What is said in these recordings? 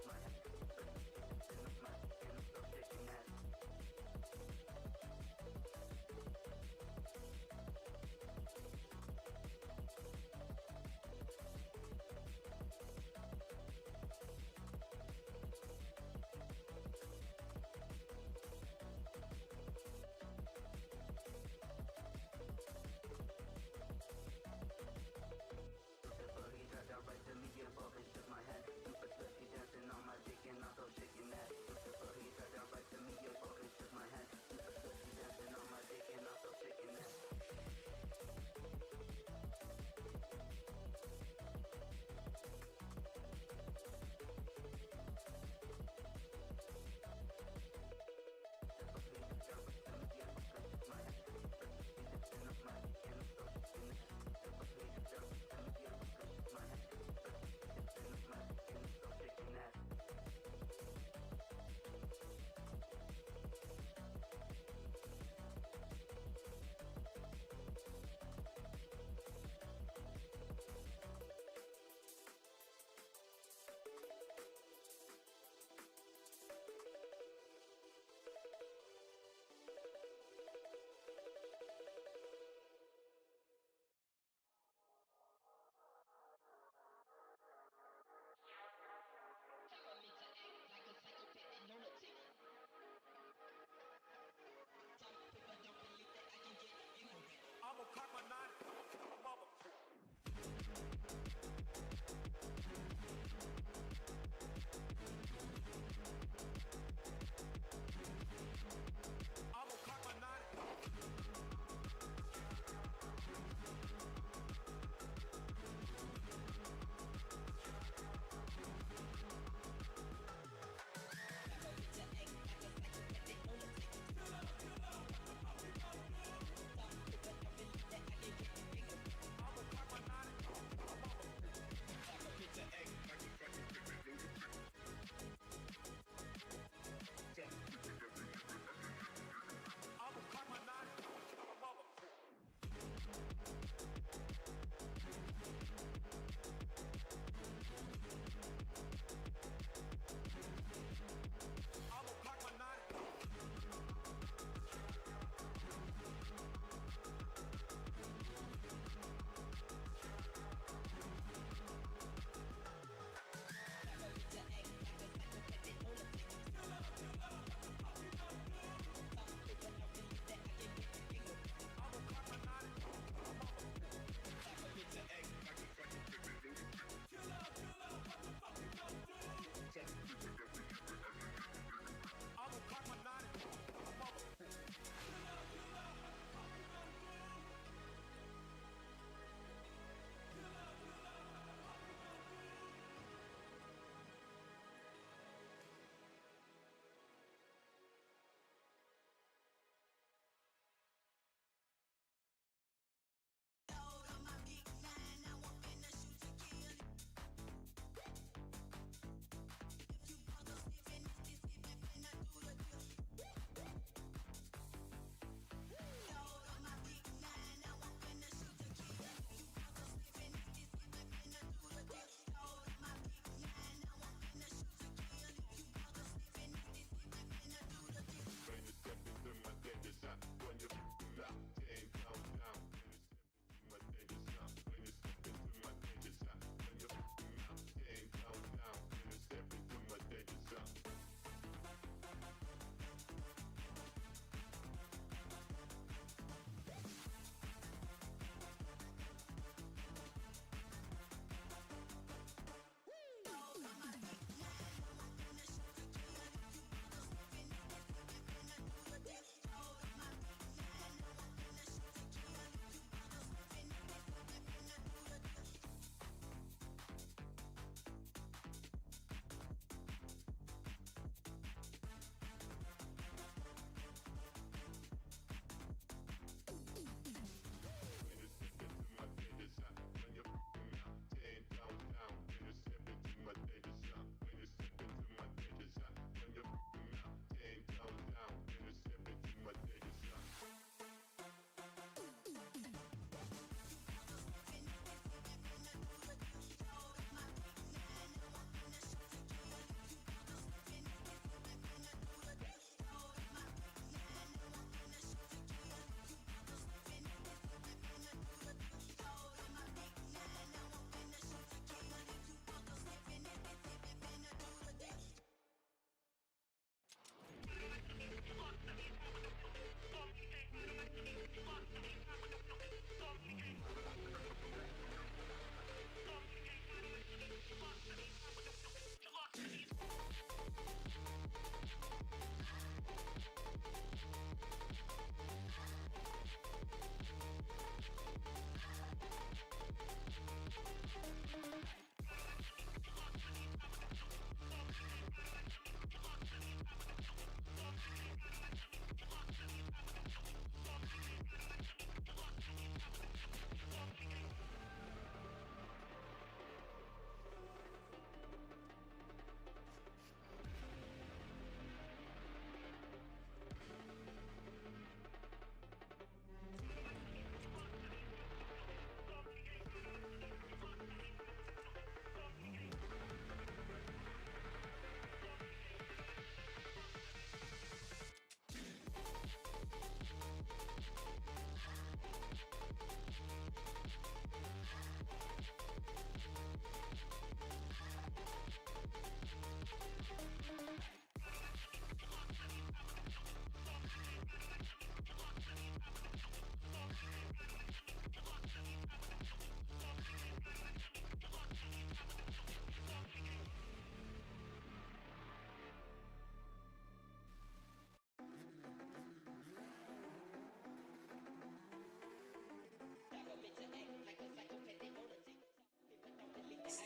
my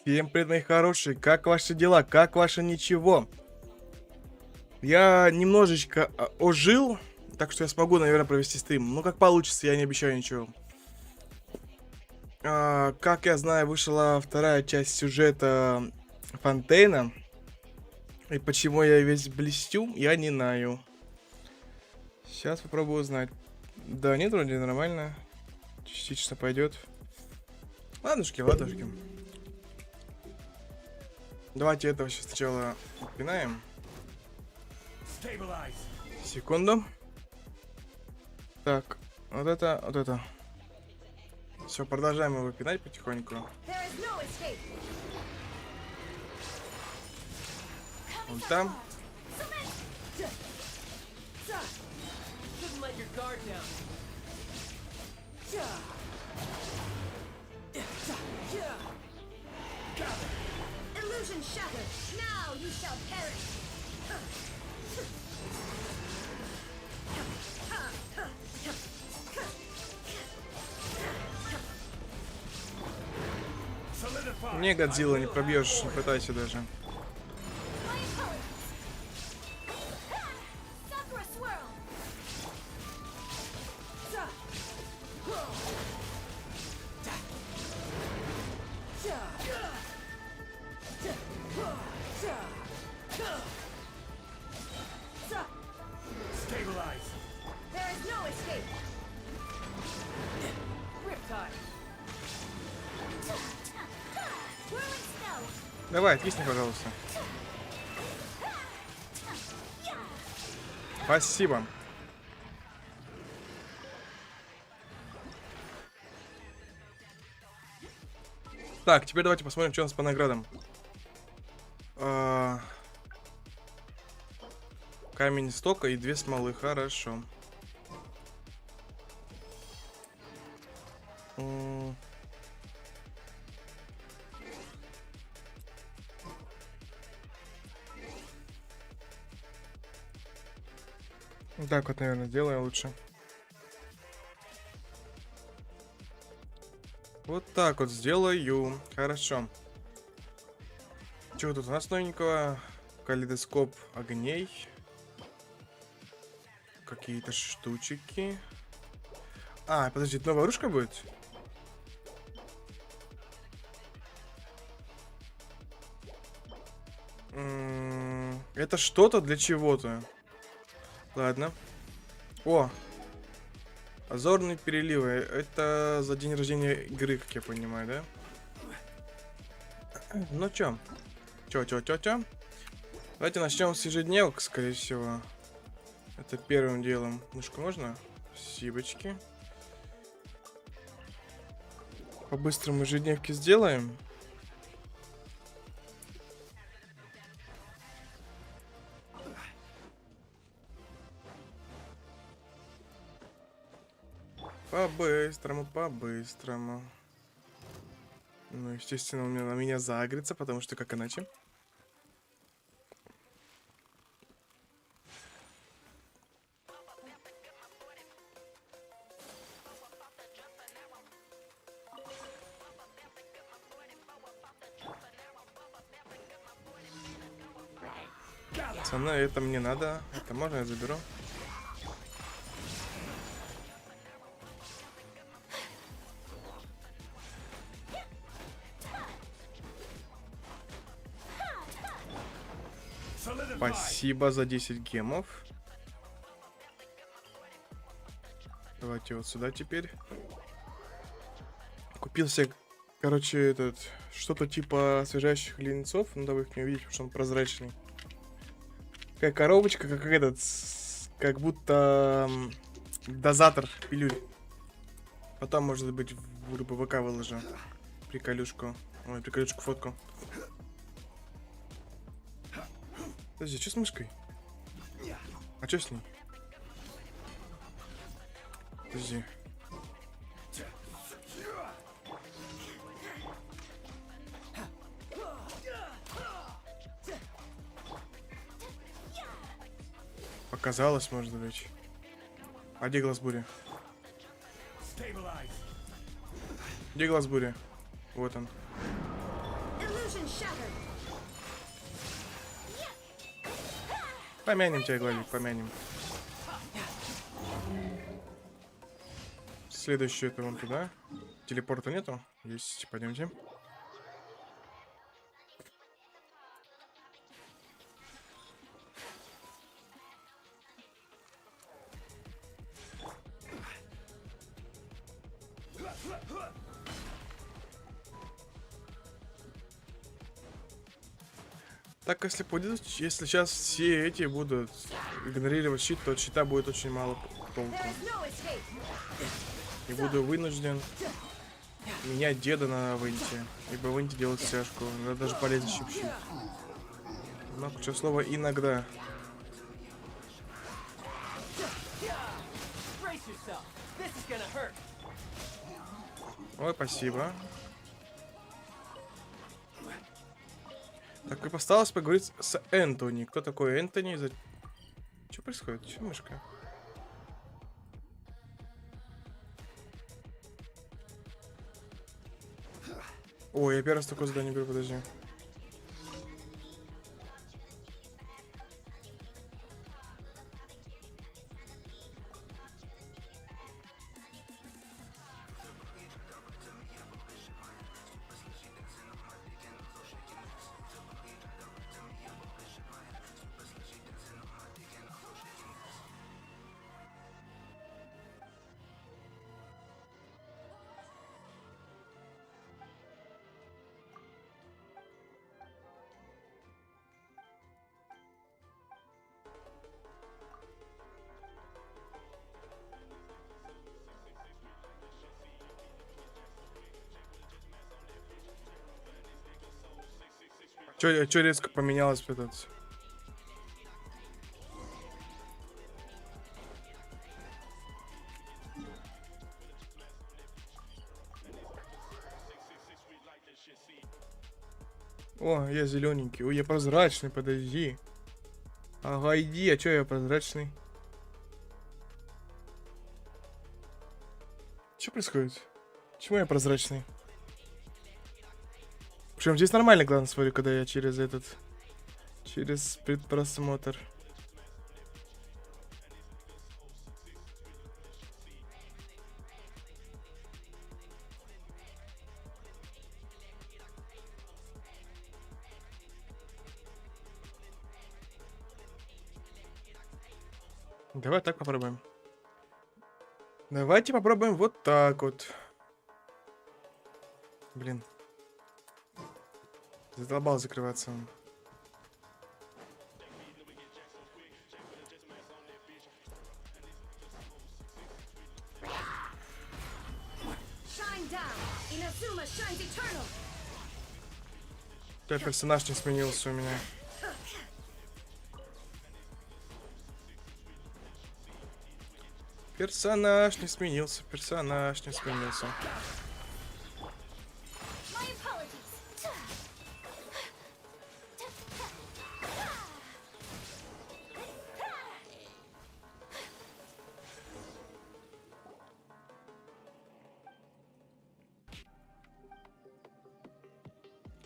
Всем привет, мои хорошие, как ваши дела, как ваше ничего? Я немножечко ожил, так что я смогу, наверное, провести стрим. Ну, как получится, я не обещаю ничего. Как я знаю, вышла вторая часть сюжета Фонтейна. И почему я весь блестю, я не знаю. Сейчас попробую узнать. Да нет, вроде нормально. Частично пойдет. Ладушки, ладушки. Давайте этого сейчас сначала пинаем. Секунду. Так, вот это. Все, продолжаем его пинать потихоньку. Вон там. Не, Годзилла, не пробьешь, не пытайся даже. Давай, отвисни, пожалуйста. Спасибо. Так, теперь давайте посмотрим, что у нас по наградам. Камень стока и 2 смолы, хорошо. Так вот, наверное, сделаю лучше. Вот так вот сделаю. Хорошо. Чего тут у нас новенького? Калейдоскоп огней. Какие-то штучки. Подожди, новая оружка будет? Это что-то для чего-то. Ладно. О! Озорные переливы. Это за день рождения игры, как я понимаю, да? Ну чё? Чё? Давайте начнем с ежедневок, скорее всего. Это первым делом. Мышку можно? Спасибочки. По-быстрому ежедневки сделаем. По-быстрому. Ну, естественно, он на меня загрится, потому что как иначе? Пацаны, это мне надо. Это можно я заберу? Спасибо за 10 гемов. Давайте вот сюда теперь. Купил себе, короче, что-то типа освежающих леденцов. Надо вы их не увидеть, потому что он прозрачный. Такая коробочка, как будто дозатор пилюль. Потом, может быть, в ВК выложу приколюшку. Ой, приколюшку, фотку. Подожди, что с мышкой? А что с ней? Подожди. Показалось, может быть. А где глаз бури? Где глаз бури? Вот он. Помянем тебя, Главик, помянем. Следующий это вон туда. Телепорта нету? Есть, пойдемте. Так, если будет, если сейчас все эти будут игнорировать щит, то от щита будет очень мало толку. И буду вынужден менять деда на Венте, ибо Венте делает стяжку. Надо даже полезть щит. Но ключевое слово иногда. Ой, спасибо. Так, и осталось поговорить с Энтони. Кто такой Энтони? Что происходит? Че мышка? Ой, я первый раз такое задание беру, подожди. Чё резко поменялось этот? О, я зелененький. Ой, я прозрачный, подожди. Ага, иди, а чё я прозрачный? Что происходит? Почему я прозрачный? Причем здесь нормально, главное, смотрю, когда я через предпросмотр. Давай так попробуем. Давайте попробуем вот так вот. Блин. Задолбал закрываться он. Да, персонаж не сменился у меня. Персонаж не сменился, персонаж не сменился.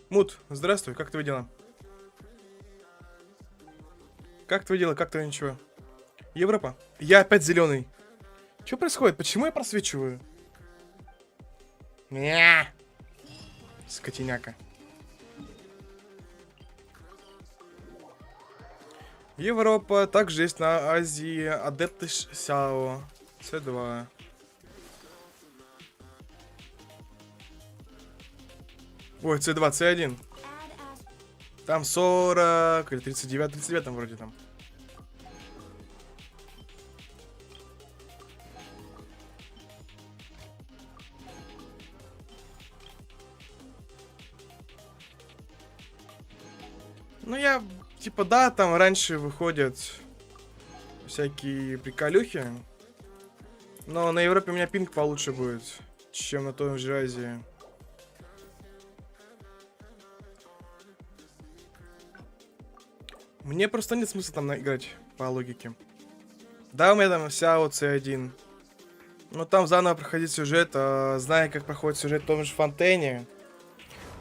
Мут, здравствуй, как твои дела? Как твои дела, как твои ничего? Европа? Я опять зеленый. Что происходит? Почему я просвечиваю? Скотиняка. Европа. Также есть на Азии адепты Сяо. С2. Ой, С2, С1. Там 40 или 39, 39 там вроде там. Ну я, типа, да, там раньше выходят всякие приколюхи. Но на Европе у меня пинг получше будет, чем на той же Азии. Мне просто нет смысла там играть по логике. Да, у меня там Сяо C1. Но там заново проходить сюжет, а зная, как проходит сюжет в том же Фонтейне,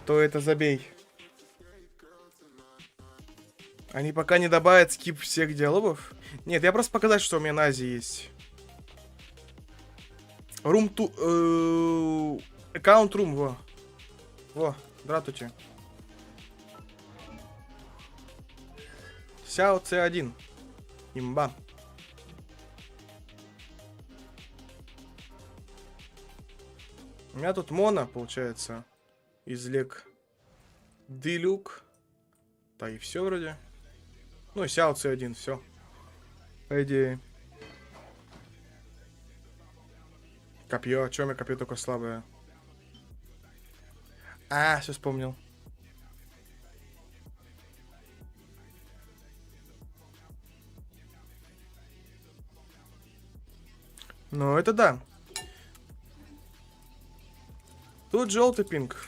то это забей. Они пока не добавят скип всех диалогов. Нет, я просто показать, что у меня на Азии есть. Рум ту... Аккаунт рум, во. Во, здравствуйте. Сяо C1. Имба. У меня тут моно, получается, из лег Дилюк. Да и все вроде. Ну, Сяо C1, все. По идее. Копье. Чё у меня копье только слабое? А, все вспомнил. Ну, это да. Тут желтый пинг.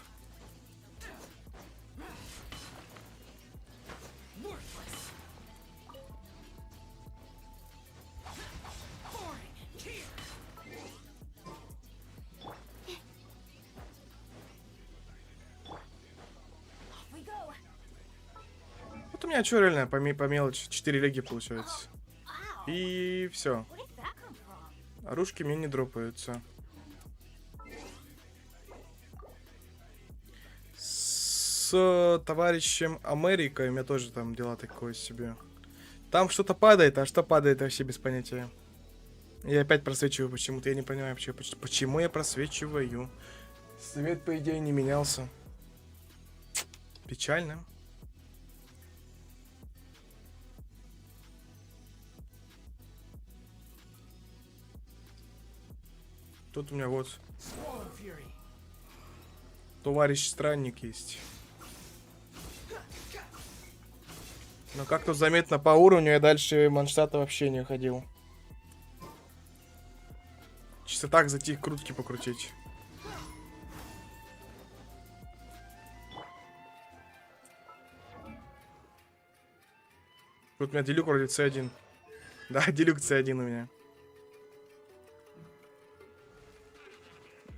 Вот у меня что реально по мелочи 4 леги получается. И все. Оружки мне не дропаются. С товарищем Америкой у меня тоже там дела такое себе. Там что-то падает, а что падает, вообще без понятия. Я опять просвечиваю почему-то, я не понимаю, почему я просвечиваю. Свет, по идее, не менялся. Печально. Тут у меня вот товарищ странник есть. Но как тут заметно по уровню, я дальше Манштата вообще не ходил. Чисто так зайти крутки покрутить. Тут у меня делюк вроде C1. Да, делюк C1 у меня.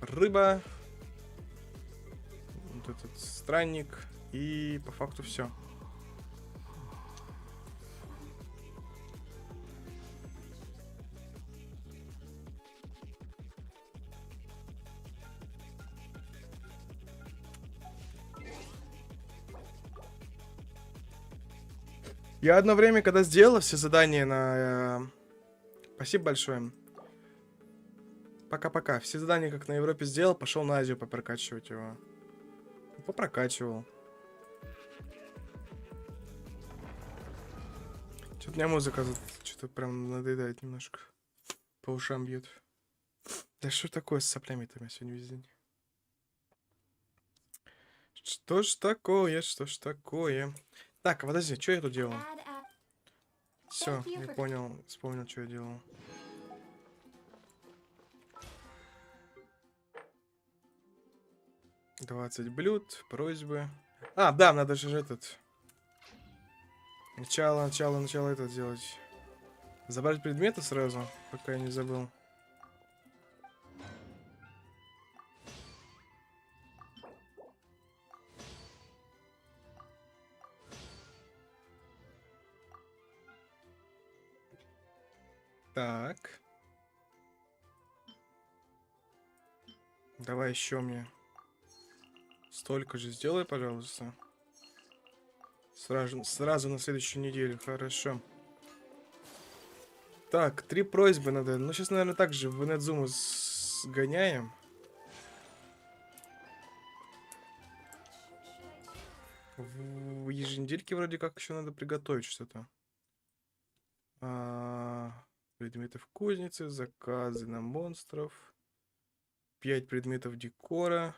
Рыба. Вот этот странник. И по факту все. Я одно время, когда сделал все задания на... Спасибо большое. Пока-пока. Все задания, как на Европе сделал, пошел на Азию попрокачивать его. Попрокачивал. Что-то у меня музыка что-то прям надоедает немножко. По ушам бьет. Да что такое с соплями-то у меня сегодня весь день? Что ж такое, что ж такое? Так, подожди, что я тут делал? Все, я понял, вспомнил, что я делал. $20 блюд, просьбы. А, да, надо же этот... Начало это сделать. Забрать предметы сразу, пока я не забыл. Так. Давай еще мне. Столько же сделай, пожалуйста. Сразу на следующую неделю. Хорошо. Так, 3 просьбы надо. Ну, сейчас, наверное, также в Инедзуму сгоняем. В еженедельке вроде как еще надо приготовить что-то. Предметы в кузнице, заказы на монстров. 5 предметов декора.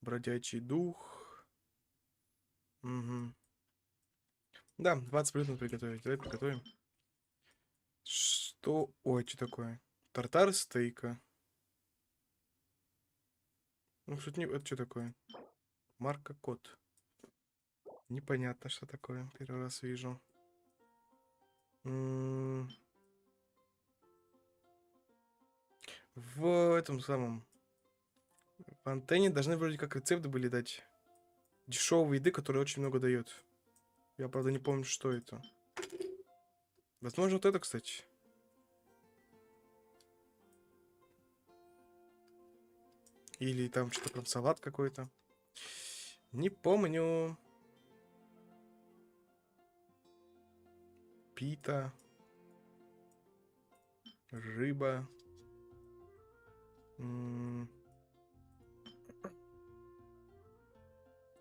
Бродячий дух. Угу. Да, 20 предметов приготовить. Давай приготовим. Что? Ой, что такое? Тартар стейка. Ну, что-то не... Это что такое? Марка код. Непонятно, что такое. Первый раз вижу. В этом самом Фонтейне должны вроде как рецепты были дать дешевой еды, которая очень много дает. Я, правда, не помню, что это. Возможно, вот это, кстати. Или там что-то прям салат какой-то. Не помню. Пита. Рыба.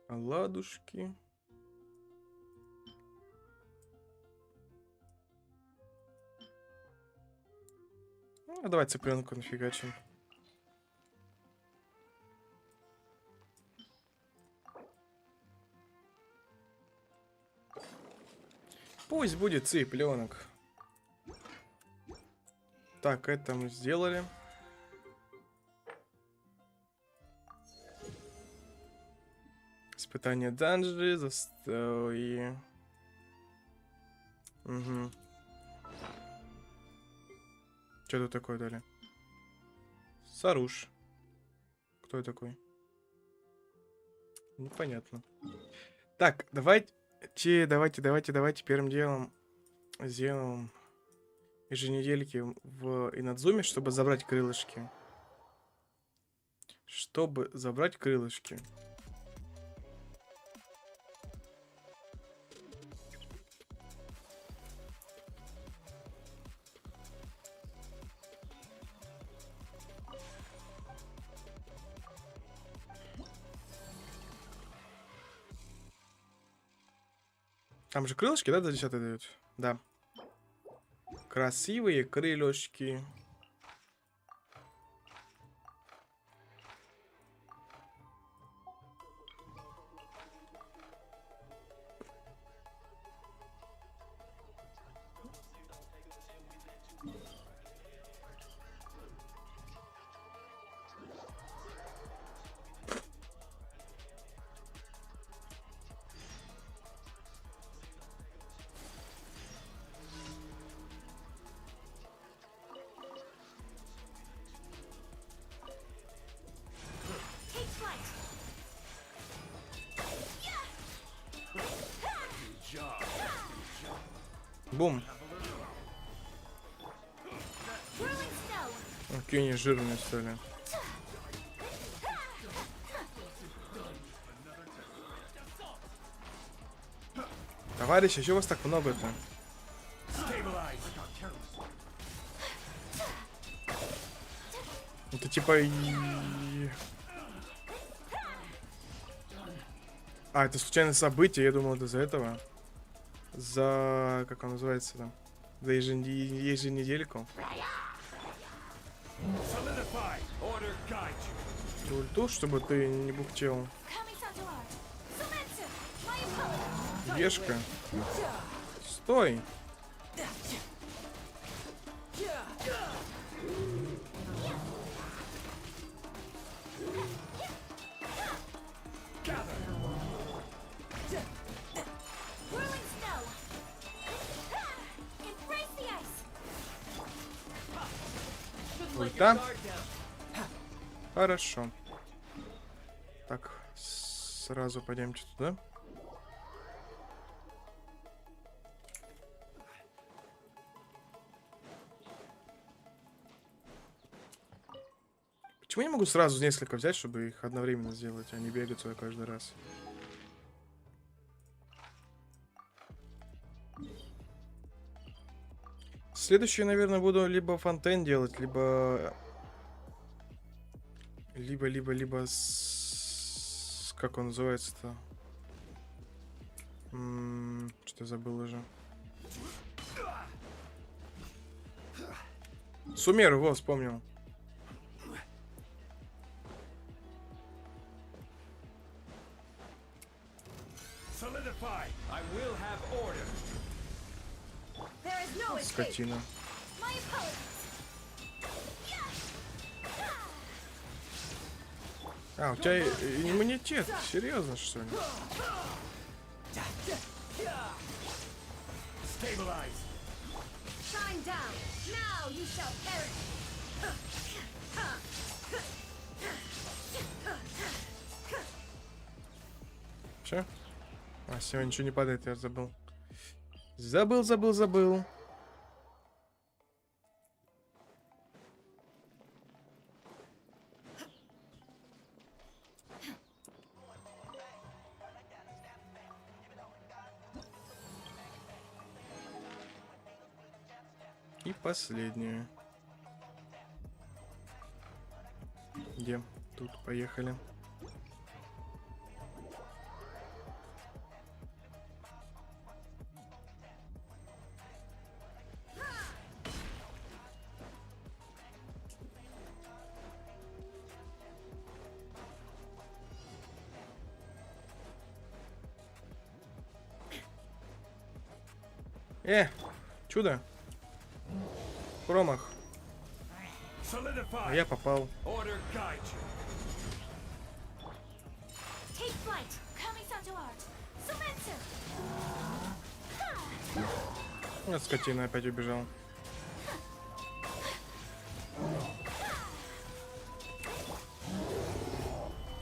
Оладушки. Ну, давай цыпленку нафигачим. Пусть будет цыпленок. Так, это мы сделали. Испытание данжи, застой. Угу. Что тут такое дали? Саруш. Кто это такой? Непонятно. Так, давайте первым делом сделаем еженедельки в Инадзуме, чтобы забрать крылышки. Чтобы забрать крылышки. Там же крылышки, да, за 10 дают? Да. Красивые крылышки. Бум. Какие они жирные стали. Товарищи, чего вас так много-то? Это типа... А, это случайное событие, я думал, это из-за этого. За... как он называется там? За еженедельку. Ульту, чтобы ты не бухтел. Вешка. Стой. Ульта. Хорошо. Так, сразу пойдемте туда. Почему я не могу сразу несколько взять, чтобы их одновременно сделать, а не бегать сюда каждый раз? Следующее, наверное, буду либо Фонтейн делать, либо как он называется-то? Что-то забыл уже. Сумер, его вспомнил. Скотина. А, у тебя иммунитет? Серьезно, что ли? Че? А, сегодня ничего не падает, я забыл. Забыл. И последнее. Где? Тут, поехали. Чудо. Промах. А я попал. Вот скотина опять убежал.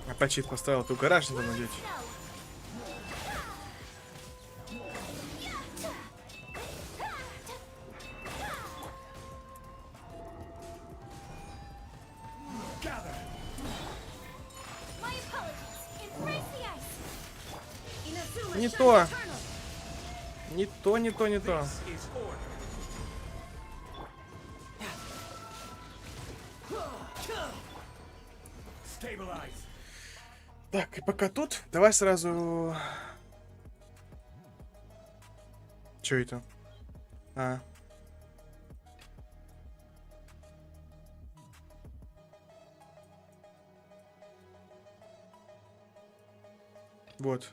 Опять щит поставил, ты гараж надо надеть. Не то. Не то. Так, и пока тут, давай сразу... Чё это? А. Вот.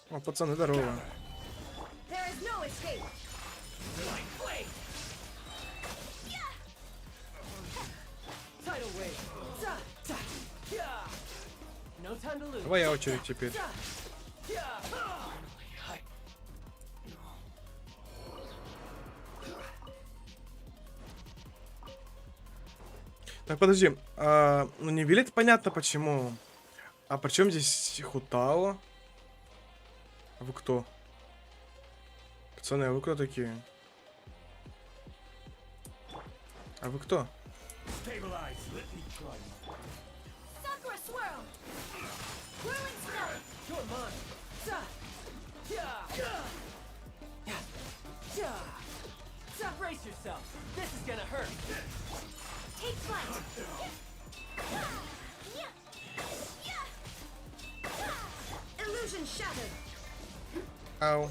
О, пацаны, здорово. Твоя очередь теперь. Так, подожди. Ну, не билет, понятно почему. А при чем здесь Хутао? А вы кто? Пацаны, а вы кто такие? А вы кто? Ау.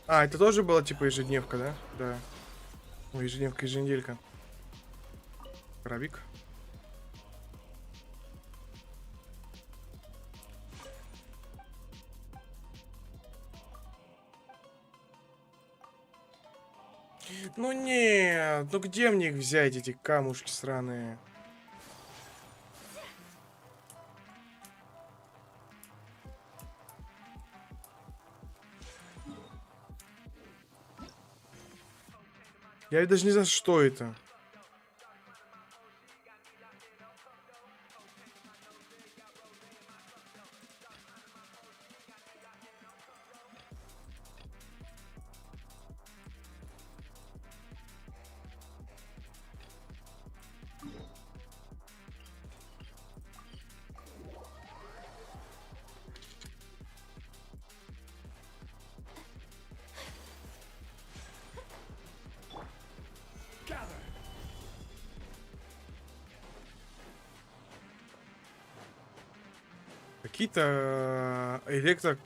А, это тоже была типа ежедневка, да? Да. Ой, ежедневка, еженеделька. Правик. Ну нет, ну где мне их взять, эти камушки сраные? Я даже не знаю, что это. Какие-то электроруда.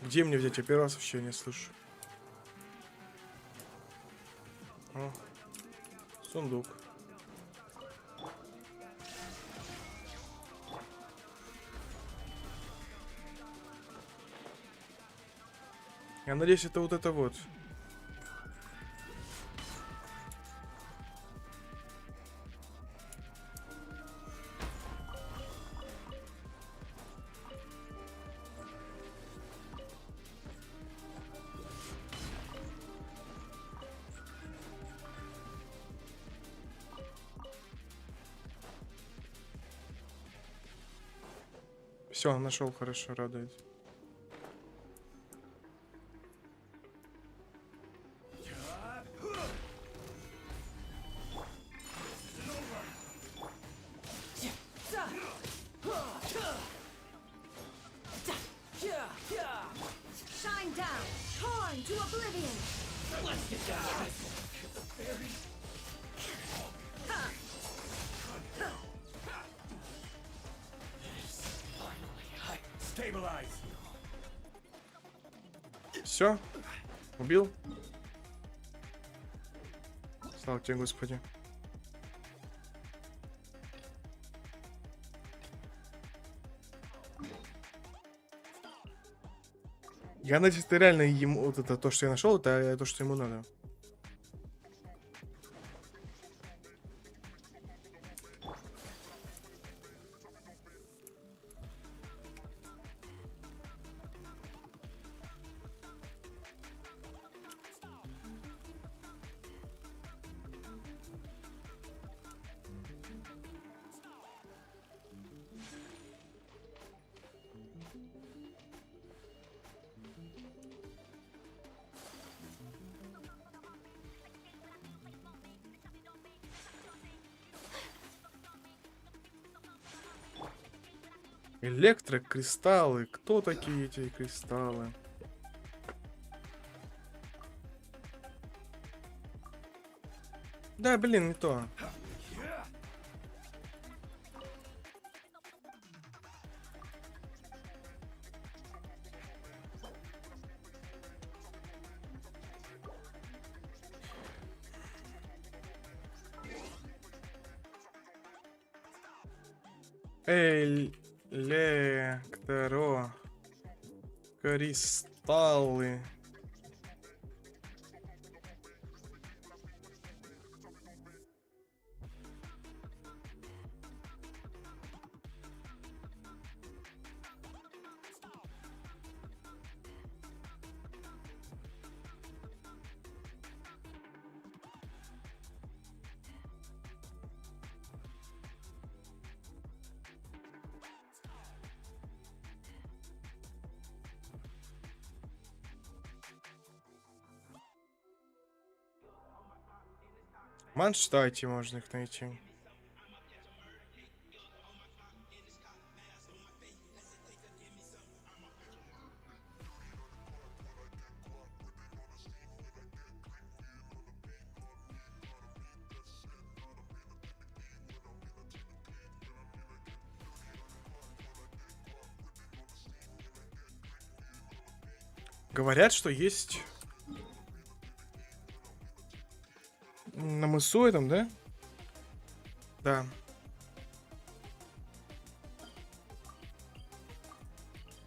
Где мне взять? Я первый раз вообще не слышу. О, сундук. Я надеюсь, это вот это вот. Все, нашел, хорошо, радует. Все, убил. Слава тебе, Господи. Я надеюсь, это реально ему, вот это то, что я нашел, это то, что ему надо. Электрокристаллы. Кто такие эти кристаллы? Да, блин, не то. Электрокристаллы. В Манштате можно их найти. Говорят, что есть на мысу этом, да? Да.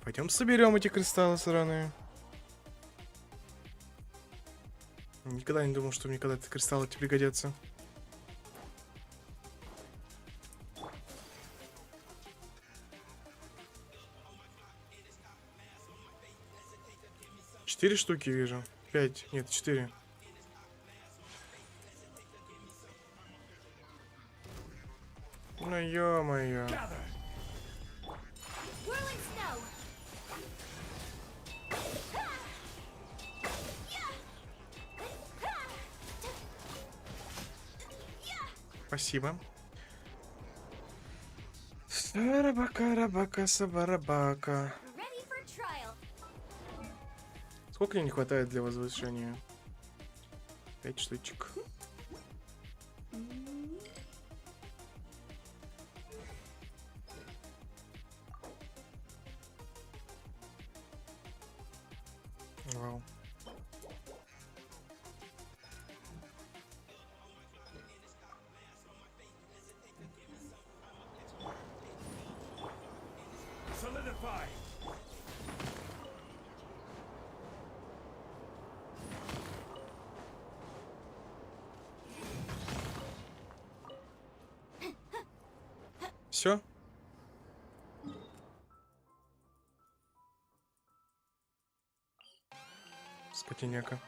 Пойдем соберем эти кристаллы сраные. Никогда не думал, что мне когда-то кристаллы эти пригодятся. Четыре штуки вижу. 5. Нет, 4. Ну ё-моё. Спасибо. Сарабака-рабака-сабарабака. Сколько мне не хватает для возвышения? 5 штучек. Вау. Все? Скотиняка.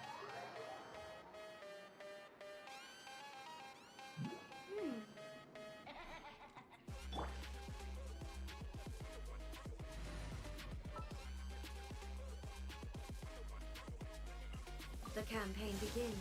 campaign begin.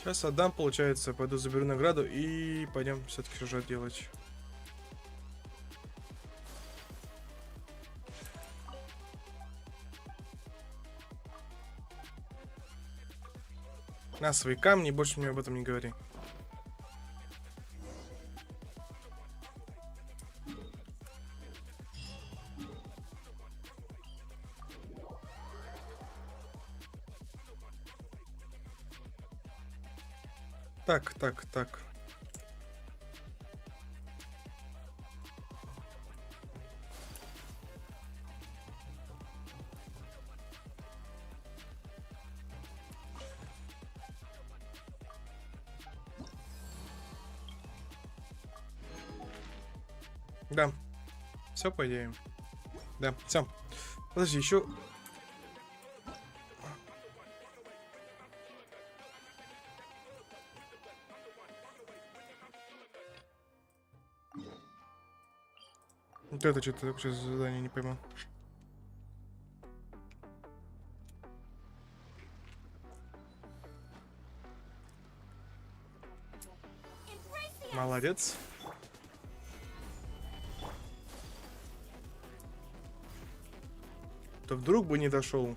Сейчас отдам, получается, пойду заберу награду и пойдем все-таки сюжет делать. На свои камни, больше мне об этом не говори. Так. Да. Все, по идее. Да, все. Подожди, еще. Вот это что-то такое задание не пойму. Молодец. То вдруг бы не дошел.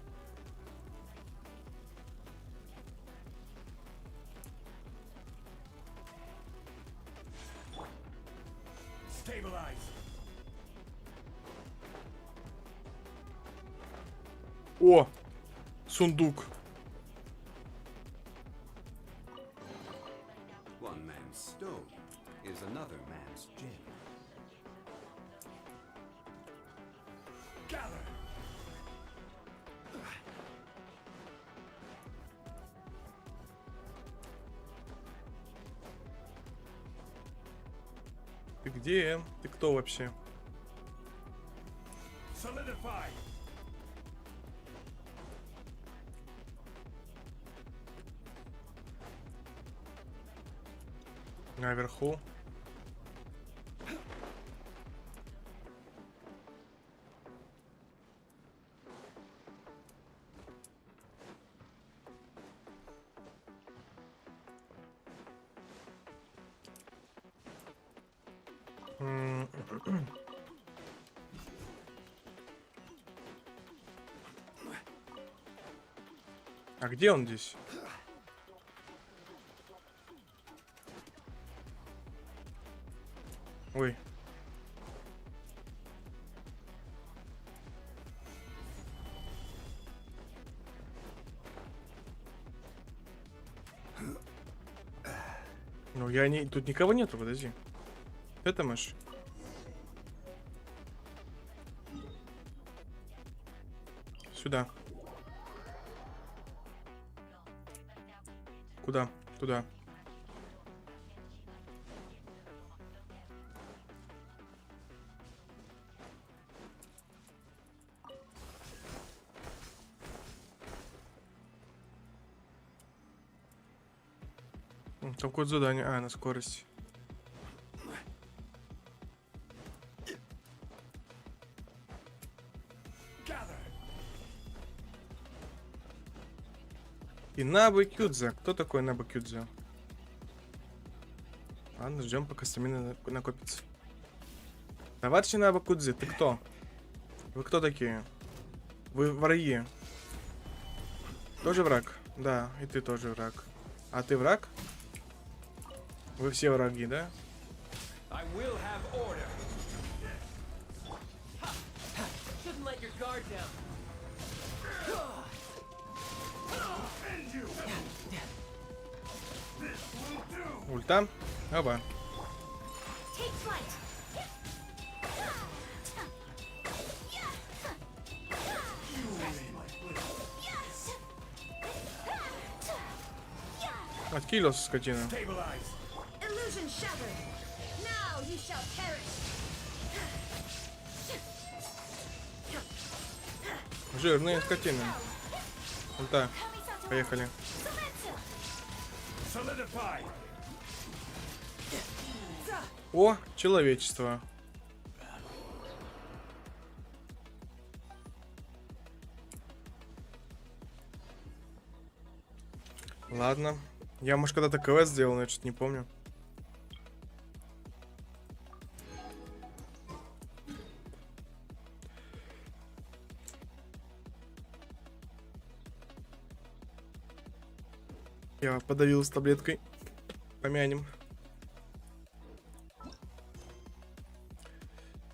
О! Сундук. One man's stone is another man's gem. Gather. Ты где? Ты кто вообще? Solidify. Наверху. А где он здесь? Ой. Ну, я не... Тут никого нету, подожди. Это мышь. Сюда. Куда? Туда. Там код задания. А, на скорость. И Набу-Кюдзе. Кто такой Набу-Кюдзе? Ладно, ждем, пока стамина накопится. Товарищ Набу-Кюдзе, ты кто? Вы кто такие? Вы враги. Тоже враг? Да, и ты тоже враг. А ты враг? Вы все враги, да? Ульта. Оба. Откинулся, скотина. Illusion shattered. Now you shall perish. Жирные скотины. Вот так. Поехали. О, человечество. Ладно. Я, может, когда-то квест сделал, но я что-то не помню. Я подавился таблеткой. Помянем.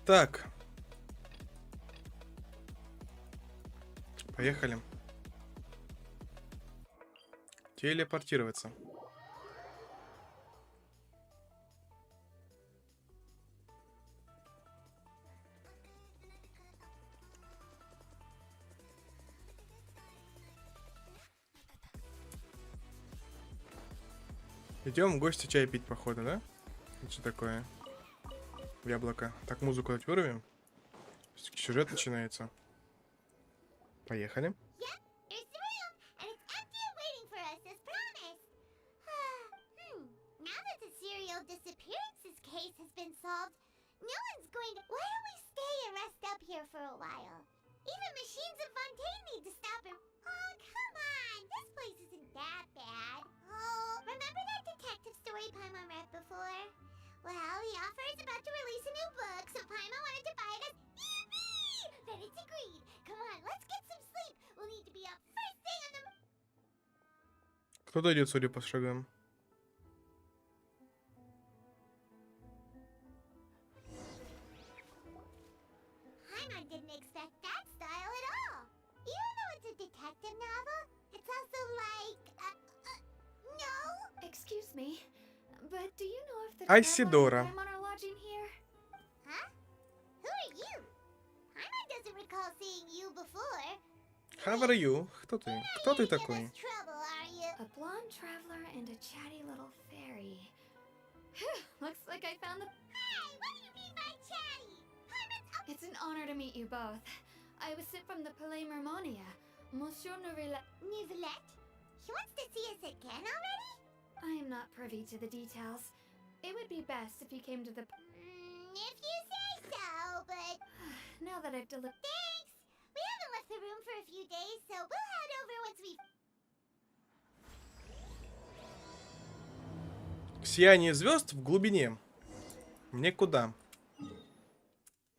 Так. Поехали. Телепортироваться. Идем в гости чай пить, походу, да? Что такое? Яблоко. Так, музыку дать вырубим. Сюжет начинается. Поехали. Even machines in Fontaine need to stop him. Oh, come on. This place isn't that bad. Oh, remember that detective story Paimon read before? Well, the author is about to release a new book, so Paimon wanted to buy it as... Yippee! Then it's agreed. Come on, let's get some sleep. We'll need to be up first thing on the... Кто-то идет, судя по шагам. Paimon didn't expect that style at all. Even though it's a detective novel, it's also like... no? Excuse me, but do you know if the Айсидора. Paimon are lodging here? Huh? Who are you? Paimon doesn't recall seeing you before. How are you? Кто ты? Кто ты Give такой? us trouble, are you? A blonde traveler and a chatty little fairy. Phew, looks like I found the... Hey, what do you mean by chatty? Paimon's up... It's an honor to meet you both. I was sent from the Palais Mermonia. Monsieur Nouvelle... Nivelette? He wants to see us again already? I am not privy to the details. It would be best if you came to the... If you say so, but... Now that I've delivered... Thanks! We haven't left the room for a few days, so we'll head over once we... Сияние звезд в глубине. Мне куда?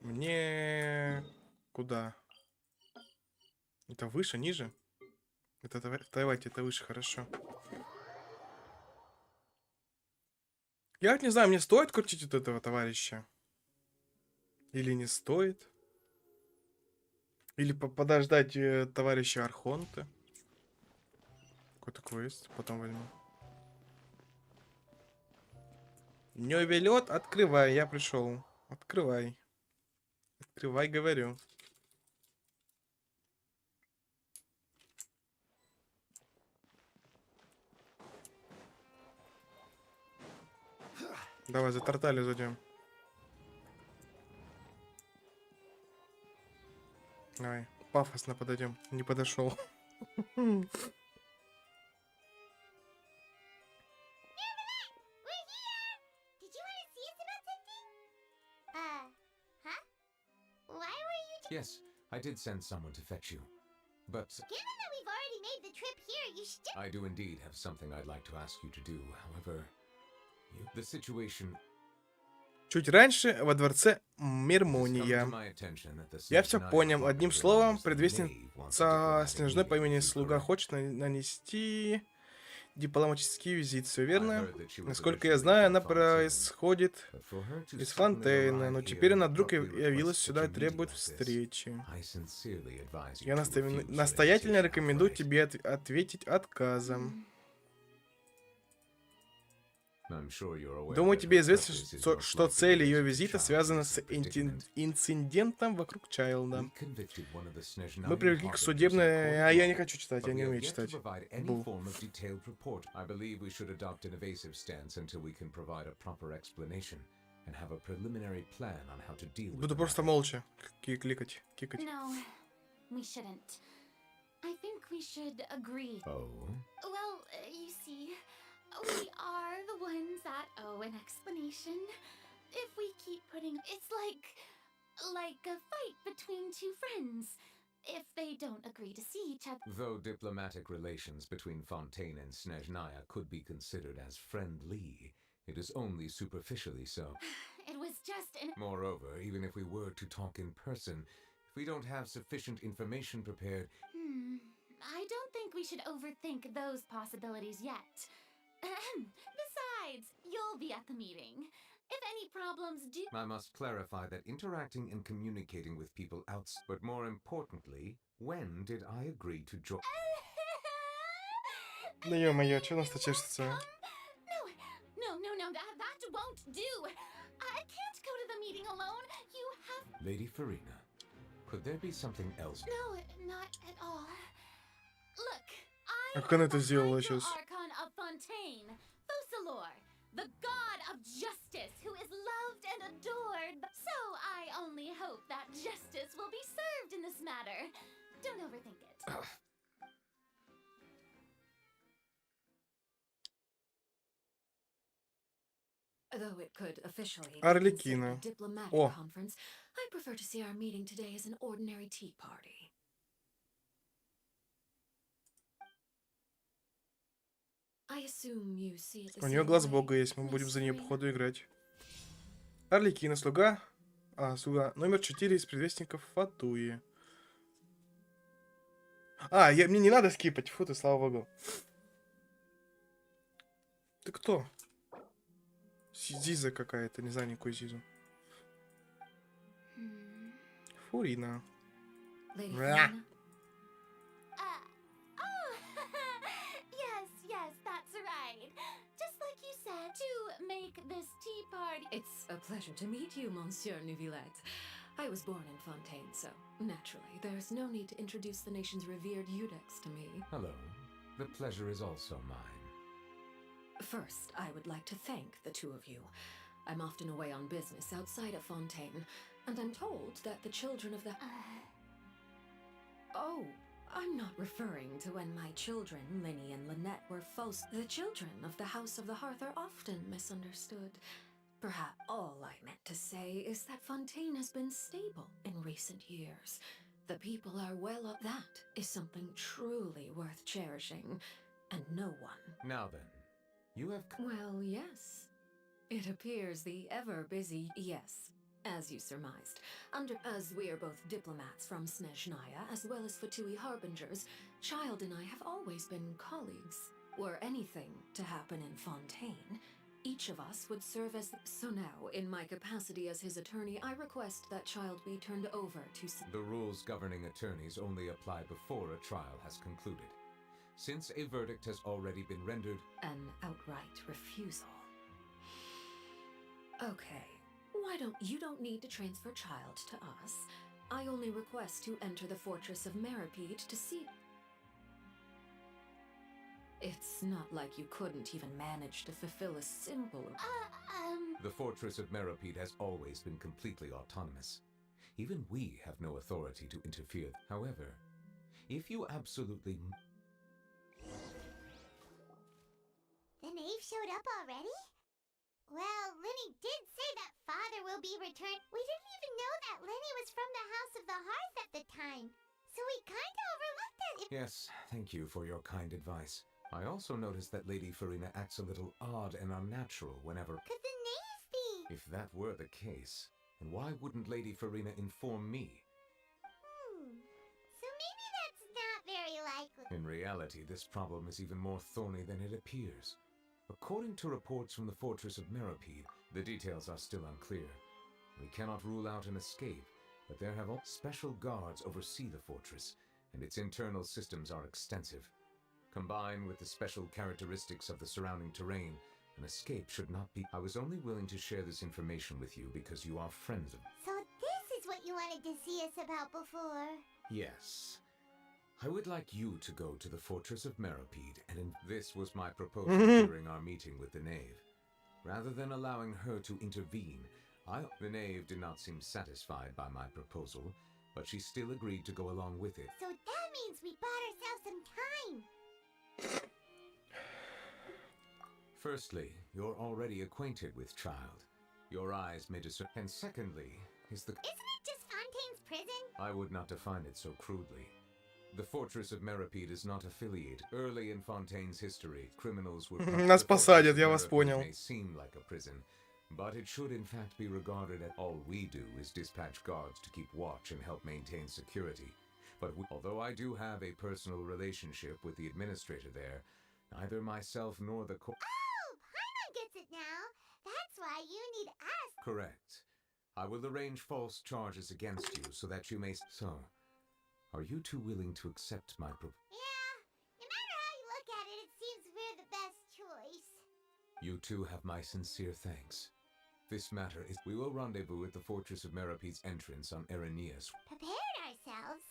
Мне... Куда? Это выше, ниже? Это давайте, это выше, хорошо. Я вот не знаю, мне стоит крутить вот этого товарища? Или не стоит? Или подождать товарища Архонта? Какой-то квест, потом возьму. Не велет, открывай, я пришел. Открывай. Открывай, говорю. Давай за тортали зайдем. Давай, пафосно подойдем. Не подошел. Yes, I did send someone to fetch you. But Given that we've already made the trip here, you should... I do indeed have something I'd like to ask you to do. However, the situation Чуть раньше во дворце has come to Мермония. my attention that the Я все Snake понял. Knight Одним Rocker словом, belongs to предвестница May wants a diplomatic Снежной по имени meeting with Слуга her. хочет нанести дипломатический визит. Все I верно? heard that she was Насколько я originally знаю, from она Fontaine, происходит but for her to из suddenly Фонтейна, но arrive теперь here она and вдруг abruptly явилась request сюда и such a meeting требует like this, встречи. I sincerely advise you Я to refuse the настоятельно invitation рекомендую outright. тебе ответить отказом. I'm sure you're aware Думаю, that тебе her известно, purpose is что, most что likely цель ее related to визита Child связана and с the predicament. инцидентом вокруг Чайлда. We convicted one of the Мы Snezhnaya привлекли к harbingers in a судебной... court А of я не law, хочу читать, but я не we have умею yet to читать. provide any Бу. form of detailed report. I believe we should adopt an evasive stance until we can provide a proper explanation and have a preliminary plan on how to deal with Буду the просто matter. молча кикать. No, we shouldn't. I think we should agree. Oh? Well, you see, we are the ones that owe an explanation. If we keep putting... It's like a fight between two friends. If they don't agree to see each other... Though diplomatic relations between Fontaine and Snezhnaya could be considered as friendly, it is only superficially so. It was just an... Moreover, even if we were to talk in person, if we don't have sufficient information prepared, I don't think we should overthink those possibilities yet. Besides, you'll be at the meeting. If any problems do... I must clarify that interacting and communicating with people outside. But more importantly, when did I agree to join? Да ё-моё, чё у нас-то чешется? No, that won't do. I can't go to the meeting alone. You have... Lady Farina, could there be something else? No, not at all. Look, I Как она это am the сделала Hydro сейчас? Archon of Fontaine, Focalor, the god of justice who is loved and adored. So I only hope that justice will be served in this matter. Don't overthink it. Though it could officially be Арлекино. considered a diplomatic О. conference, I prefer to see our meeting today as an ordinary tea party. I assume you see it the У нее same глаз way, бога есть, мы будем Miss за нее Farina? по ходу играть. Арлекино, слуга номер 4 из предвестников Фатуи. Мне не надо скипать, фу ты, слава богу. Ты кто? Зиза какая-то, не знаю никакой Зизу. Фурина. Lady Blah. Farina? Yes, that's right. Just like you said, to make this tea party... It's a pleasure to meet you, Monsieur Neuvillette. I was born in Fontaine, so naturally, there's no need to introduce the nation's revered Eudex to me. Hello. The pleasure is also mine. First, I would like to thank the two of you. I'm often away on business outside of Fontaine, and I'm told that the children of the... Oh, I'm not referring to when my children, Linny and Lynette, were false. The children of the House of the Hearth are often misunderstood. Perhaps all I meant to say is that Fontaine has been stable in recent years. The people are well up. That is something truly worth cherishing, and no one... Now then, you have... Well, yes. It appears the ever-busy... Yes, as you surmised. As we are both diplomats from Snezhnaya, as well as Fatui harbingers, Child and I have always been colleagues. Were anything to happen in Fontaine, each of us would serve as... So now, in my capacity as his attorney, I request that Child be turned over to... The rules governing attorneys only apply before a trial has concluded. Since a verdict has already been rendered... An outright refusal. Okay, you don't need to transfer Child to us. I only request to enter the fortress of Meripede to see... It's not like you couldn't even manage to fulfill a simple... The fortress of Meripede has always been completely autonomous. Even we have no authority to interfere. However, if you absolutely... The knave showed up already? Well, Linny did say that father will be returned. We didn't even know that Linny was from the House of the Hearth at the time. So we kinda overlooked that. Yes, thank you for your kind advice. I also noticed that Lady Farina acts a little odd and unnatural whenever... Could the knave be? If that were the case, then why wouldn't Lady Farina inform me? So maybe that's not very likely. In reality, this problem is even more thorny than it appears. According to reports from the fortress of Meripede, the details are still unclear. We cannot rule out an escape, but there have special guards oversee the fortress, and its internal systems are extensive. Combined with the special characteristics of the surrounding terrain, An escape should not be. I was only willing to share this information with you because you are friends of. So this is what you wanted to see us about before. Yes. I would like you to go to the fortress of Meropide, and this was my proposal during our meeting with the knave. Rather than allowing her to intervene, the knave did not seem satisfied by my proposal, but she still agreed to go along with it. So that means we bought ourselves some time. Firstly, you're already acquainted with Child. Your eyes may discern. And secondly, is the. Isn't it just Fontaine's prison? I would not define it so crudely. The fortress of Meropide is not affiliated. Early in Fontaine's history, criminals would. Нас посадят, я вас понял. May seem like a prison, but it should in fact be regarded as all we do is dispatch guards to keep watch and help maintain security. But although I do have a personal relationship with the administrator there, neither myself nor the court. Oh, Paimon gets it now. That's why you need us. Correct. I will arrange false charges against you so that you may. So, are you two willing to accept my Yeah, no matter how you look at it, it seems we're the best choice. You two have my sincere thanks. This matter is. We will rendezvous at the fortress of Meropide's entrance on Erinius. Prepared ourselves.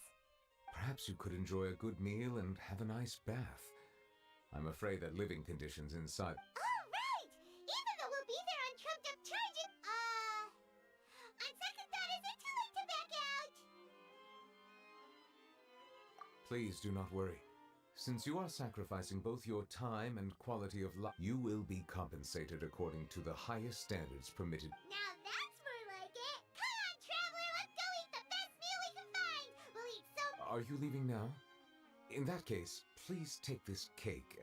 Perhaps you could enjoy a good meal and have a nice bath. I'm afraid that living conditions inside. All right! Even though we'll be there on trumped up charges, on second thought, is it too late to back out? Please do not worry. Since you are sacrificing both your time and quality of life, you will be compensated according to the highest standards permitted. Now that's more like it. Come on, traveler, let's go eat the best meal we can find. We'll eat so. Are you leaving now? In that case, please take this cake.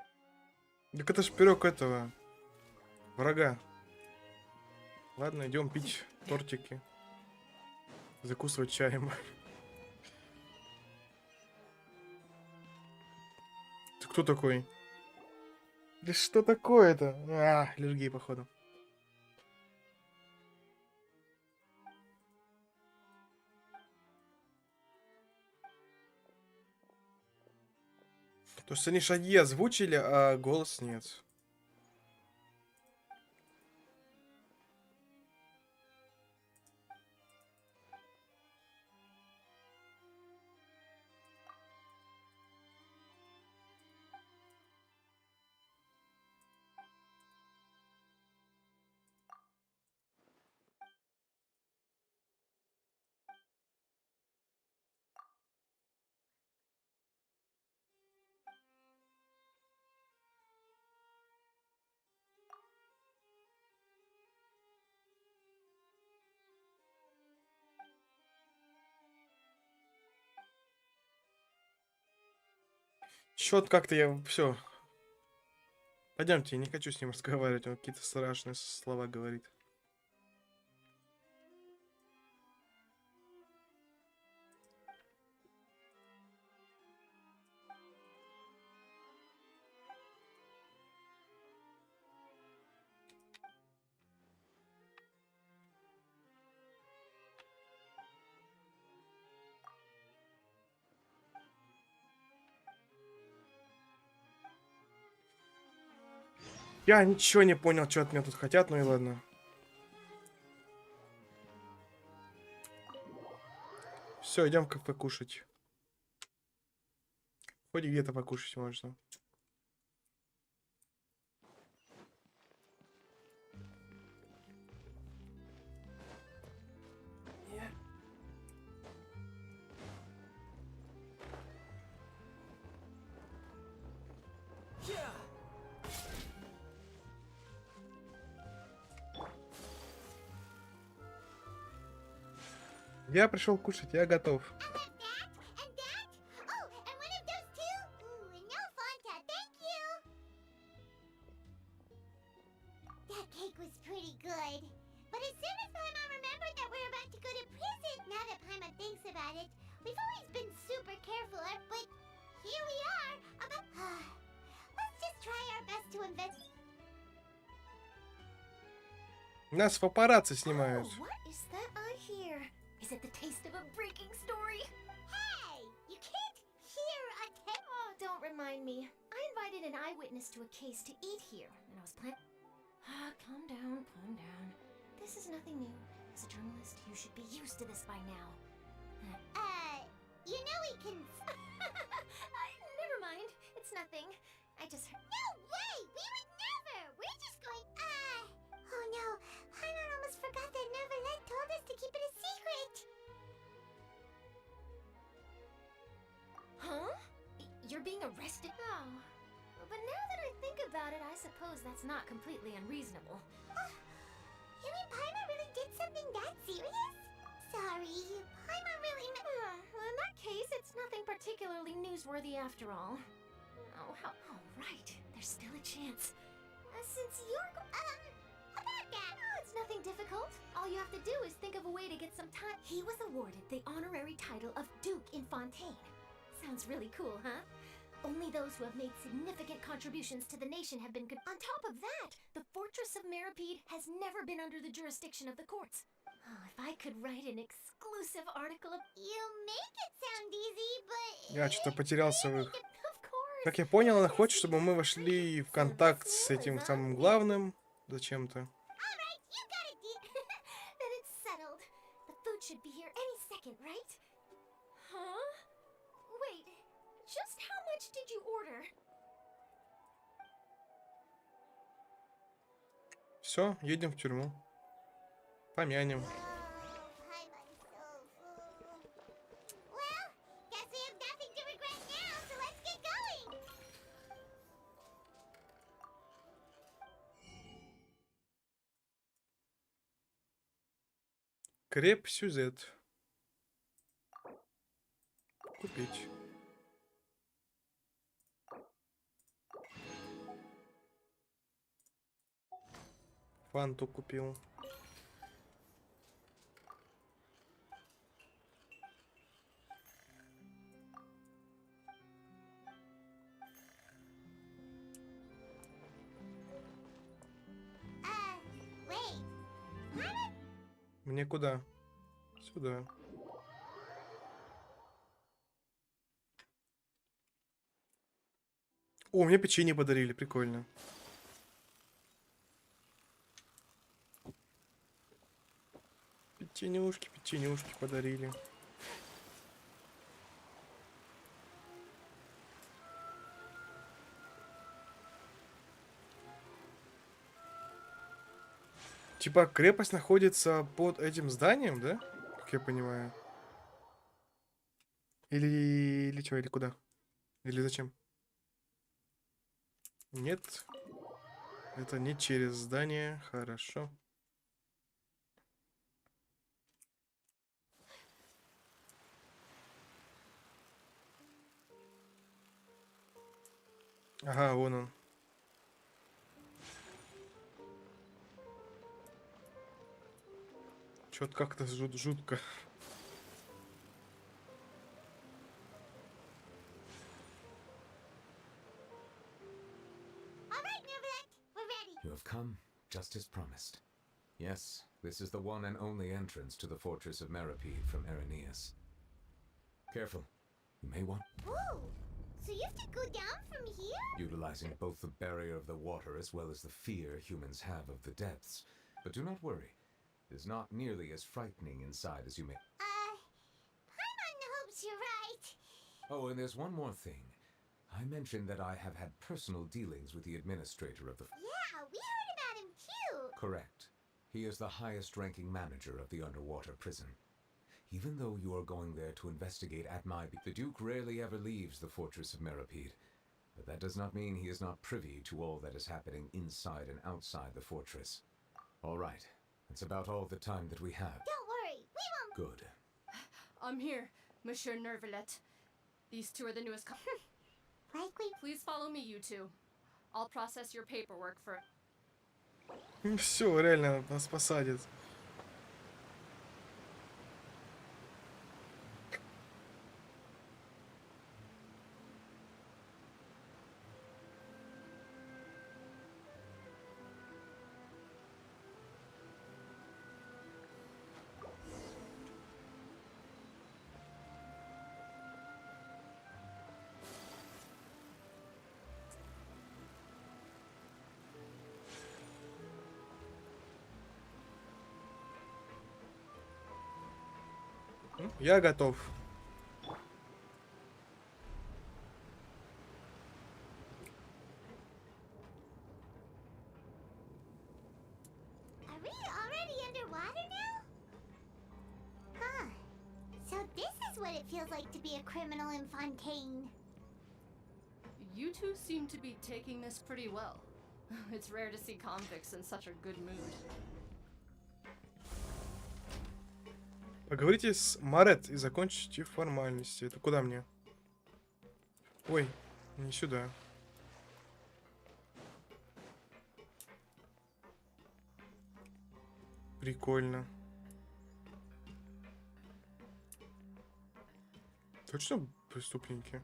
Так это ж пирог этого врага. Ладно, идем пить тортики. Закусывать чаем. Ты кто такой? Да что такое-то? Аллергия, походу. То есть они шаги озвучили, а голос нет. Чё-то как-то я... Все. Пойдемте, я не хочу с ним разговаривать, он какие-то страшные слова говорит. Я ничего не понял, что от меня тут хотят, ну и ладно. Все, идем как покушать. Хоть где-то покушать можно. Я пришел кушать, я готов. And that, and that. Oh, and one of those too. Ooh, and no Fanta, thank you. That cake was pretty good. But as soon as Paimon remembered that we're about to go to prison, now that Paimon thinks about it, we've always been super careful, but here we are. Let's just try our best to invest. Нас папарацци снимают. Oh, what is that I hear? Is it the taste of a breaking story? Hey, you can't hear a tale. Oh, don't remind me. I invited an eyewitness to a case to eat here, and I was planning. Calm down, calm down. This is nothing new. As a journalist, you should be used to this by now. You know we can... Never mind. It's nothing. I just heard... No way! We would never! We're just going... Oh no, Paimon almost forgot that Neverland told us to keep it a secret! Huh? You're being arrested? Oh. But now that I think about it, I suppose that's not completely unreasonable. You mean Paimon really did something that serious? Sorry, Paimon really... Well, in that case, it's nothing particularly newsworthy after all. Oh, right. There's still a chance. Since you're... about that! Oh, it's nothing difficult. All you have to do is think of a way to get some time. He was awarded the honorary title of Duke in Fontaine. Sounds really cool, huh? Only those who have made significant contributions to the nation have been... On top of that, the Fortress of Meripede has never been under the jurisdiction of the courts. Oh, if I could write an exclusive article of... You make it sound easy, but... Я что-то потерялся в их. Of course. Как я понял, она хочет, чтобы мы вошли в контакт с этим самым главным. Зачем-то. Alright, you got it, Then it's settled. The food should be here any second, right? Huh? Wait, just how much did you order? Все, едем в тюрьму. Помянем. Paimon's so full. Well, guess we have nothing to regret now, so let's get going! Креп сюжет. Купить. Фанту купил. Wait. Мне куда? Сюда. О, мне печенье подарили, прикольно. Печенюшки подарили. Типа крепость находится под этим зданием, да? Как я понимаю. Или что, или куда? Или зачем? Нет. Это не через здание. Хорошо. Ага, вон он. Чё-то как-то жутко. Alright, Neverland, we're ready. You have come, just as promised. Yes, this is the one and only entrance to the fortress of Meripede from Irenaeus. Careful. You may want... Whoa! So you have to go down from here? Utilizing both the barrier of the water as well as the fear humans have of the depths. But do not worry. It is not nearly as frightening inside as you may... Paimon hopes you're right. Oh, and there's one more thing. I mentioned that I have had personal dealings with the administrator of the... Yeah, we heard about him too. Correct. He is the highest-ranking manager of the underwater prison. Even though you are going there to investigate at my... The Duke rarely ever leaves the fortress of Meripede. But that does not mean he is not privy to all that is happening inside and outside the fortress. All right. That's about all the time that we have. Don't worry, we won't... Good. I'm here, Monsieur Nervalet. These two are the newest Likely... Please follow me, you two. I'll process your paperwork for... Все, реально, нас посадят. Я готов. Are we already underwater now? Huh. So this is what it feels like to be a criminal in Fontaine. You two seem to be taking this pretty well. It's rare to see convicts in such a good mood. Поговорите с Марет и закончите формальности. Это куда мне? Ой, не сюда. Прикольно. Точно преступники?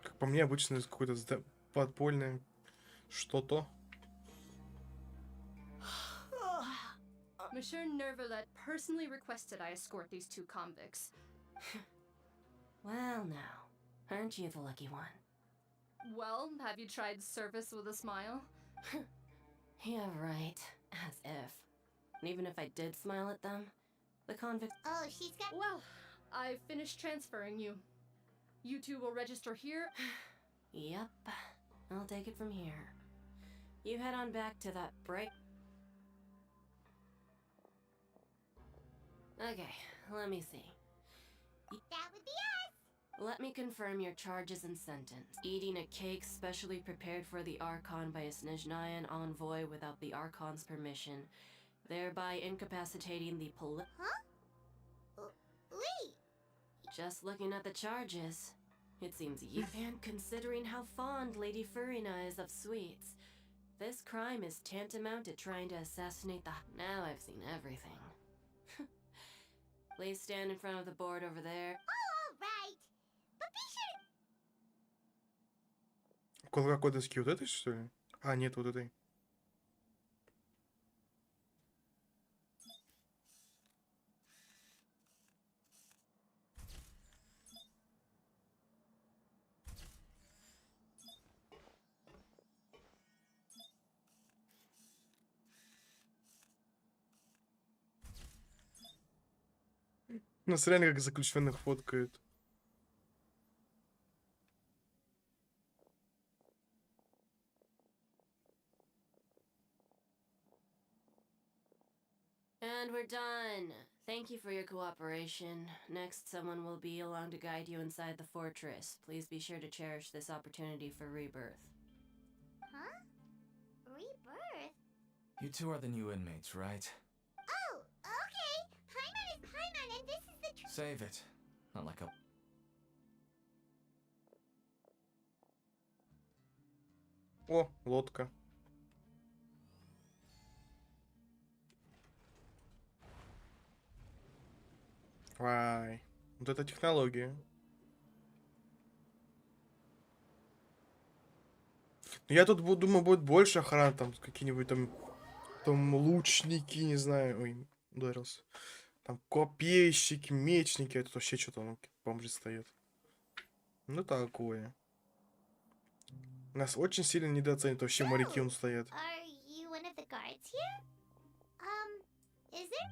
Как по мне, обычно это какое-то подпольное что-то. Monsieur Nervalet personally requested I escort these two convicts. Well, now, aren't you the lucky one? Well, have you tried service with a smile? Yeah, right. As if. And even if I did smile at them, the convict. Oh, she's got. Well, I finished transferring you. You two will register here. Yep. I'll take it from here. You head on back to that break. Okay, let me see. That would be us. Let me confirm your charges and sentence. Eating a cake specially prepared for the Archon by a Snezhnayan envoy without the Archon's permission, thereby incapacitating the Huh? Wait. Just looking at the charges, it seems you. And considering how fond Lady Furina is of sweets, this crime is tantamount to trying to assassinate the. Now I've seen everything. Please stand in front of the board over there. Oh, all right. But be sure. Около какой доски? Вот этой, что ли? А, нет, вот этой. Нас реально как заключенных фоткают. And we're done. Thank you for your cooperation. Next, someone will be along to guide you inside the fortress. Please be sure to cherish this opportunity for rebirth. Huh? Rebirth? You two are the new inmates, right? Oh, okay. Paimon is Paimon, and this is the Save it. Not like a... О, лодка. Вай. Вот это технология. Я тут думаю, будет больше охраны, там какие-нибудь там лучники, не знаю. Ой, ударился. Там копейщики, мечники. А тут вообще что-то он бомжи стоят. Ну такое. Нас очень сильно недооценят. Вообще моряки он стоят. Are you one of the guards here? Is there?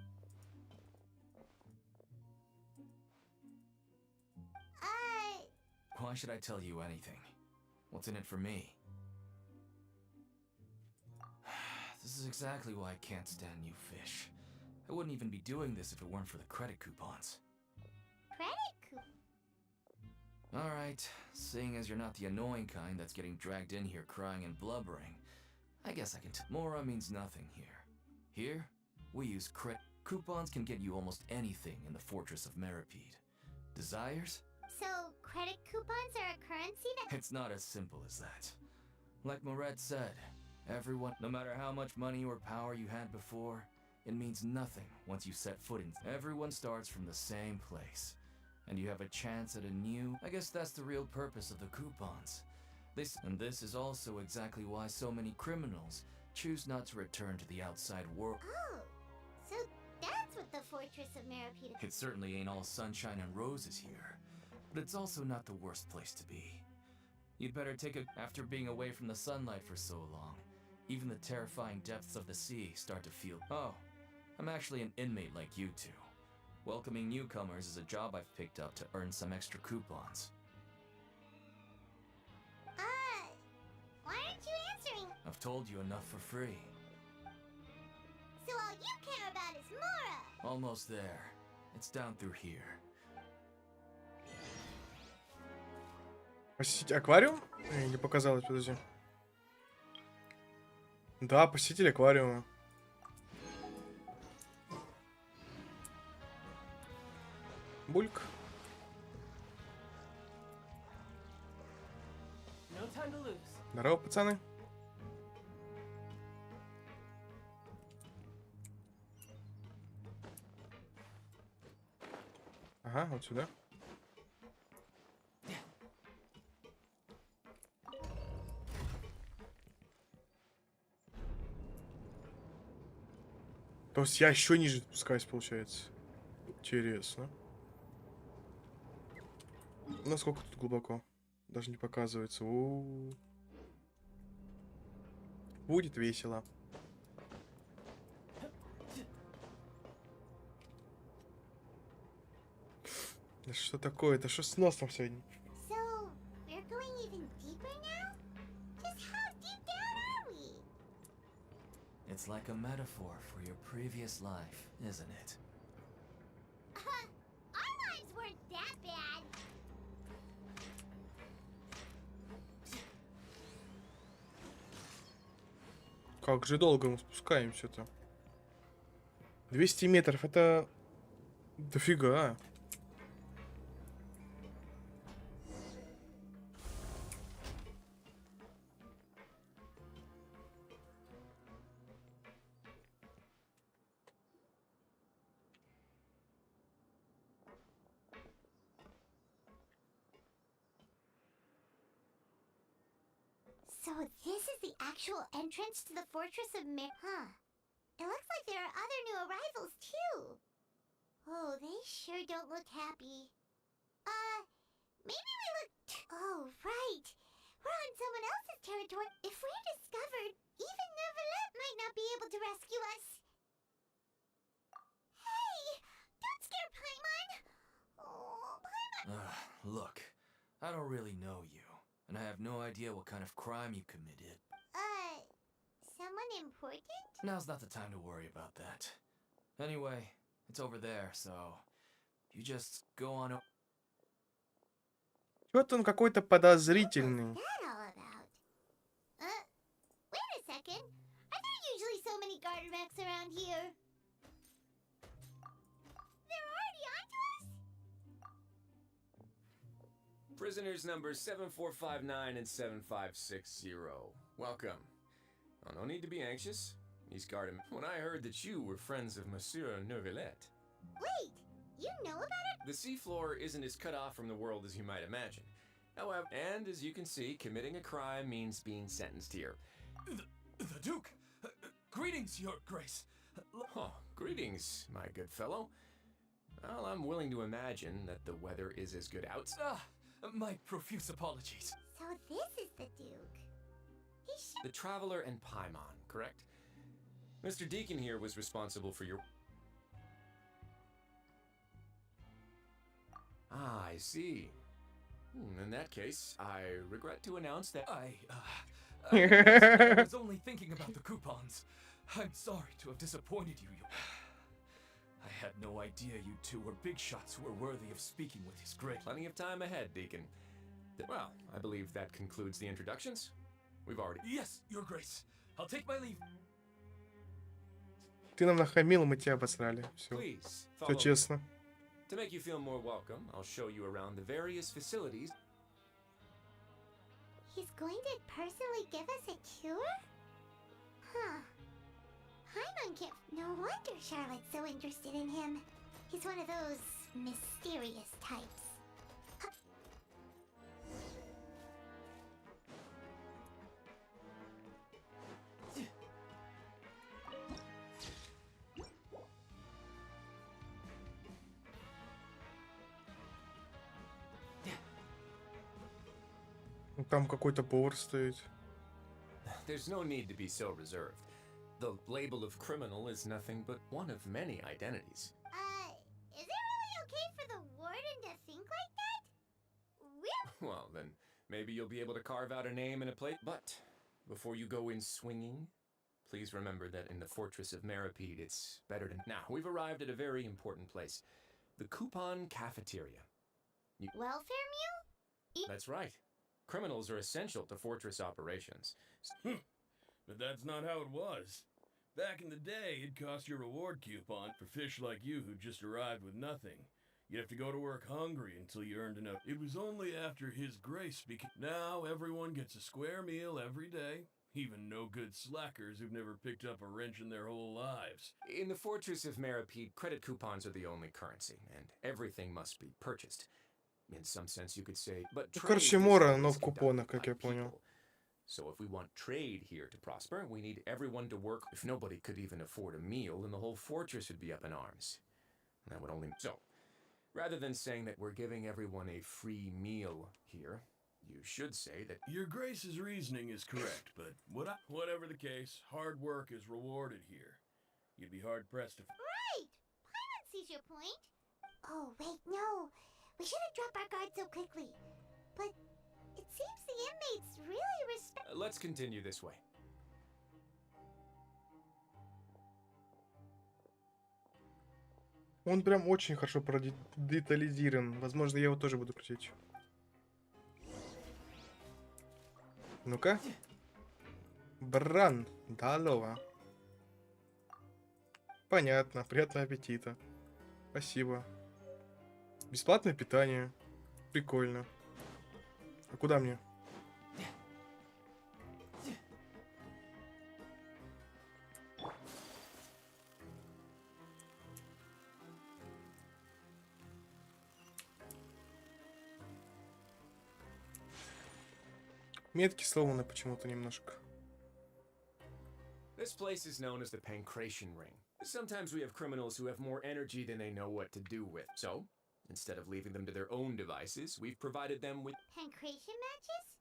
Why should I tell you anything? What's in it for me? This is exactly why I can't stand you fish. I wouldn't even be doing this if it weren't for the credit coupons. Credit coup. Alright, seeing as you're not the annoying kind that's getting dragged in here crying and blubbering, I guess I can Mora means nothing here. Here, we use coupons can get you almost anything in the Fortress of Meripede. Desires? So, credit coupons are a currency that. It's not as simple as that. Like Moret said, everyone, no matter how much money or power you had before, it means nothing once you set foot in. Everyone starts from the same place, and you have a chance at a new. I guess that's the real purpose of the coupons. This is also exactly why so many criminals choose not to return to the outside world. Oh, so that's what the Fortress of Meripede. It certainly ain't all sunshine and roses here, but it's also not the worst place to be. You'd better take a. After being away from the sunlight for so long, even the terrifying depths of the sea start to feel. Oh, I'm actually an inmate like you two. Welcoming newcomers is a job I've picked up to earn some extra coupons. Why aren't you answering? I've told you enough for free. So all you care about is Mora. Almost there. It's down through here. Посетить аквариум? Не показалось, подожди. Да, посетитель аквариума. Бульк. No time to lose. Здорово, пацаны. Ага, вот сюда. То есть я еще ниже спускаюсь, получается. Интересно. Насколько тут глубоко? Даже не показывается. У-у-у. Будет весело. Да что такое? Это что с носом сегодня? So, we're going even deeper now? Just how deep down are we? It's like a metaphor for your previous life, isn't it? Our lives weren't that bad. Как же долго мы спускаемся-то? 200 метров, это... Дофига. So this is the actual entrance to the Fortress of Huh. It looks like there are other new arrivals, too. Oh, they sure don't look happy. Maybe we look... Oh, right. We're on someone else's territory. If we're discovered, even Neverlet might not be able to rescue us. Hey! Don't scare Paimon! Oh, Paimon... Look, I don't really know you, and I have no idea what kind of crime you committed. Someone important? Now's not the time to worry about that. Anyway, it's over there, so you just go on. Вот он какой-то подозрительный. What's that all about? Wait a second. Are there usually so many Gardermacks around here? They're already onto us? Prisoners numbers 7459 and 7560. Welcome. Oh, no need to be anxious. These guard. When I heard that you were friends of Monsieur Neuvillette. Wait, you know about it? The seafloor isn't as cut off from the world as you might imagine. However, and as you can see, committing a crime means being sentenced here. The Duke! Greetings, Your Grace! Oh, greetings, my good fellow. Well, I'm willing to imagine that the weather is as good out. My profuse apologies. So this is the Duke. The Traveler and Paimon, correct? Mr. Deacon here was responsible for your... Ah, I see. In that case, I regret to announce that... I was only thinking about the coupons. I'm sorry to have disappointed you. I had no idea you two were big shots who were worthy of speaking with his grace. Plenty of time ahead, Deacon. Well, I believe that concludes the introductions. We've already... Yes, Your Grace. I'll take my leave. Ты нам нахамил, мы тебя обосрали. Все. Please, Все follow me. честно. To make you feel more welcome, I'll show you around the various facilities. He's going to personally give us a cure? Huh. Paimon can't... No wonder Charlotte's so interested in him. He's one of those mysterious types. Там какой-то повар стоит. There's no need to be so reserved. The label of criminal is nothing but one of many identities. Is there the warden to think like that? Really? Well, then maybe you'll be able to carve out a name and a plate. But before you go in swinging, please remember that in the Fortress of Meripede, it's better to... Now, we've arrived at a very important place. The Coupon Cafeteria. Welfare meal? That's right. Criminals are essential to Fortress operations. But that's not how it was. Back in the day, it cost your reward coupon for fish like you who just arrived with nothing. You'd have to go to work hungry until you earned enough. It was only after His Grace became... Now everyone gets a square meal every day. Even no good slackers who've never picked up a wrench in their whole lives. In the Fortress of Meripede, credit coupons are the only currency, and everything must be purchased. In some sense, you could say, but Ну, trade короче, is мора, always но в купонах, conducted как я by понял. people. So if we want trade here to prosper, we need everyone to work. If nobody could even afford a meal, then the whole fortress would be up in arms. That would only... So, rather than saying that we're giving everyone a free meal here, you should say that... Your Grace's reasoning is correct, but whatever the case, hard work is rewarded here. You'd be hard-pressed to... Right! Paimon sees your point. Oh, wait, no. We should have dropped our guard so quickly. But it seems the inmates really respect... Let's continue this way. Он прям очень хорошо продетализирован. Возможно, я его тоже буду крутить. Ну-ка. Бран. Здорово. Понятно. Приятного аппетита. Спасибо. Бесплатное питание. Прикольно. А куда мне? Метки сломаны почему-то немножко. This place is known as the Pancration Ring. Sometimes we have criminals who have more energy than they know what to do with. So, instead of leaving them to their own devices, we've provided them with... Pancration matches?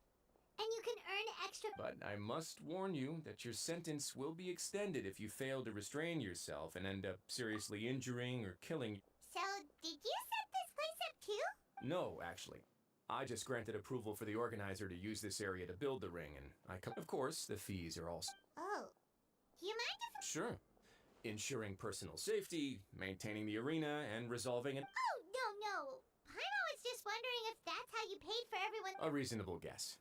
And you can earn extra... But I must warn you that your sentence will be extended if you fail to restrain yourself and end up seriously injuring or killing... So, did you set this place up too? No, actually. I just granted approval for the organizer to use this area to build the ring, and of course, the fees are also... Oh. Do you mind if... Sure. Ensuring personal safety, maintaining the arena, and resolving an... Oh, no. Paimon was just wondering if that's how you paid for everyone... A reasonable guess.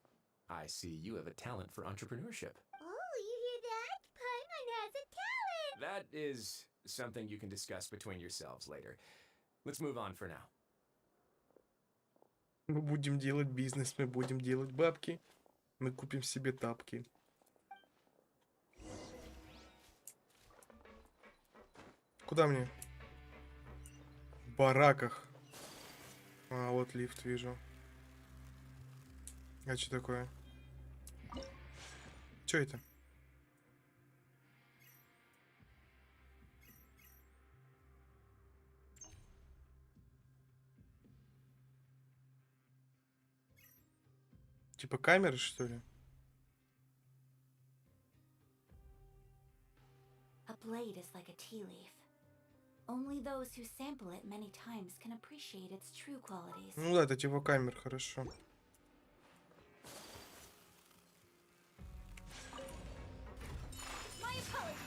I see you have a talent for entrepreneurship. Oh, you hear that? Paimon has a talent! That is something you can discuss between yourselves later. Let's move on for now. Мы будем делать бизнес, мы будем делать бабки. Мы купим себе тапки. Куда мне? В бараках. А, вот лифт вижу. А что такое? Что это? Типа камеры, что ли? A blade is like a tea leaf. Only those who sample it many times can appreciate its true qualities. Ну да, это типа камер, хорошо. My apologies.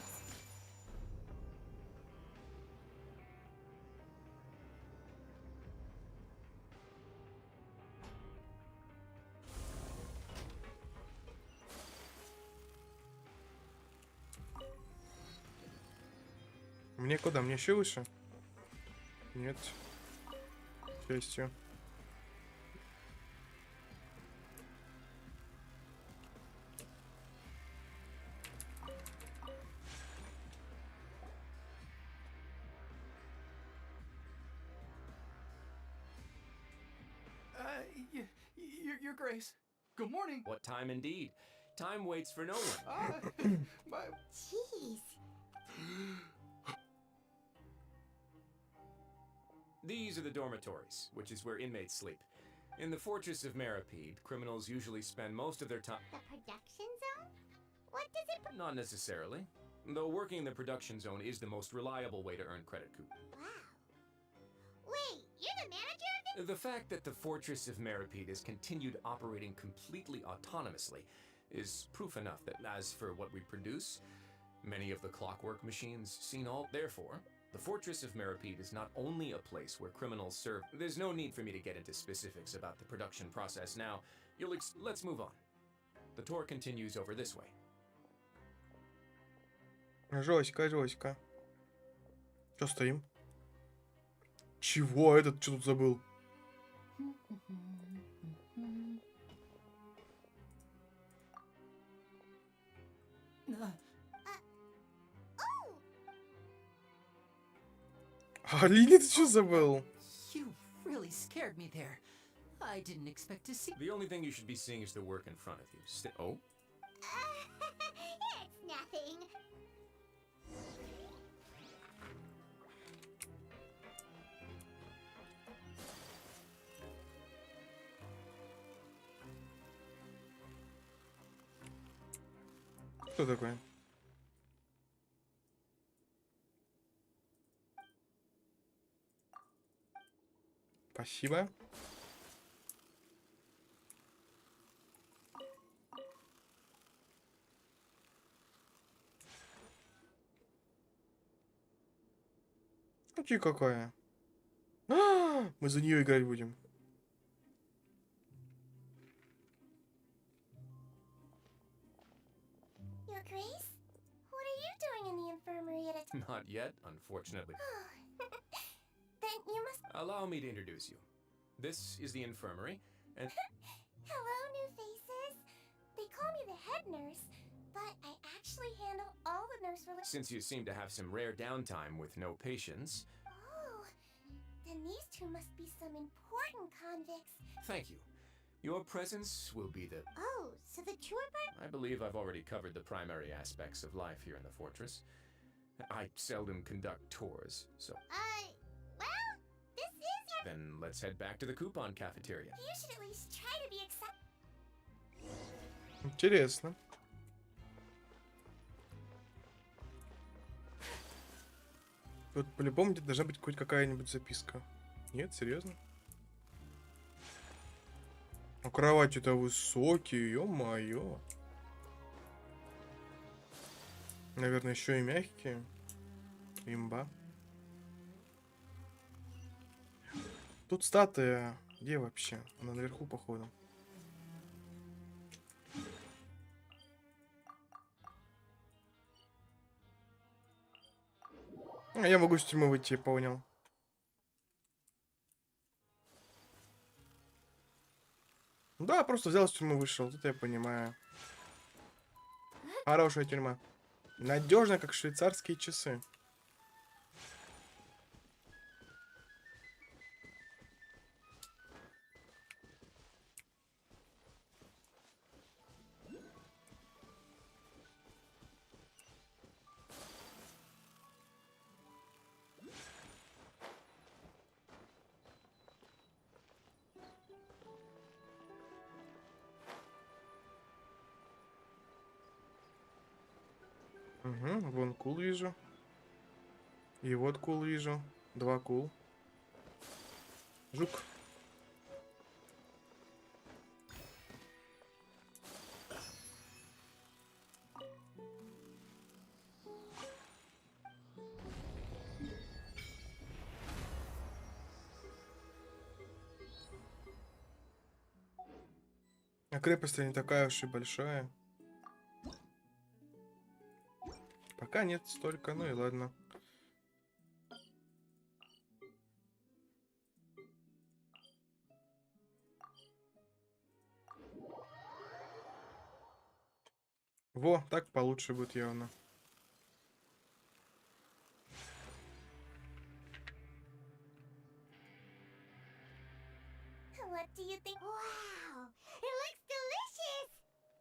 Мне куда? Мне еще выше? Нет. К счастью. Your Grace. Good morning. What time indeed? Time waits for no one. Jeez. These are the dormitories, which is where inmates sleep. In the Fortress of Meripede, criminals usually spend most of their time... The production zone? What does it... Not necessarily. Though working in the production zone is the most reliable way to earn credit coup. Wow. Wait, you're the The fact that the Fortress of Meripede has continued operating completely autonomously is proof enough that as for what we produce, many of the clockwork machines seen all. Therefore, the Fortress of Meripede is not only a place where criminals serve. There's no need for me to get into specifics about the production process now. Let's move on. The tour continues over this way. Жоська, Жоська. Чё стоим? Чего? Этот что тут забыл? Алине, ты что забыл? You really scared me there. I didn't expect to see. The only thing you should be seeing is the work in front of you. Oh? It's nothing. Кто такой? Спасибо. Смотри, какая. Мы за нее играть будем. Your Grace? What are you doing in the infirmary at a time? Not yet, unfortunately. Then you must... Allow me to introduce you. This is the infirmary, and Hello, new faces. They call me the head nurse, but I actually handle all the nurse related... since you seem to have some rare downtime with no patients, Oh, then these two must be some important convicts. thank you. Your presence will be the... Oh, so the tour part... I believe I've already covered the primary aspects of life here in the fortress. I seldom conduct tours, so well, this is your... then let's head back to the coupon cafeteria. You should at least try to be excited. Интересно. Тут по-любому где-то должна быть хоть какая-нибудь записка. Нет, серьезно? А кровати-то высокие, ё-моё. Наверное, еще и мягкие. Имба. Тут статуя. Где вообще? Она наверху, походу. А я могу с тюрьмы выйти, понял. Да, просто взял с тюрьмы, вышел. Тут я понимаю. Хорошая тюрьма. Надежно, как швейцарские часы. Угу, вон кул вижу. И вот кул вижу. 2 кул. Жук. А крепость не такая уж и большая. Пока нет столько, ну и ладно. Во, так получше будет явно. What do you think? Wow, it looks delicious!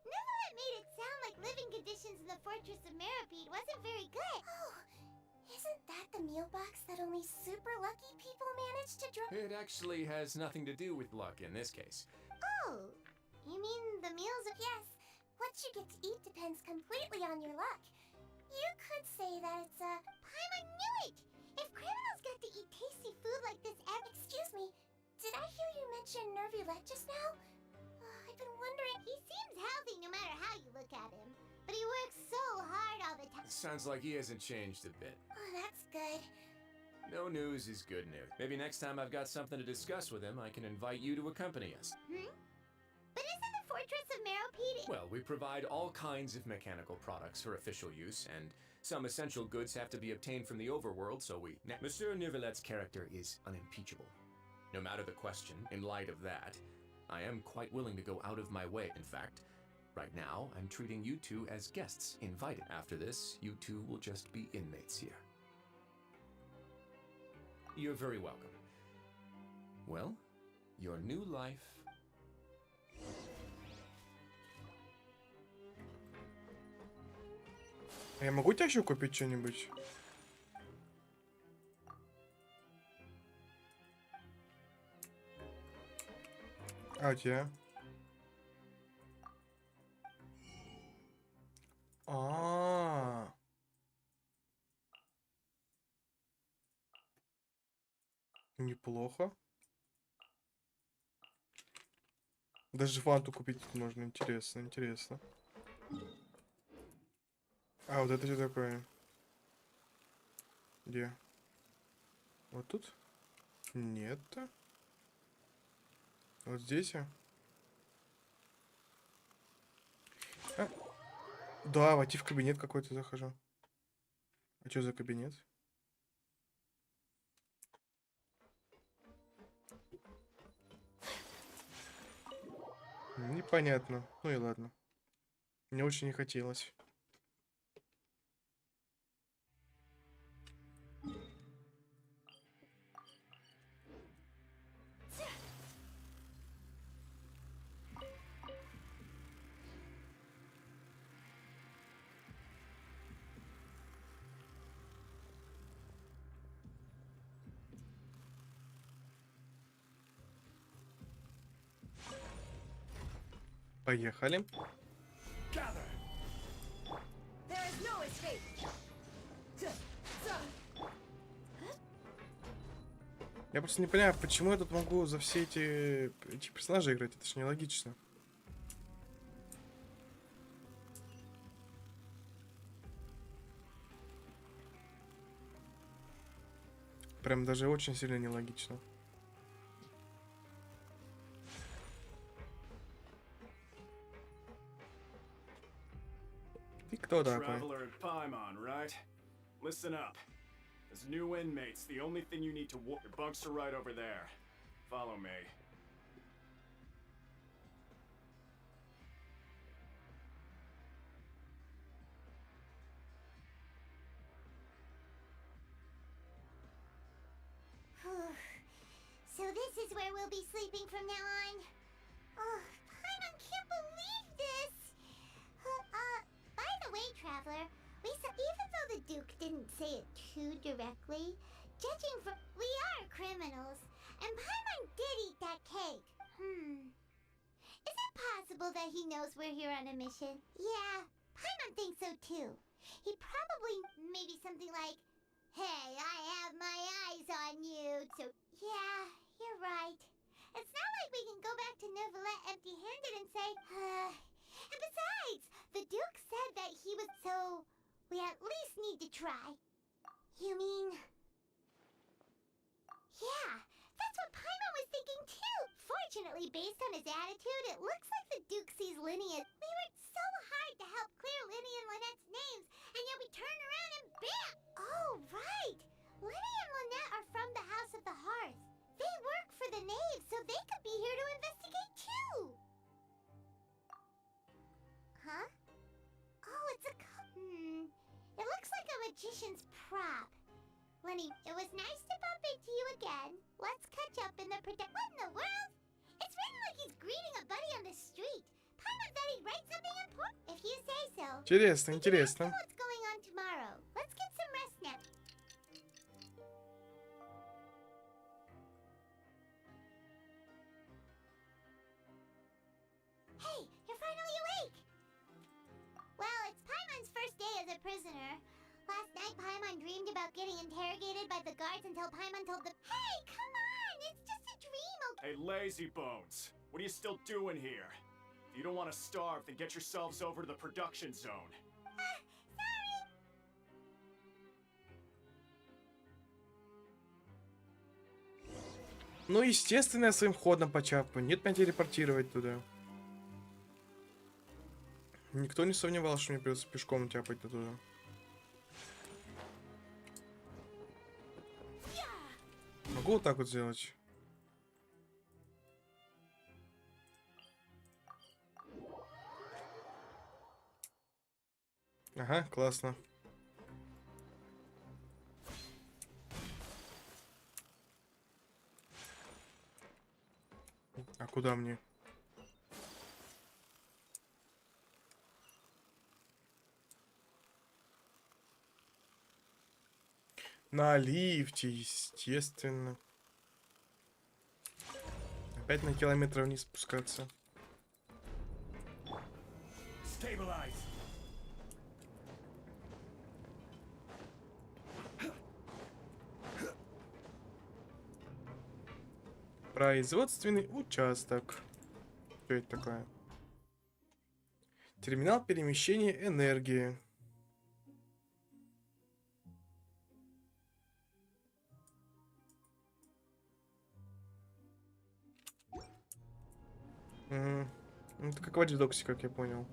Neverlet made it sound like living conditions in the Fortress of Meripede wasn't very good. Oh, isn't that the meal box that only super lucky people manage to draw? It actually has nothing to do with luck in this case. Oh, you mean the meals of... Yes, what you get to eat depends completely on your luck. You could say that it's a... Paimon knew it! If criminals got to eat tasty food like this... Excuse me, did I hear mention Nervulette just now? I've been wondering. He seems healthy no matter how you look at him. But he works so hard all the time. Sounds like he hasn't changed a bit. Oh, that's good. No news is good news. Maybe next time I've got something to discuss with him, I can invite you to accompany us. But isn't the Fortress of Meropede... Well, we provide all kinds of mechanical products for official use, and some essential goods have to be obtained from the overworld, so we... Monsieur Nervulette's character is unimpeachable. No matter the question, in light of that, I am quite willing to go out of my way. In fact, right now, I'm treating you two as guests invited. After this, you two will just be inmates here. You're very welcome. Well, your new life... Я могу тебе еще купить что-нибудь? А у тебя? А-а-а. Неплохо. Даже фанту купить можно. Интересно, интересно. А, вот это что такое? Где? Вот тут? Нет. Вот здесь? А? Да, войти в кабинет какой-то захожу. А что за кабинет? Непонятно. Ну и ладно. Мне очень не хотелось. Поехали. Я просто не понимаю, почему я тут могу за все эти персонажи играть. Это ж нелогично. Прям даже очень сильно нелогично. Ты кто такой? Traveler at Paimon, right? Listen up. As new inmates, the only thing you need to your bunks are right over there. Follow me. So this is where we'll be sleeping from now on. Oh, Paimon can't believe this. By the way, Traveler, even though the Duke didn't say it too directly, judging from we are criminals, and Paimon did eat that cake. Is it possible that he knows we're here on a mission? Yeah, Paimon thinks so too. He probably maybe something like, "Hey, I have my eyes on you." So yeah, you're right. It's not like we can go back to Nervulette empty-handed and say, And besides, the Duke said that he was so... We at least need to try. You mean... Yeah, that's what Paimon was thinking too. Fortunately, based on his attitude, it looks like the Duke sees Linny as... We worked so hard to help clear Linny and Lynette's names, and yet we turned around and bam! Oh, right! Linny and Lynette are from the House of the Hearth. They work for the Knave, so they could be here to investigate too. Huh? Oh, it's a It looks like a magician's prop. Lenny, it was nice to bump into you again. Let's catch up in the What in the world? It's written like he's greeting a buddy on the street. Paimon thought he'd write something important. If you say so. Интересно, интересно. What's going on tomorrow? Let's get some rest now. Hey, you're finally awake! Well, it's Paimon's first day as a prisoner. Last night, Paimon dreamed about getting interrogated by the guards until Paimon told them, "Hey, come on! It's just a dream, Hey, lazy bones. What are you still doing here? If you don't want to starve, then get yourselves over to the production zone. Sorry. Ну, естественно, я своим ходом почапаю. Нет меня телепортировать туда. Никто не сомневался, что мне придется пешком тяпать туда. Могу вот так вот сделать? Ага, классно. А куда мне? На лифте, естественно. Опять на километр вниз спускаться. Stabilize. Производственный участок. Что это такое? Терминал перемещения энергии. Ну, это как в Watch Dogs, как я понял.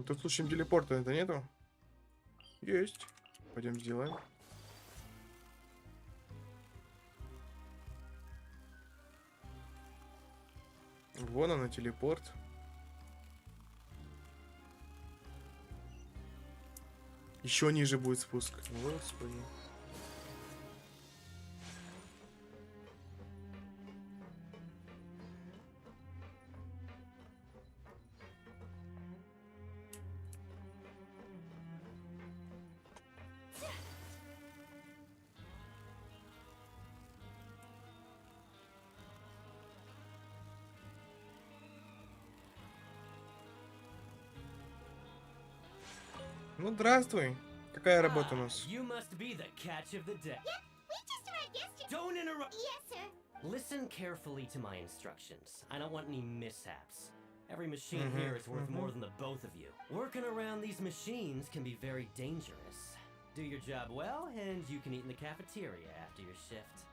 Тут в случае телепорта это нету? Есть. Пойдем сделаем. Вон она, телепорт. Еще ниже будет спуск. Господи. Ну, здравствуй. Какая работа у нас? You must be the catch of the day. Yep, we just arrived yesterday. Don't interrupt. Yes, sir. Listen carefully to my instructions. I don't want any mishaps. Every machine here is worth more than the both of you. Working around these machines can be very dangerous. Do your job well, and you can eat in the cafeteria after your shift.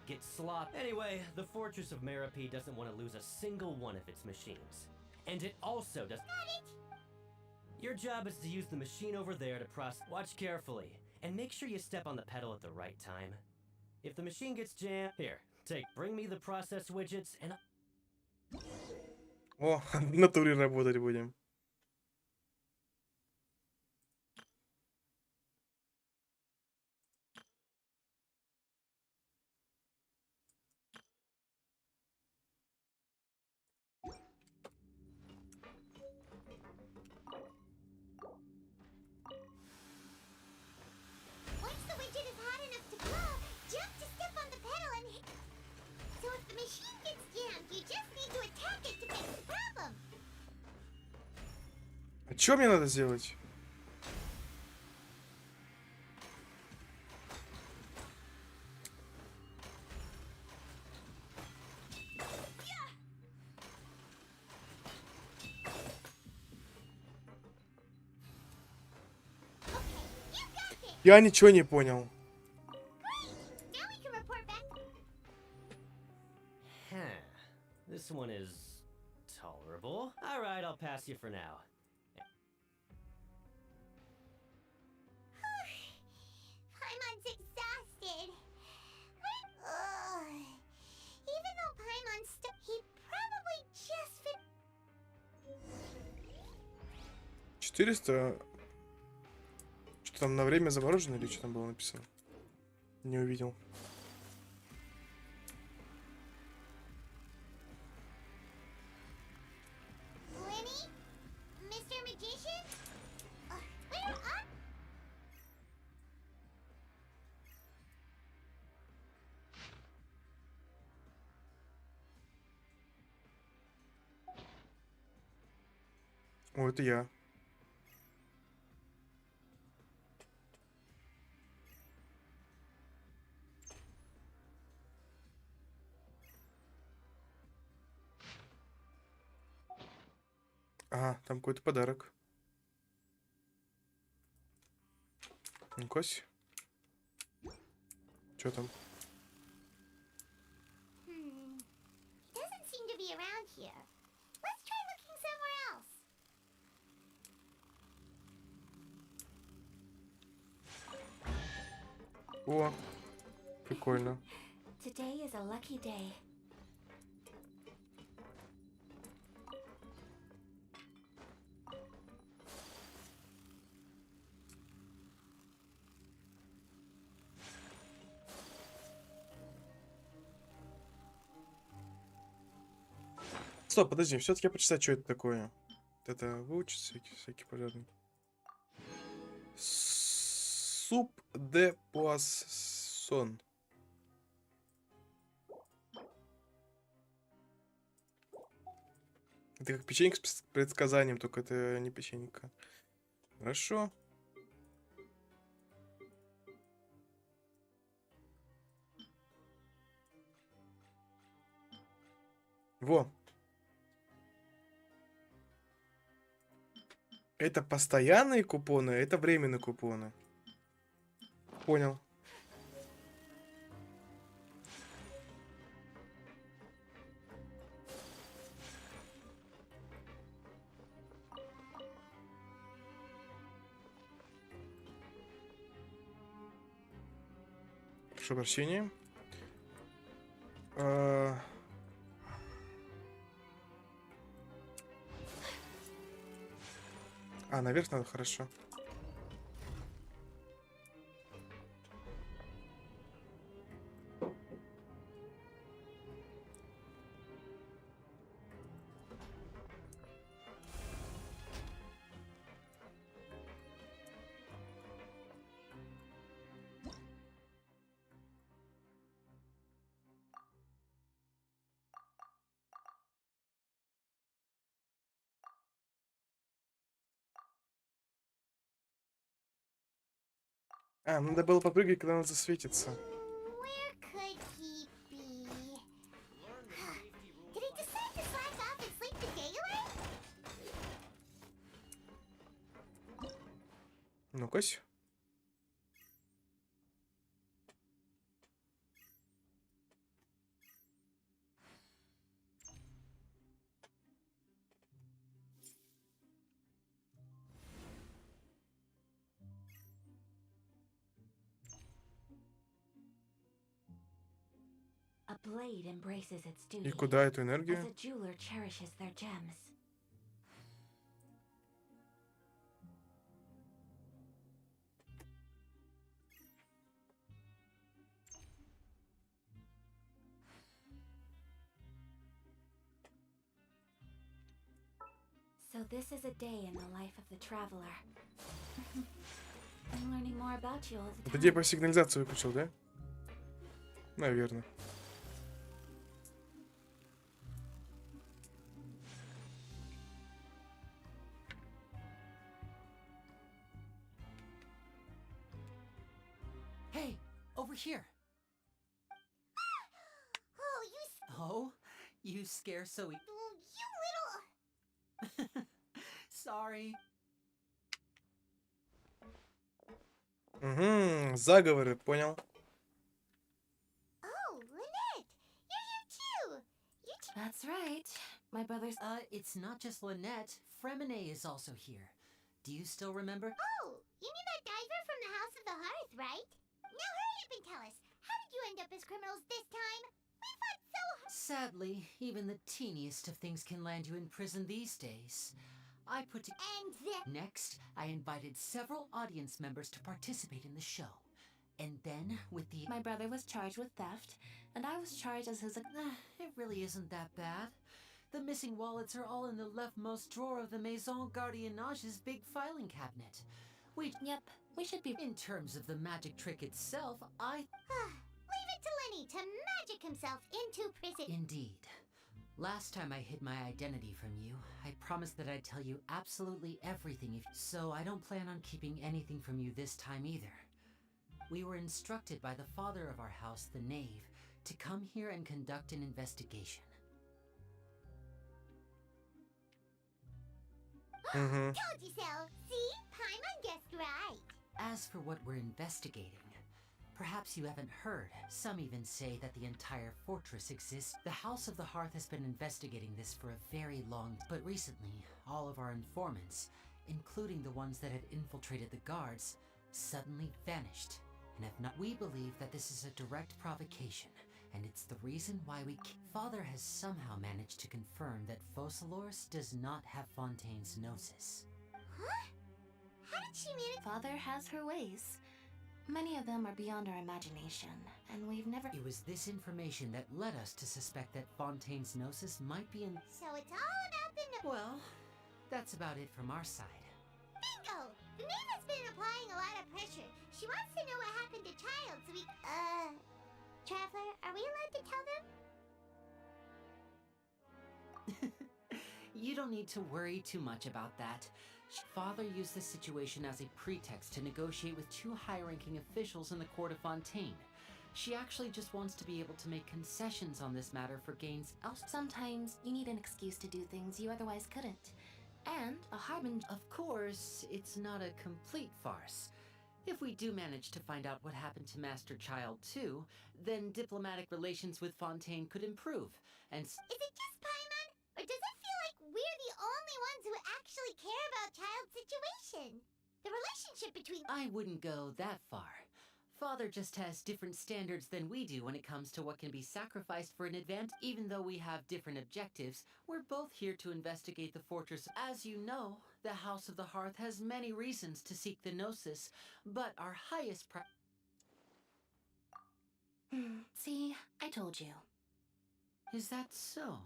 Get slop. Anyway, the Fortress of Meripede doesn't want to lose a single one of its machines. And it also does. Got it. Your job is to use the machine over there to process. Watch carefully, and make sure you step on the pedal at the right time. If the machine gets jammed, here, bring me the process widgets, and... О, в натуре работать будем. Once the widget is hot enough to glow, jump to step on the pedal and hit. So if the machine gets jammed, you just need to attack it to fix the problem. А что мне надо сделать? Я ничего не понял. Now we can report back. This one is tolerable. All right, I'll pass you for now. Paimon's exhausted. Even though Paimon's he probably just fit. 400. Что там на время заморожено или что там было написано? Не увидел. Lenny? Mr. Magician? О, это я. Ага, там какой-то подарок. Ну-кась. Чё там? Doesn't seem to be around here. Let's try looking somewhere else. О, прикольно. Today is a lucky day. Стоп, подожди, все-таки я почитаю, что это такое. Вот это выучить всякий пожарный. Суп де пуассон. Это как печенька с предсказанием, только это не печенька. Хорошо. Во. Это постоянные купоны, это временные купоны. Понял. Прошу прощения. Наверх надо, хорошо. Надо было попрыгать, когда он засветится. Where could he be? Did he decide to slack off and sleep the day away? Ну-кась. A blade embraces its И duty, куда эту as энергию? a jeweler cherishes their gems. So this is a day in the life of the traveler. I'm learning more about you all the Это time. типа сигнализацию выключил, да? Наверное. Hey, over here. Oh, you Oh, you scare so you Sorry. Угу, заговоры, понял. Oh, Lynette, you're here too. That's right. My brother's. It's not just Lynette. Fremine is also here. Do you still remember? Oh, you mean that diver from the House of the Hearth, right? Now hurry up and tell us, how did you end up as criminals this time? We fought so hard. Sadly, even the teeniest of things can land you in prison these days. I put to- And then... Next, I invited several audience members to participate in the show. And then, with the- My brother was charged with theft, and I was charged as his. It really isn't that bad. The missing wallets are all in the leftmost drawer of the Maison Gardiennage's big filing cabinet. Yep, we should be. In terms of the magic trick itself, Leave it to Lenny to magic himself into prison. Indeed. Last time I hid my identity from you, I promised that I'd tell you absolutely everything so I don't plan on keeping anything from you this time either. We were instructed by the father of our house, the Knave, to come here and conduct an investigation. Угу. Told you so. See? Paimon guessed right. As for what we're investigating, perhaps you haven't heard. Some even say that the entire fortress exists. The House of the Hearth has been investigating this for a very long time. But recently, all of our informants, including the ones that had infiltrated the guards, suddenly vanished. And have not. We believe that this is a direct provocation, and it's the reason why Father has somehow managed to confirm that Focalors does not have Fontaine's gnosis. Huh? How did she manage? Father has her ways. Many of them are beyond our imagination, and we've never... It was this information that led us to suspect that Fontaine's gnosis might be in... So it's all about the Well, that's about it from our side. Bingo! The Knave has been applying a lot of pressure. She wants to know what happened to Child, so we... Traveler, are we allowed to tell them? You don't need to worry too much about that. Father used this situation as a pretext to negotiate with two high-ranking officials in the court of Fontaine. She actually just wants to be able to make concessions on this matter for gains elsewhere. Sometimes you need an excuse to do things you otherwise couldn't. And a harbinger... Of course, it's not a complete farce. If we do manage to find out what happened to Master Child too, then diplomatic relations with Fontaine could improve, and... Is it just Paimon? Or does it feel like we're the only ones who actually care about Child's situation? The relationship between... I wouldn't go that far. Father just has different standards than we do when it comes to what can be sacrificed for an advantage. Even though we have different objectives, we're both here to investigate the fortress. As you know, the House of the Hearth has many reasons to seek the Gnosis, but our highest See, I told you. Is that so?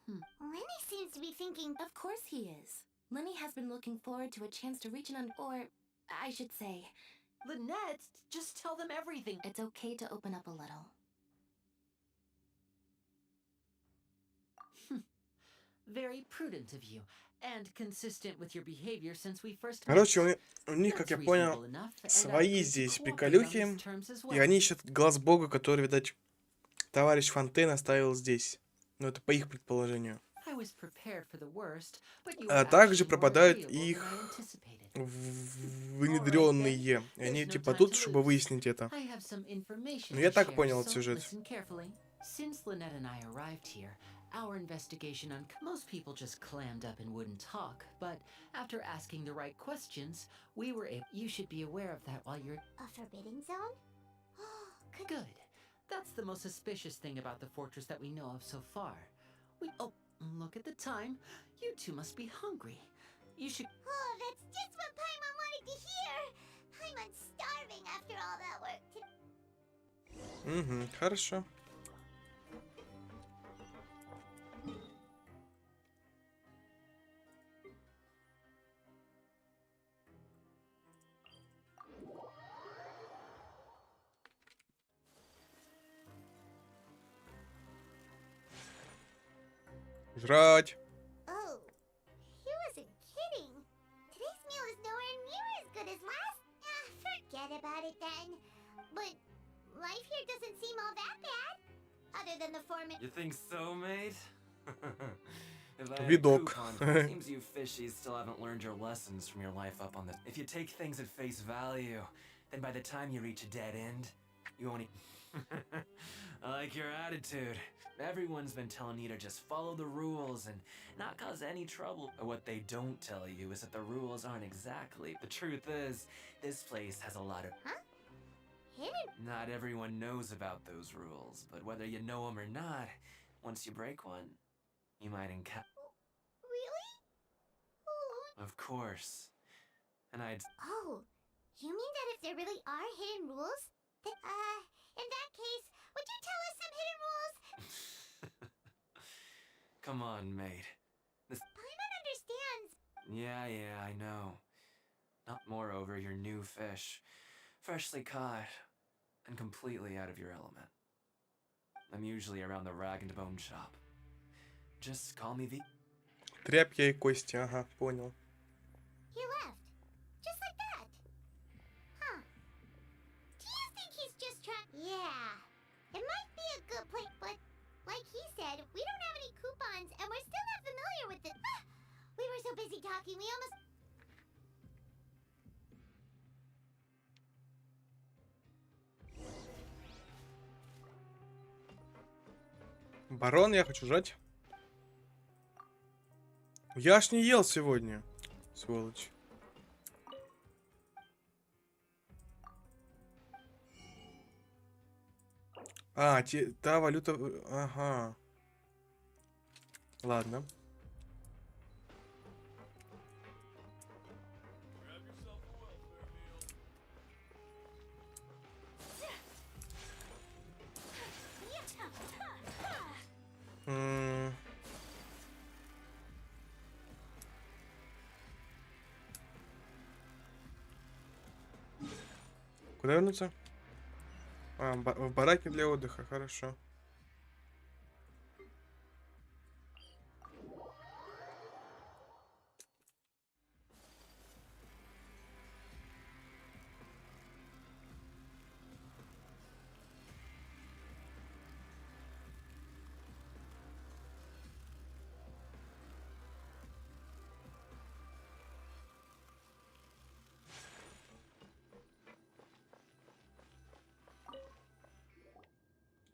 Lenny seems to be thinking... Of course he is. Lenny has been looking forward to a chance to reach or, I should say... Lynette, just tell them everything. It's okay to open up a little. Very prudent of you, and consistent with your behavior since we first... Короче, у них, как я понял, свои здесь приколюхи, и они ищут глаз бога, который, видать, товарищ Фонтейн оставил здесь. Ну, это по их предположению. А также пропадают их внедренные. И они типа тут, чтобы выяснить это. Ну, я так понял этот сюжет. Our investigation on most people just clammed up and wouldn't talk, but after asking the right questions, we were able... You should be aware of that while you're... A forbidden zone? Good. That's the most suspicious thing about the fortress that we know of so far. Oh, look at the time. You two must be hungry. You should... Oh, that's just what Paimon wanted to hear! Paimon's starving after all that work. Хорошо. Жрать. Oh, he wasn't kidding. Today's meal is nowhere near as good as last. Forget about it then. But life here doesn't seem all that bad. Other than the foreman. You think so, mate? If I had a Видок. coupon, it seems you fishies still haven't learned your lessons from your life up on this. If you take things at face value, then by the time you reach a dead end, you only... I like your attitude. Everyone's been telling you to just follow the rules and not cause any trouble. But what they don't tell you is that the rules aren't exactly. The truth is, this place has a lot of... Huh? Hidden? Not everyone knows about those rules, but whether you know them or not, once you break one, you might encounter... Really? Oh. Of course. And I'd... Oh, you mean that if there really are hidden rules? Then, in that case, would you tell us some hidden rules? Come on, mate. This... Paimon understands. Yeah, I know. Not moreover, you're new fish. Freshly caught. And completely out of your element. I'm usually around the rag and bone shop. Just call me V. Тряпки и кости, ага, понял. He left. Just like that. Huh. Do you think he's just trying? Yeah. It might be a good place, but like he said, we don't have any coupons and we're still not familiar with it. We were so busy talking, we almost... Барон, я хочу жать. Я ж не ел сегодня, сволочь. А, та валюта... Ага. Ладно. Куда вернуться? А, в бараке для отдыха, хорошо.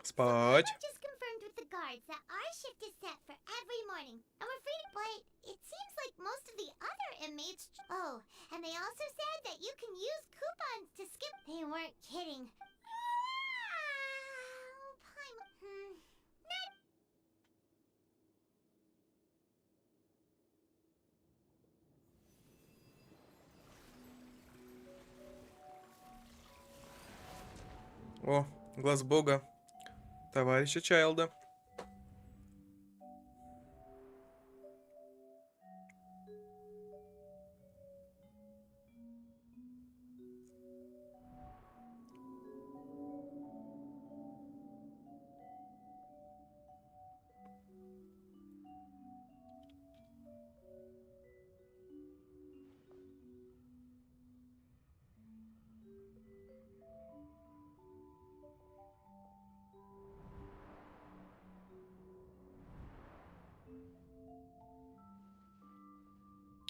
Спать. Just confirmed with the guards that our shift is set for every morning, and we're free to play. It seems like most of the other inmates... Oh, and they also said that you can use coupons to skip... They weren't kidding. О, глаз бога. Товарища Чайлда.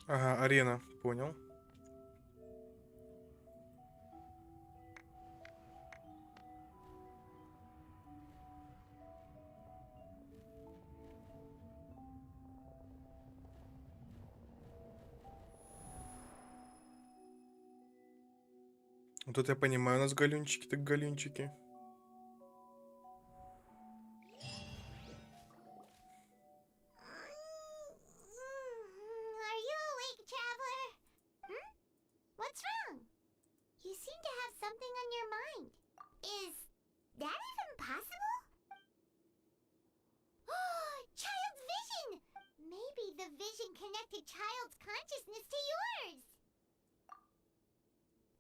Ага, арена, понял. Вот тут я понимаю, у нас галюнчики, так галюнчики.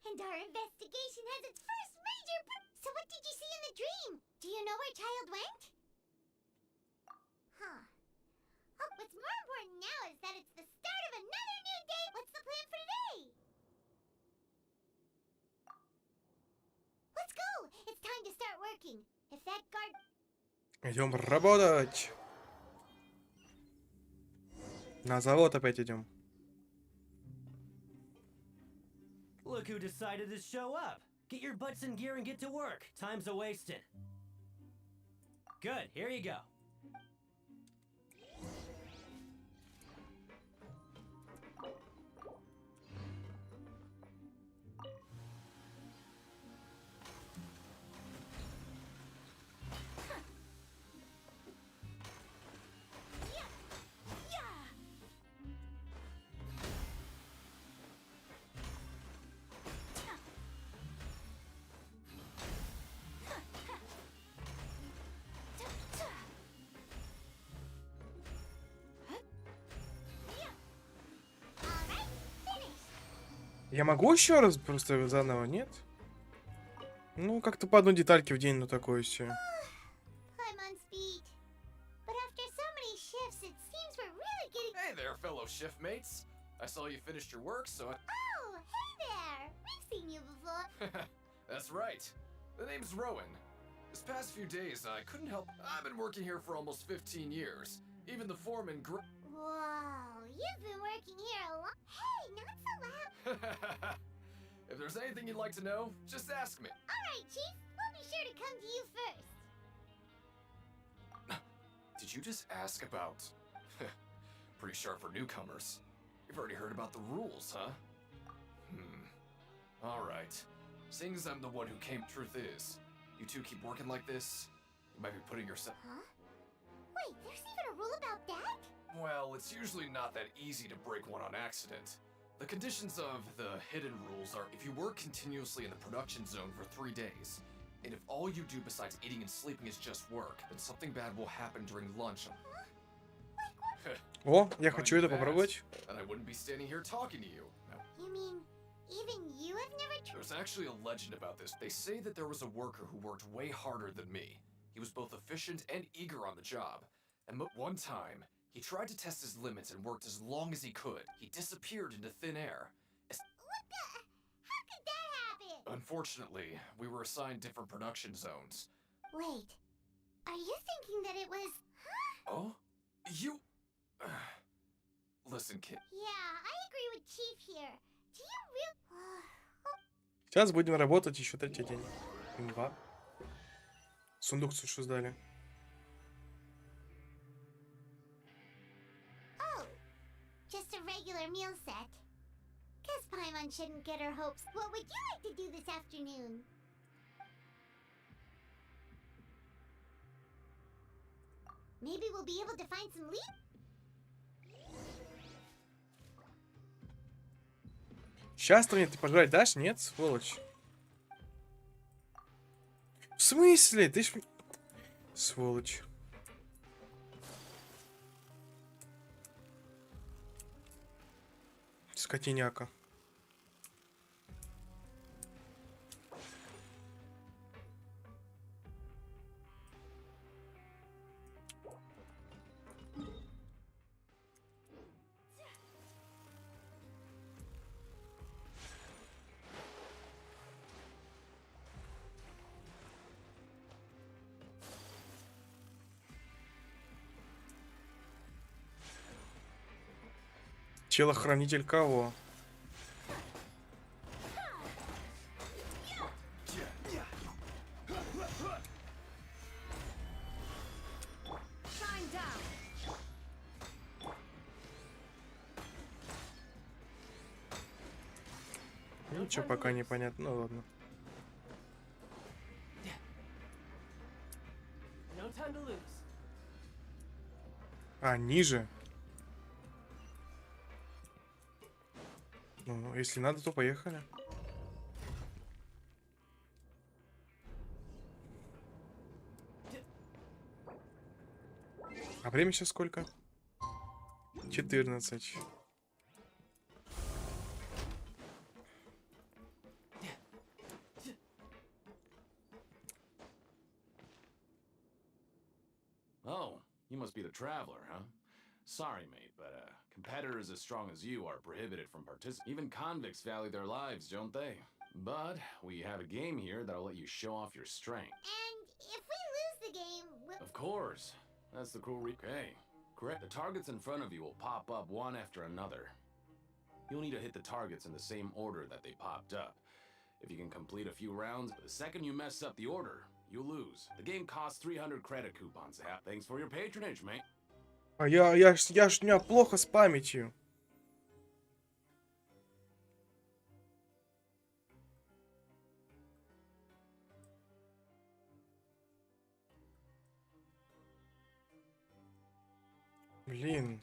And our investigation has its first major... So what did you see in the dream? Do you know where Child went? Huh. Oh, what's more important now is that it's the start of another new day. What's the plan for today? Let's go! It's time to start working. If that guard... Идем работать. На завод опять идем. Look who decided to show up. Get your butts in gear and get to work. Time's a-wasting. Good, here you go. Я могу еще раз просто заново, нет? Ну, как-то по одной детальке в день, ну такое все. I'm on speed. But after so many shifts, it shift mates. I saw you finished your work, so... Oh, hey there! We've seen you before. That's right. The name's Rowan. This past few days, I couldn't help... I've been working here for almost 15 years. Even the foreman... Whoa, you've been working here a lot. Hey, not so loud. If there's anything you'd like to know, just ask me. Alright, Chief. We'll be sure to come to you first. Did you just ask about... Pretty sharp for newcomers. You've already heard about the rules, huh? Alright. Seeing as I'm the one who came, truth is, you two keep working like this, you might be putting yourself... Huh? Wait, there's even a rule about that? Well, it's usually not that easy to break one on accident. The conditions of the hidden rules are if you work continuously in the production zone for 3 days, and if all you do besides eating and sleeping is just work, then something bad will happen during lunch. О, я хочу это попробовать. And I wouldn't be standing here talking to you. You mean, even you have never There's actually a legend about this. They say that there was a worker who worked way harder than me. He was both efficient and eager on the job. And one time, he tried to test his limits and worked as long as he could. He disappeared into thin air. What the? How could that happen? Unfortunately, we were assigned different production zones. Wait, are you thinking that it was... Oh? You... Listen, kid. Yeah, I agree with Chief here. Do you really... Сейчас будем работать еще 3-й день. Имба. Сундук суши сдали. Oh, just a regular meal set. Guess Paimon shouldn't get her hopes. What would you like to do this afternoon? Maybe we'll be able to find some lead? Сейчас ты мне пожрать дашь? Нет, сволочь. В смысле? Ты ж... Сволочь. Скотиняка. Телохранитель кого? Ничего пока не понятно, ну ладно. А, ниже. Ну, если надо, то поехали. А время сейчас сколько? 14. Oh, you must be the traveler, huh? Sorry, mate, but competitors as strong as you are prohibited from participating. Even convicts value their lives, don't they? But we have a game here that'll let you show off your strength. And if we lose the game, Of course. That's the cool Okay, correct. The targets in front of you will pop up one after another. You'll need to hit the targets in the same order that they popped up. If you can complete a few rounds, the second you mess up the order, you lose. The game costs 300 credit coupons. Thanks for your patronage, mate. А я ж у меня плохо с памятью. Блин.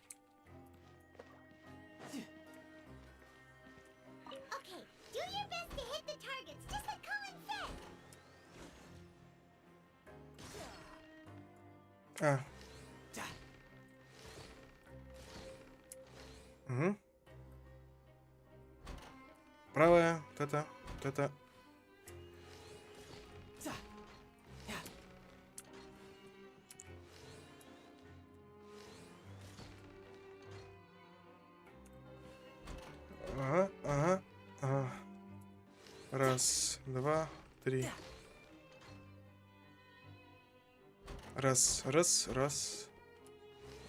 Okay, do your best to hit the targets, just like Colin said. А. Угу. Правая, вот это. Раз, два, три. Раз, раз, раз.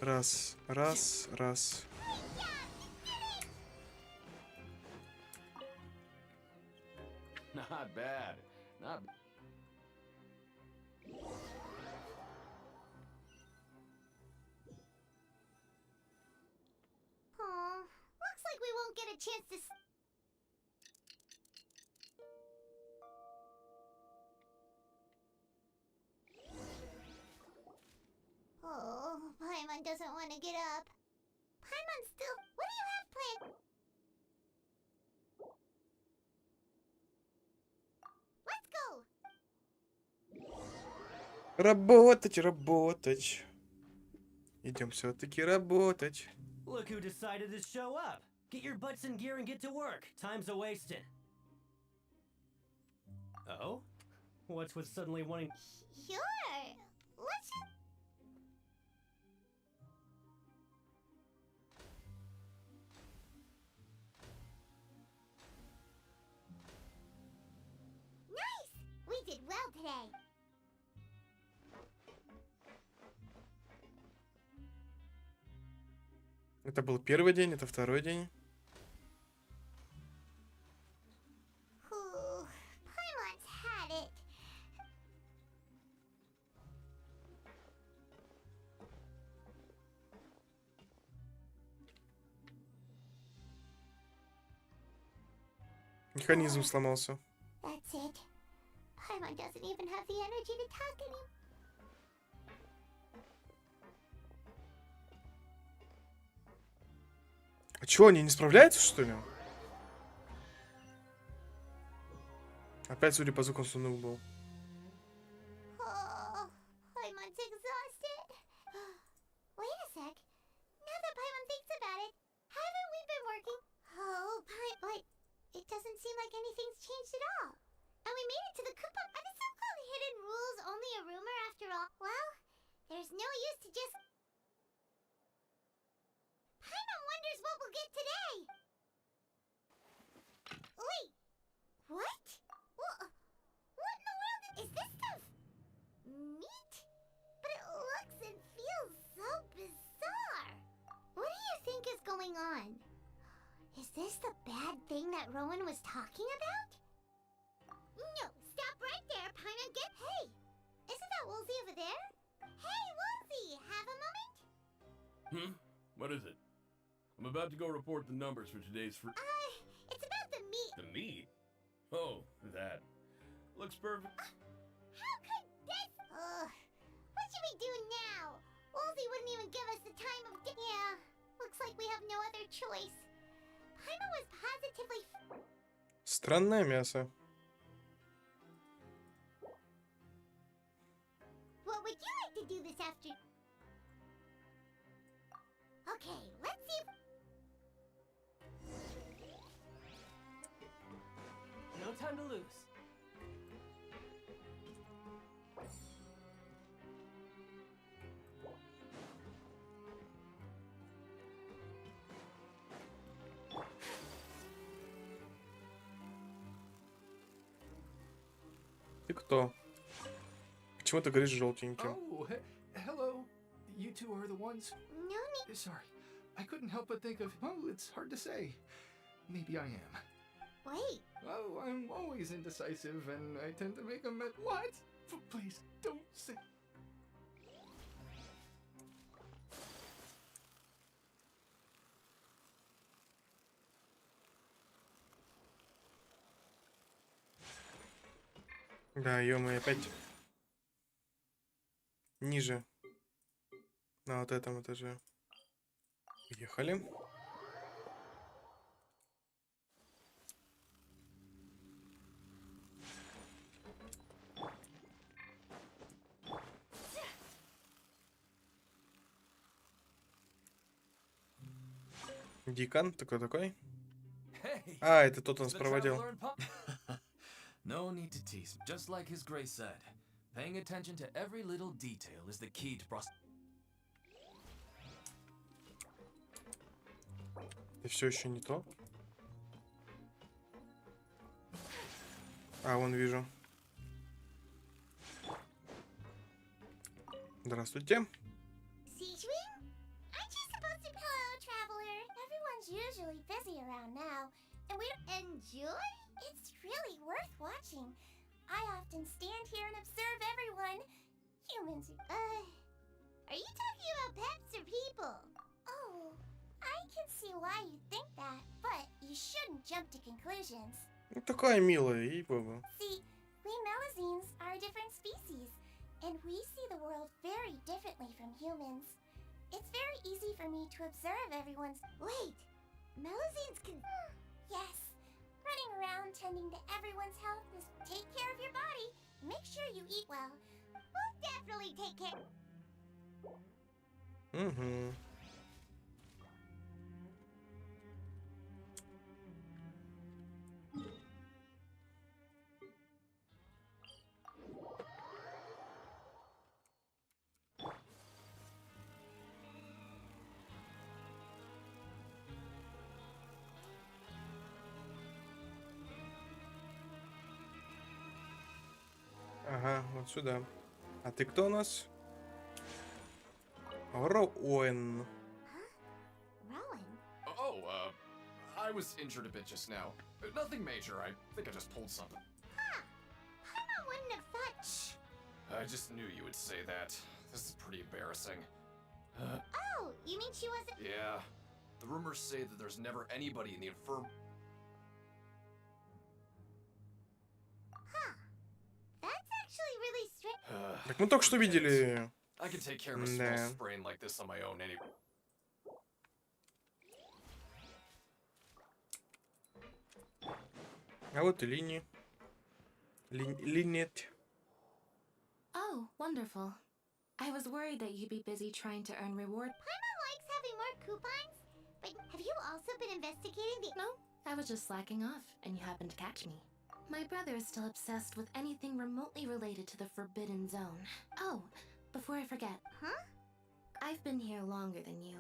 Раз, раз, раз. Not bad. Not. Aw, looks like we won't get a chance to. Oh, Paimon doesn't want to get up. Paimon still. What do you have planned? Let's go. Работать, работать. Идем все-таки работать. Look who decided to show up. Get your butts in gear and get to work. Time's a wasting. Oh? What's with suddenly wanting... Sure. Let's. Nice! We did well today. Это был первый день, это второй день. Ooh, Paimon's had it. Механизм сломался. That's it. Paimon doesn't even have the energy to talk anymore. А чё, они не справляются, что ли? Опять, судя по звуку, он был. Oh, Paimon's exhausted. Wait a sec. Now that Paimon thinks about it, haven't we been working? Oh, but it doesn't seem like anything's changed at all. And we made it to the cookbook. Are the so-called hidden rules only a rumor after all? Well, there's no use to just... Paimon wonders what we'll get today. Wait, what? What in the world is this stuff? Meat? But it looks and feels so bizarre. What do you think is going on? Is this the bad thing that Rowan was talking about? No, stop right there, Paimon. Hey, isn't that Woolsey over there? Hey, Woolsey, have a moment? What is it? I'm about to go report the numbers for today's It's about the meat. The meat? Oh, that. Looks perfect. How could this? What should we do now? Woolsey wouldn't even give us the time of day. Yeah, looks like we have no other choice. Paimon was positively... Странное мясо. What would you like to do this afternoon? Okay, let's see if... No time to lose. Ты кто? Почему ты говоришь желтеньким? Oh, hello. You two are the ones? No need... Sorry. I couldn't help but think of... Oh, it's hard to say. Maybe I am. Wait. Oh, I'm always indecisive, and I tend to make a mess. What? Please, don't say... Да, ё-моё, опять ниже. На вот этом этаже. Ехали. Дикан, такой. А, это тот нас проводил. No need to tease. Just like His Grace said, paying attention to every little detail is the key to Это все еще не то. А, вон вижу. Здравствуйте. Hello, traveler. Everyone's usually busy around now, and we enjoy? It's really worth watching. I often stand here and observe everyone. Humans. Are you talking about pets or people? Oh, I can see why you think that, but you shouldn't jump to conclusions. Ну, такая милая, ей-богу. See, we Melazines are a different species, and we see the world very differently from humans. It's very easy for me to observe everyone's... Wait! Melazines can... Yes. Running around tending to everyone's health is take care of your body. Make sure you eat well. We'll definitely take care... Угу. Ага, вот сюда. А ты кто у нас? Роуэн. Oh, I was injured a bit just now. Nothing major, I think I just pulled something. Huh. I wouldn't have thought... Shh. I just knew you would say that. This is pretty embarrassing. Oh, you mean she wasn't... Yeah. The rumors say that there's never anybody in the infirm... Huh. That's actually really strange. Так мы только что видели. I can take care of a small sprain like this on my own anyway. А вот и линии. Линет. Oh, wonderful. I was worried that you'd be busy trying to earn reward. Paimon likes having more coupons, but have you also been investigating the... No, I was just slacking off, and you happened to catch me. My brother is still obsessed with anything remotely related to the Forbidden Zone. Oh, before I forget. Huh? I've been here longer than you.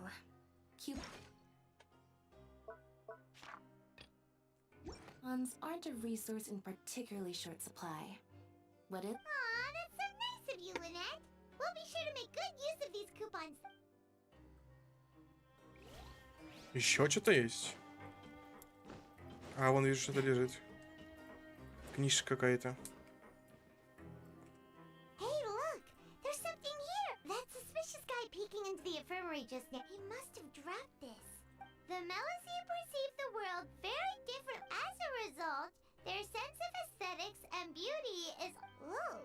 Coupons aren't a resource in particularly short supply. What is... Aw, that's so nice of you, Lynette. We'll be sure to make good use of these coupons. Еще что-то есть. А, вон вижу, что-то лежит. Книжка какая-то. Hey, look! There's something here! That suspicious guy peeking into the infirmary just now. He must have dropped this. The Melazine perceive the world very different. As a result, their sense of aesthetics and beauty is... Whoa!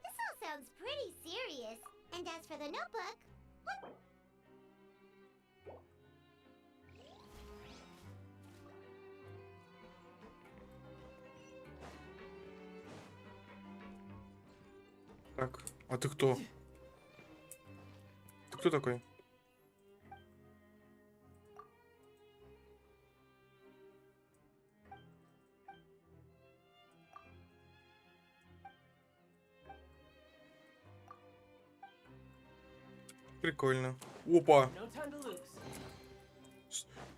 This all sounds pretty serious. And as for the notebook... What? Так, а ты кто? Ты кто такой? Прикольно. Опа!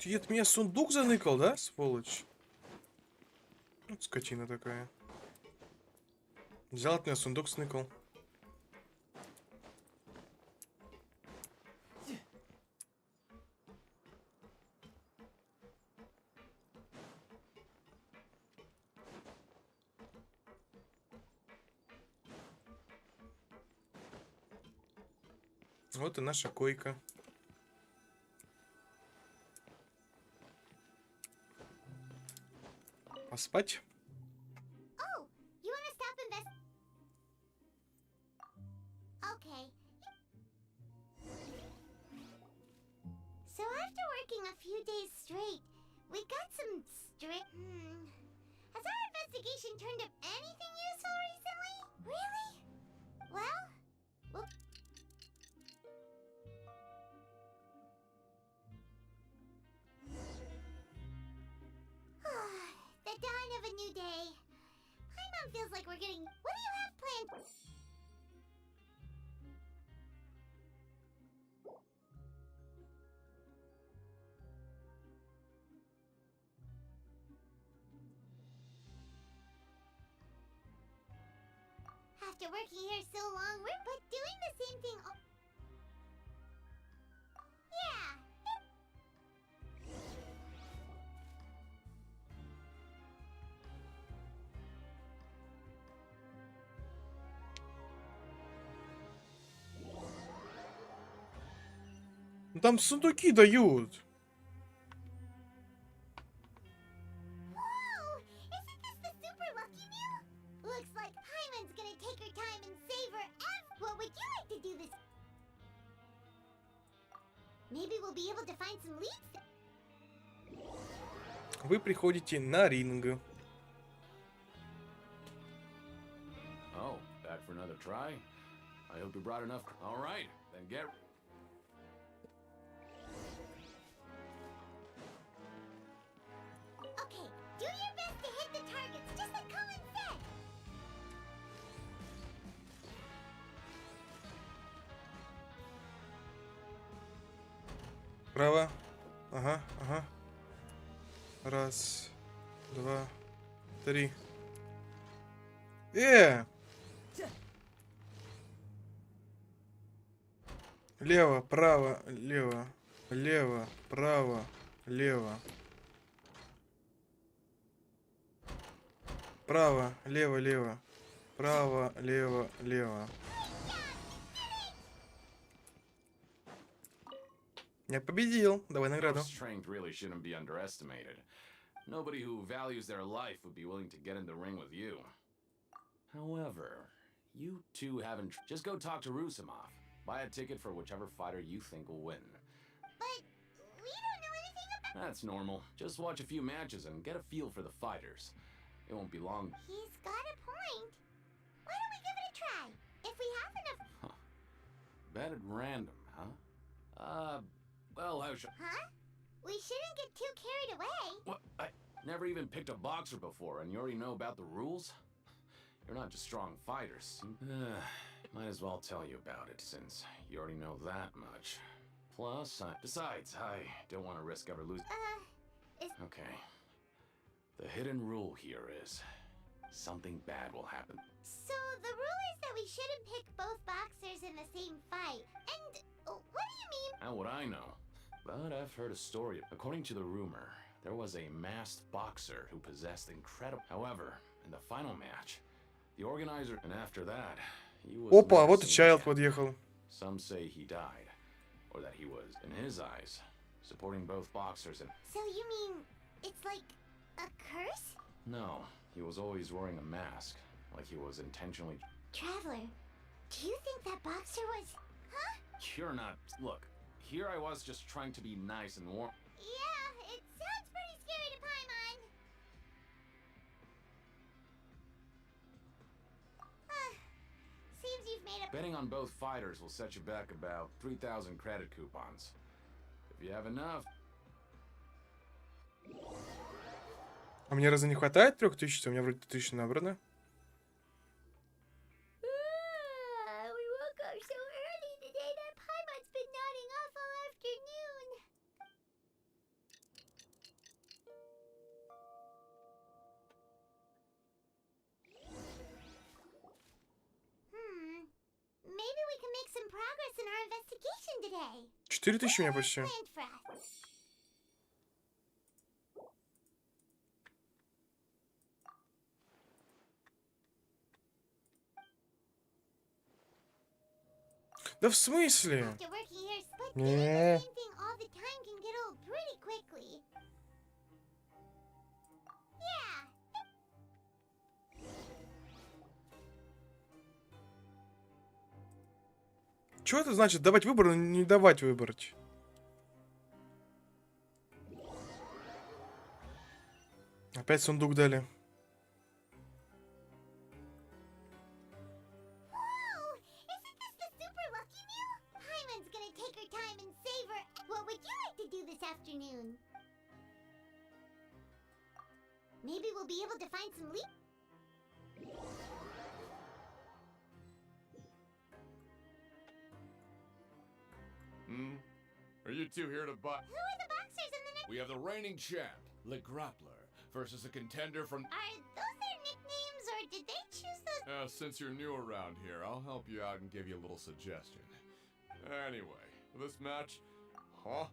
Ты от меня сундук заныкал, да, сволочь? Вот скотина такая. Взял от меня сундук, сныкал. Вот и наша койка. Поспать? Oh, you want to stop invest... Okay. So after working a few days straight, we got some strict... Has our investigation turned up anything useful recently? Really? Well... The dawn of a new day. Paimon feels like we're getting... What do you have planned? After working here so long, we're but doing the same thing. Yeah. Ну, там сундуки дают. Whoa! Isn't this the super lucky meal? Looks like Paimon's gonna take her time and savor What would you like to do this? Maybe we'll be able to find some leads. Вы приходите на ринг. Oh, back for another try? I hope you brought enough. All right, then get... Okay, do your best to hit the targets, just like Colin said. Право. Ага, ага. Раз, два, три. Лево, право, лево. Лево, право, лево. Право, лево, лево. Право, лево, лево. Я победил. Давай награду. Strength really shouldn't be underestimated. Nobody who values their life would be willing to get in the ring with you. However, you two haven't... Just go talk to Rusimov. Buy a ticket for whichever fighter you think will win. But we don't know anything about... That's normal. Just watch a few matches and get a feel for the fighters. It won't be long. He's got a point. Why don't we give it a try? If we have enough... Bet at random, huh? Well, how should... Huh? We shouldn't get too carried away. What? I never even picked a boxer before, and you already know about the rules? You're not just strong fighters. Might as well tell you about it, since you already know that much. Plus, besides, I don't want to risk ever losing... Okay. The hidden rule here is... something bad will happen. So, the rule is that we shouldn't pick both boxers in the same fight. And, what do you mean? How would I know? But I've heard a story. According to the rumor, there was a masked boxer who possessed incredible... However, in the final match, the organizer... And after that, he was... Опа, вот и Child подъехал. Some say he died, or that he was, in his eyes, supporting both boxers and... So you mean, it's like a curse? No, he was always wearing a mask, like he was intentionally... Traveler, do you think that boxer was... Huh? You're not... Look, here I was just trying to be nice and warm. Yeah, it sounds pretty scary to Paimon. Seems you've made a... Betting on both fighters will set you back about 3,000 credit coupons. If you have enough... А мне разве не хватает 3000? У меня вроде 1000 набрано. We woke up so early today that Paimon's been nodding off all afternoon. Maybe we can make some progress in our investigation today. 4000 у меня почти. Planned for us. Да в смысле? After working here, but doing the same thing all the time can get old pretty quickly. Yeah. Что это значит давать выбор, но не давать выбрать? Опять сундук дали. Afternoon. Maybe we'll be able to find some leads. Are you two here to buy? Who are the boxers in the next? We have the reigning champ, Le Grappler, versus a contender from... Are those their nicknames, or or did they choose those? Since you're new around here, I'll help you out and give you a little suggestion. Anyway, this match, I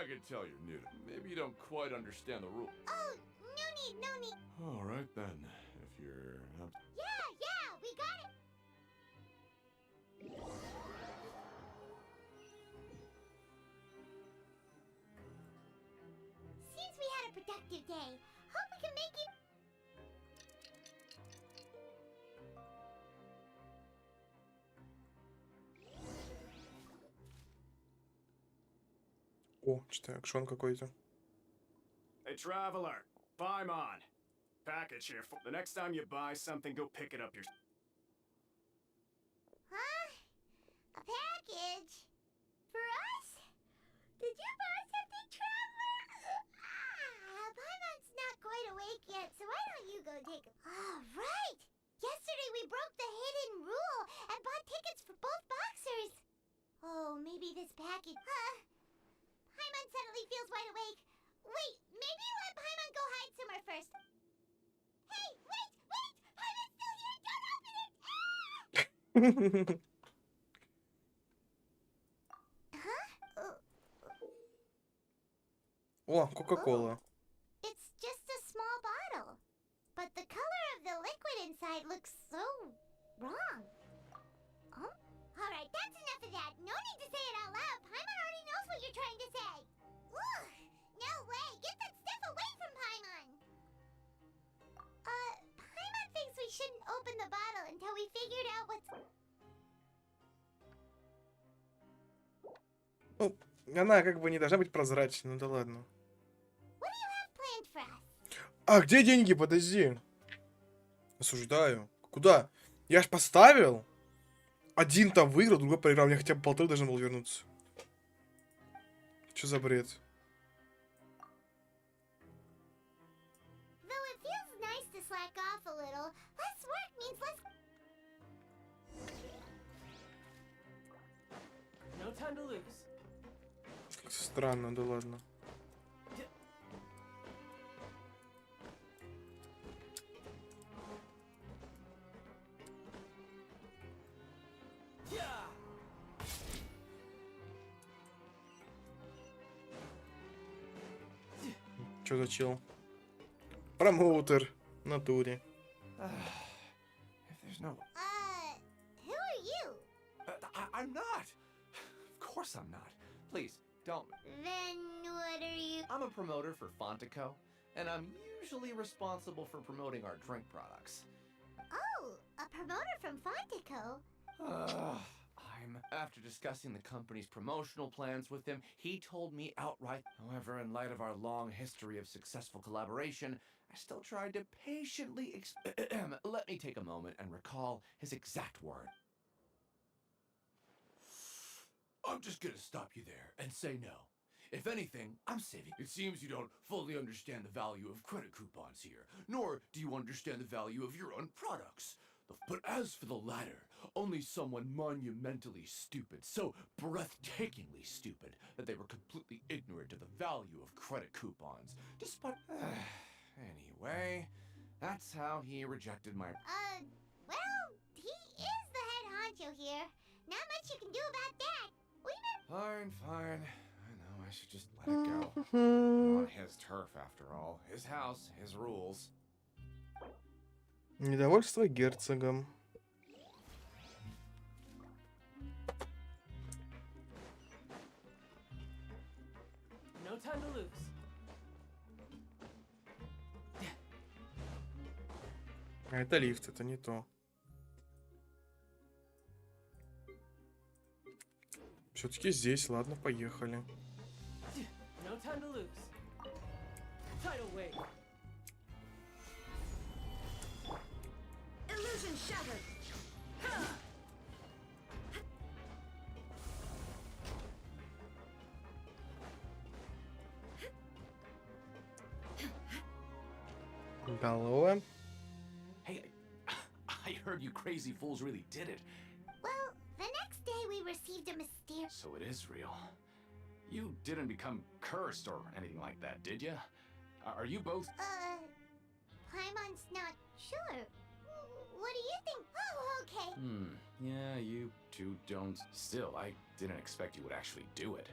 can tell you're new. Maybe you don't quite understand the rules. Oh, no need, no need. All right then, if you're not... Yeah, we got it. Seems we had a productive day. Hope we can make it. О, что-то экшен какой-то. Hey, traveler, Paimon. Package here. The next time you buy something, go pick it up yourself. Huh? A package? For us? Did you buy something, traveler? Paimon's not quite awake yet, so why don't you go take a... Oh, right! Yesterday we broke the hidden rule and bought tickets for both boxers. Oh, maybe this package... Paimon suddenly feels wide awake. Wait, maybe let Paimon go hide somewhere first. Hey, wait! Paimon's still here! Don't open it! О, Кока-Кола. It's just a small bottle. But the color of the liquid inside looks so wrong. Oh? Alright, that's enough of that. No need to say it out loud. Paimon already knows what you're trying to say. Ugh! No way! Get that stuff away from Paimon! Paimon thinks we shouldn't open the bottle until we figured out what's... Ну, она как бы не должна быть прозрачной, ну да ладно. What do you have planned for us? А где деньги? Подожди. Осуждаю. Куда? Я ж поставил. Один там выиграл, другой проиграл. Мне хотя бы полторы должен был вернуться. Что за бред? Though it feels nice to slack off a little, less work means less... No time to lose. Странно, да ладно. Чё за чел? Промоутер. В натуре. If there's no... Who are you? I'm not! Of course I'm not. Please, don't... Then what are you? I'm a promoter for Fontico, and I'm usually responsible for promoting our drink products. Oh, a promoter from Fontico? After discussing the company's promotional plans with him, he told me outright. However, in light of our long history of successful collaboration, I still tried to patiently let me take a moment and recall his exact word. I'm just gonna stop you there and say no. If anything, I'm saving. It seems you don't fully understand the value of credit coupons here, nor do you understand the value of your own products. But as for the latter, only someone monumentally stupid, so breathtakingly stupid, that they were completely ignorant of the value of credit coupons, despite... Anyway, that's how he rejected my... Well, he is the head honcho here. Not much you can do about that. Fine. I know, I should just let it go. On his turf, after all. His house, his rules. Недовольство герцогом. No time to lose. А это лифт, это не то. Все-таки здесь, ладно, поехали. No time to lose. Tidal wave. Illusion shattered. Голова. Hey, I heard you crazy fools really did it. Well, the next day we received a mysterious... So it is real. You didn't become cursed or anything like that, did you? Are you both... Paimon's not sure. What do you think? Oh, okay. Yeah, you two don't. Still, I didn't expect you would actually do it.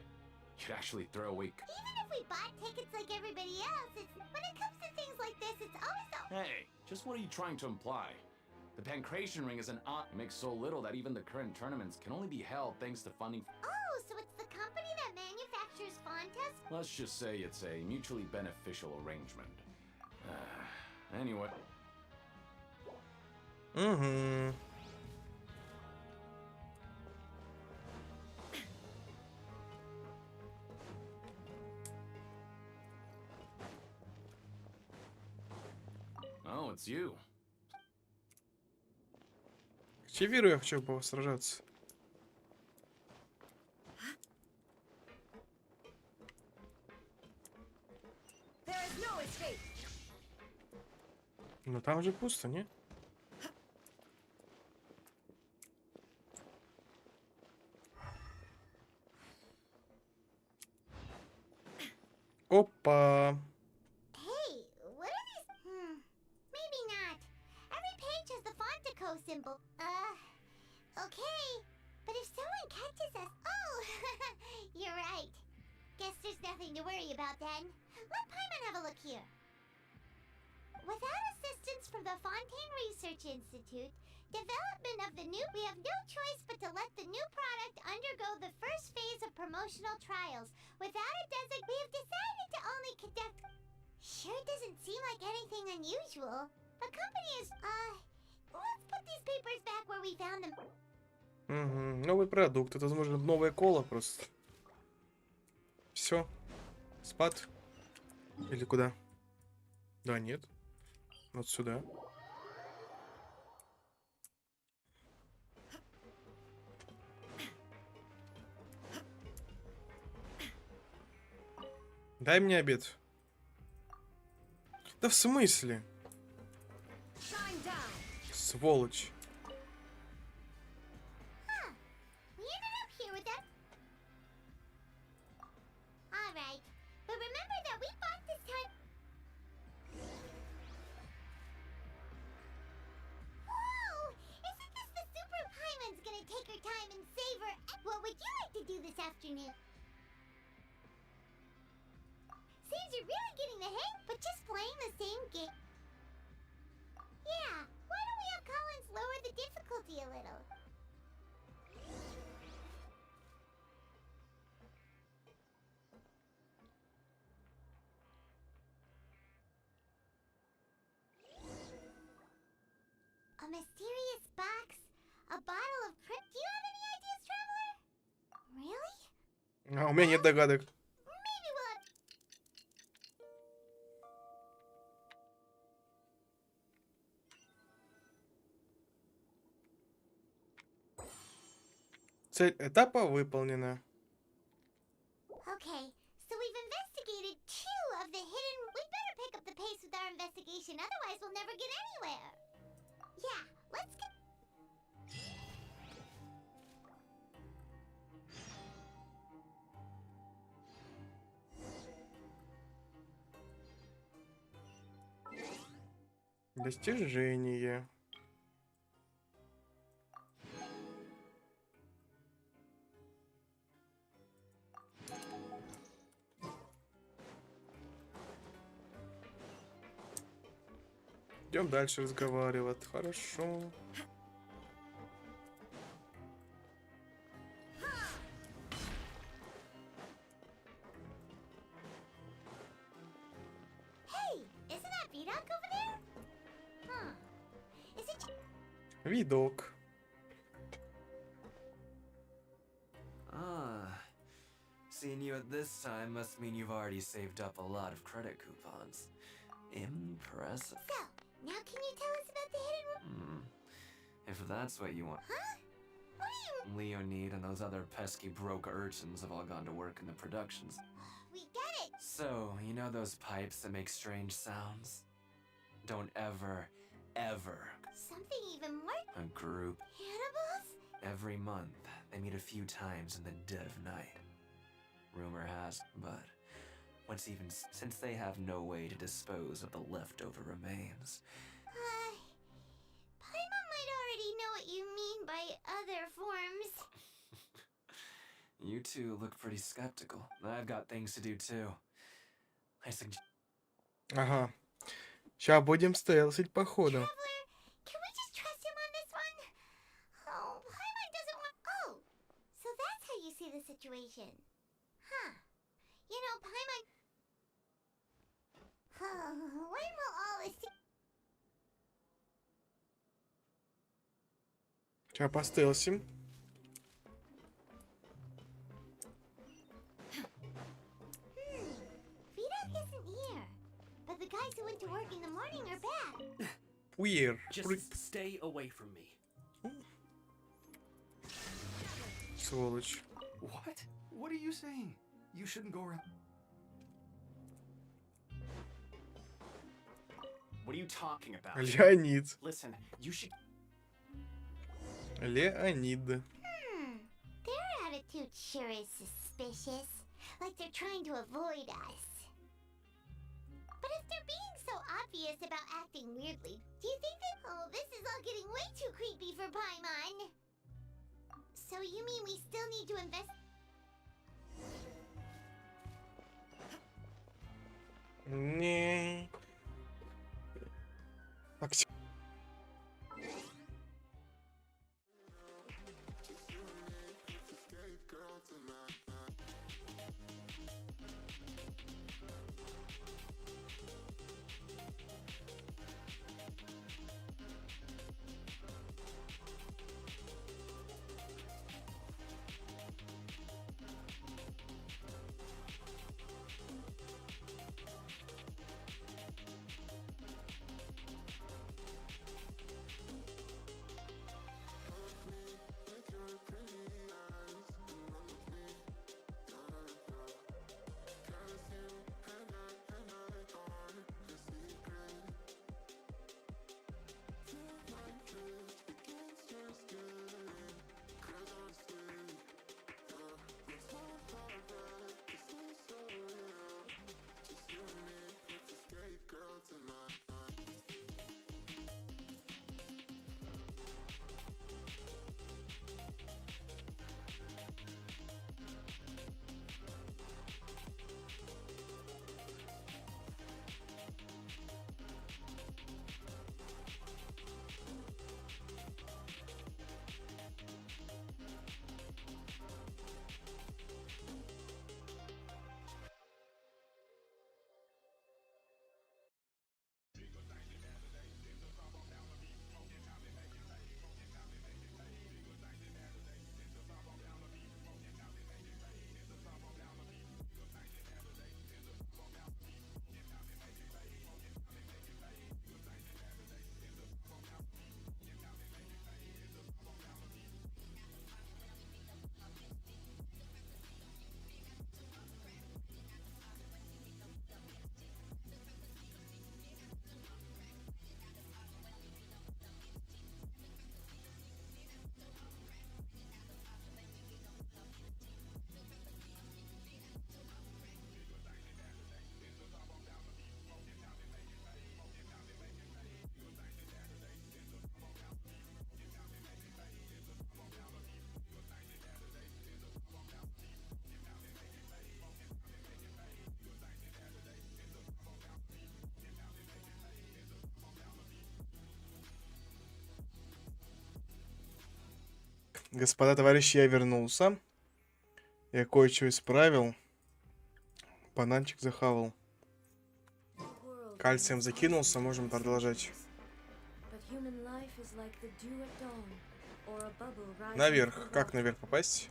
You'd actually throw away. Even if we bought tickets like everybody else, when it comes to things like this, it's always the... Hey, just what are you trying to imply? The Pancration Ring is an makes so little that even the current tournaments can only be held thanks to funding. Oh, so it's the company that manufactures Fontas? Let's just say it's a mutually beneficial arrangement. Anyway. Oh, it's you. Активирую, я хочу сражаться. Но там же пусто, не? Опа. Hey, what are these? Maybe not. Every page has the Fontico symbol. Okay. But if someone catches us... Oh, you're right. Guess there's nothing to worry about then. Let Paimon have a look here. Without assistance from the Fontaine Research Institute, development of the new... We have no choice but to let the new product undergo the first phase of promotional trials. Without a designation, we have decided to only conduct... Sure doesn't seem like anything unusual. The company is... Let's put these papers back where we found them. Новый продукт. Это, возможно, новая кола просто. Все. Спад. Или куда? Да, нет. Вот сюда. Дай мне обед. Да в смысле? Сволочь. We ended up here with them. Alright. But remember that we bought this time... Whoa! Isn't this the Super Paimon's gonna take her time and savor... What would you like to do this afternoon? Seems you're really getting the hang, but just playing the same game. Yeah, why don't we have Collins lower the difficulty a little? A mysterious box? A bottle of print? Do you have any ideas, Traveler? Really? А у меня нет догадок. Maybe we'll have... Цель этапа выполнена. Okay, so we've investigated 2 of the hidden... We better pick up the pace with our investigation, otherwise we'll never get anywhere. Yeah, let's get... Достижение. Идем дальше разговаривать. Хорошо. Hey, isn't that Vidok over there? Huh. Is it... Видок. Seeing you at this time must mean you've already saved up a lot of credit coupons. Impressive. So, now can you tell us about the hidden room? If that's what you want. Huh? What do you... Leonid and those other pesky broke urchins have all gone to work in the productions. We get it! So, you know those pipes that make strange sounds? Don't ever Something even more... a group. Cannibals? Every month, they meet a few times in the dead of night. Rumor has, but What's even since they have no way to dispose of the leftover remains. Paimon might already know what you mean by other forms. You two look pretty skeptical. I've got things to do too. I suggest. Ага. Сейчас будем стелсить по ходу. Can we just trust him on this one? Oh, Paimon doesn't want. Oh, so that's how you see the situation. Huh. You know, Paimon. When will all this. Сейчас постелсим. Vidoc isn't here. But the guys who went to work in the morning are back. Weird. Just stay away from me. Сволочь. What? What are you saying? You shouldn't go around. What are you talking about? Леонид. Listen, you should. Леонид. Their attitude sure is suspicious. Like they're trying to avoid us. But if they're being so obvious about acting weirdly, do you think that... Oh, this is all getting way too creepy for Paimon. So you mean we still need to invest... Не. Господа, товарищи, я вернулся. Я кое-что исправил. Бананчик захавал. Кальцием закинулся, можем продолжать. Наверх. Как наверх попасть?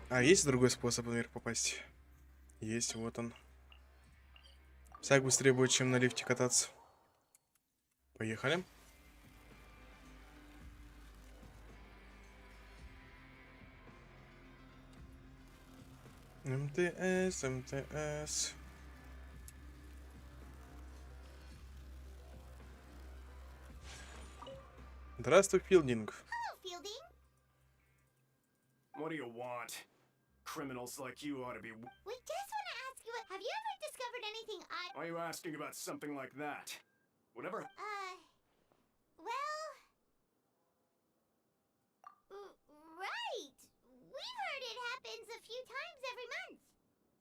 А, есть другой способ наверх попасть? Есть, вот он. Всяк быстрее будет, чем на лифте кататься. Поехали. МТС, МТС. Здравствуй, Филдинг. What do you want? Criminals like you ought to be. We just want to ask you what... anything I... Why are you asking about something like that? Whatever... well... right! We've heard it happens a few times every month.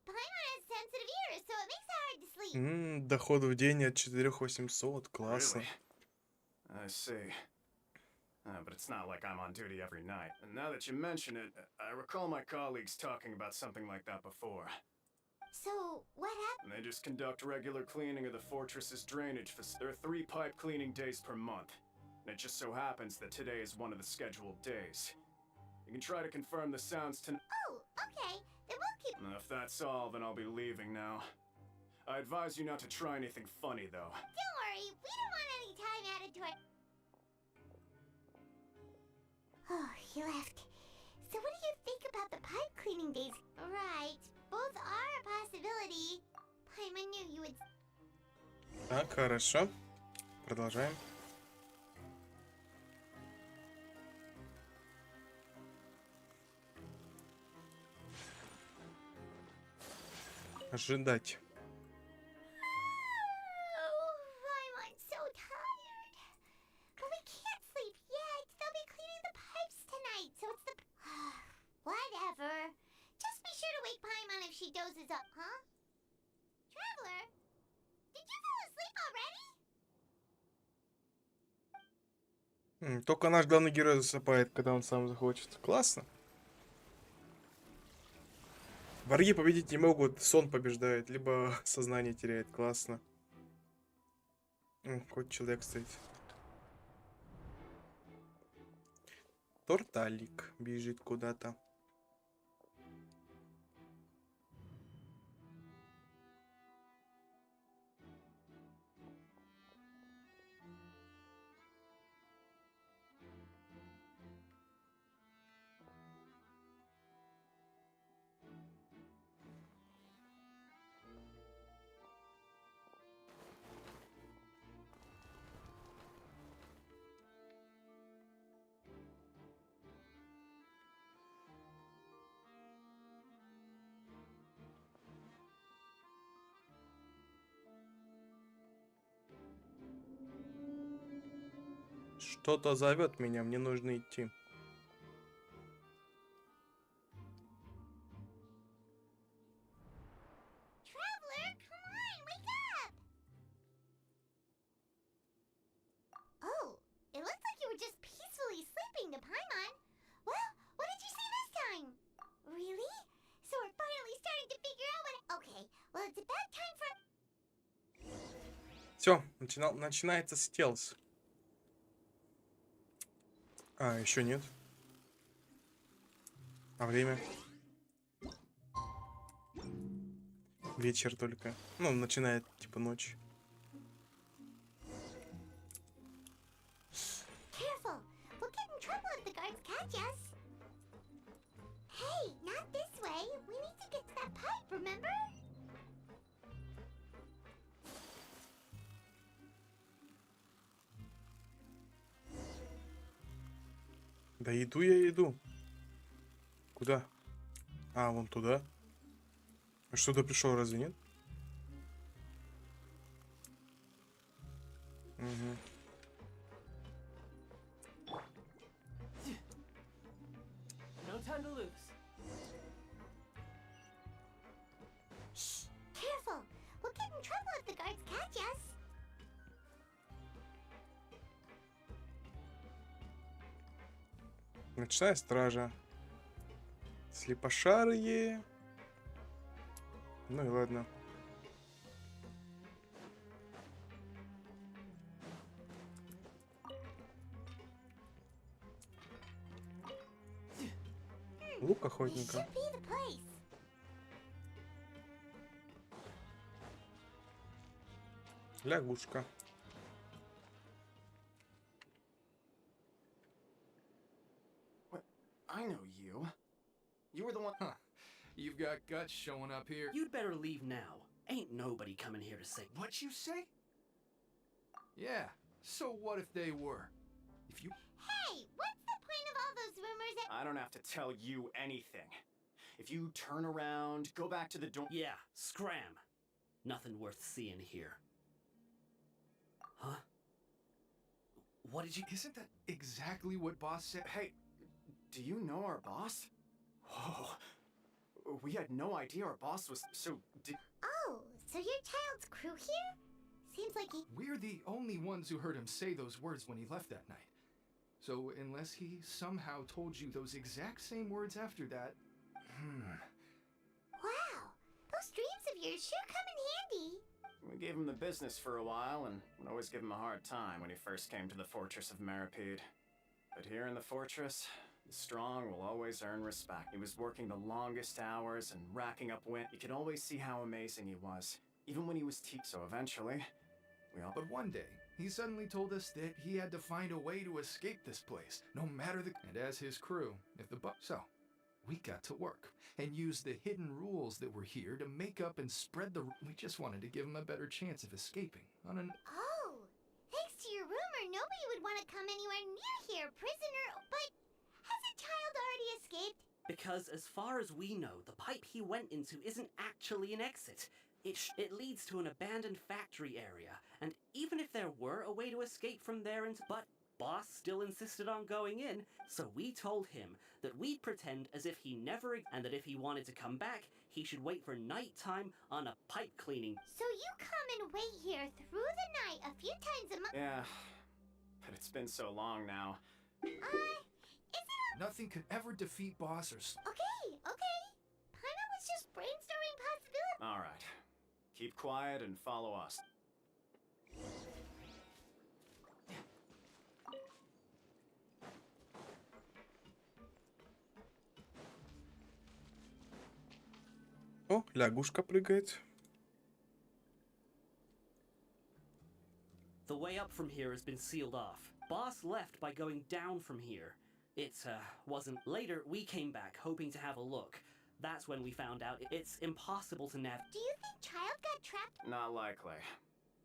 Paimon has sensitive ears, so it makes it hard to sleep. Доход в день от 4800, классно. Really? I see. But it's not like I'm on duty every night. And now that you mention it, I recall my colleagues talking about something like that before. So, what happened? They just conduct regular cleaning of the fortress's drainage. There are 3 pipe cleaning days per month. And it just so happens that today is one of the scheduled days. You can try to confirm the sounds tonight. Oh, okay. Then we'll keep... If that's all, then I'll be leaving now. I advise you not to try anything funny, though. Don't worry, we don't want any time added to it. Oh, he left. So what do you think about the pipe cleaning days? Right, both are a possibility. Paimon knew you would... Так, хорошо. Продолжаем. Ожидать. Oh, I'm so tired. But we can't sleep yet. They'll be cleaning the pipes tonight, so it's the... Whatever. Just be sure to wake Paimon if she dozes up, huh? Traveler, did you fall asleep already? Только наш главный герой засыпает, когда он сам захочет. Классно. Враги победить не могут, сон побеждает, либо сознание теряет. Классно. Хоть человек стоит. Торталик бежит куда-то. Что-то зовет меня, мне нужно идти. Traveler, come on, wake up! Oh, it looks like you were just peacefully sleeping to Paimon. Well, what did you see this time? Really? So we're finally starting to figure out what... Okay, well it's about time for... Все, начинается стелс. А, еще нет. А время? Вечер только. Ну, начинает, типа, ночь. Careful, we'll get in trouble if the guards catch us. Hey, not this way. We need to get to that pipe, remember? Да иду я иду. Куда? А, вон туда. А что-то пришел, разве нет? Угу. No time to lose. Shh, careful. We'll get in trouble if the guards catch us. Ночная стража. Слепошарые. Ну и ладно. Лук охотника. Лягушка. I know you. You were the one... Huh. You've got guts showing up here. You'd better leave now. Ain't nobody coming here to say... What you say? Yeah, so what if they were? If you... Hey, what's the point of all those rumors that... I don't have to tell you anything. If you turn around, go back to the door... Yeah, scram. Nothing worth seeing here. Huh? What did you... Isn't that exactly what boss said? Hey, do you know our boss? Whoa. We had no idea our boss was so... Oh, so your child's crew here? Seems like he... We're the only ones who heard him say those words when he left that night. So unless he somehow told you those exact same words after that... Wow, those dreams of yours sure come in handy. We gave him the business for a while and would always give him a hard time when he first came to the fortress of Meripede. But here in the fortress, the strong will always earn respect. He was working the longest hours and racking up wind. You could always see how amazing he was, even when he was so eventually, we all... But one day, he suddenly told us that he had to find a way to escape this place, no matter the... And as his crew, if the So, we got to work, and used the hidden rules that were here to make up and spread the... We just wanted to give him a better chance of escaping on an... Oh, thanks to your rumor, nobody would want to come anywhere near here, prisoner. But has a child already escaped? Because as far as we know, the pipe he went into isn't actually an exit. It leads to an abandoned factory area, and even if there were a way to escape from there but boss still insisted on going in, so we told him that we'd pretend as if he never, and that if he wanted to come back, he should wait for nighttime on a pipe cleaning. So you come and wait here through the night a few times a month? Yeah, but it's been so long now. Is it Nothing could ever defeat boss or... Okay. Paimon was just brainstorming possibilities. All right. Keep quiet and follow us. О, лягушка прыгает. The way up from here has been sealed off. Boss left by going down from here. It wasn't. Later, we came back hoping to have a look. That's when we found out it's impossible to navigate. Do you think child got trapped? Not likely.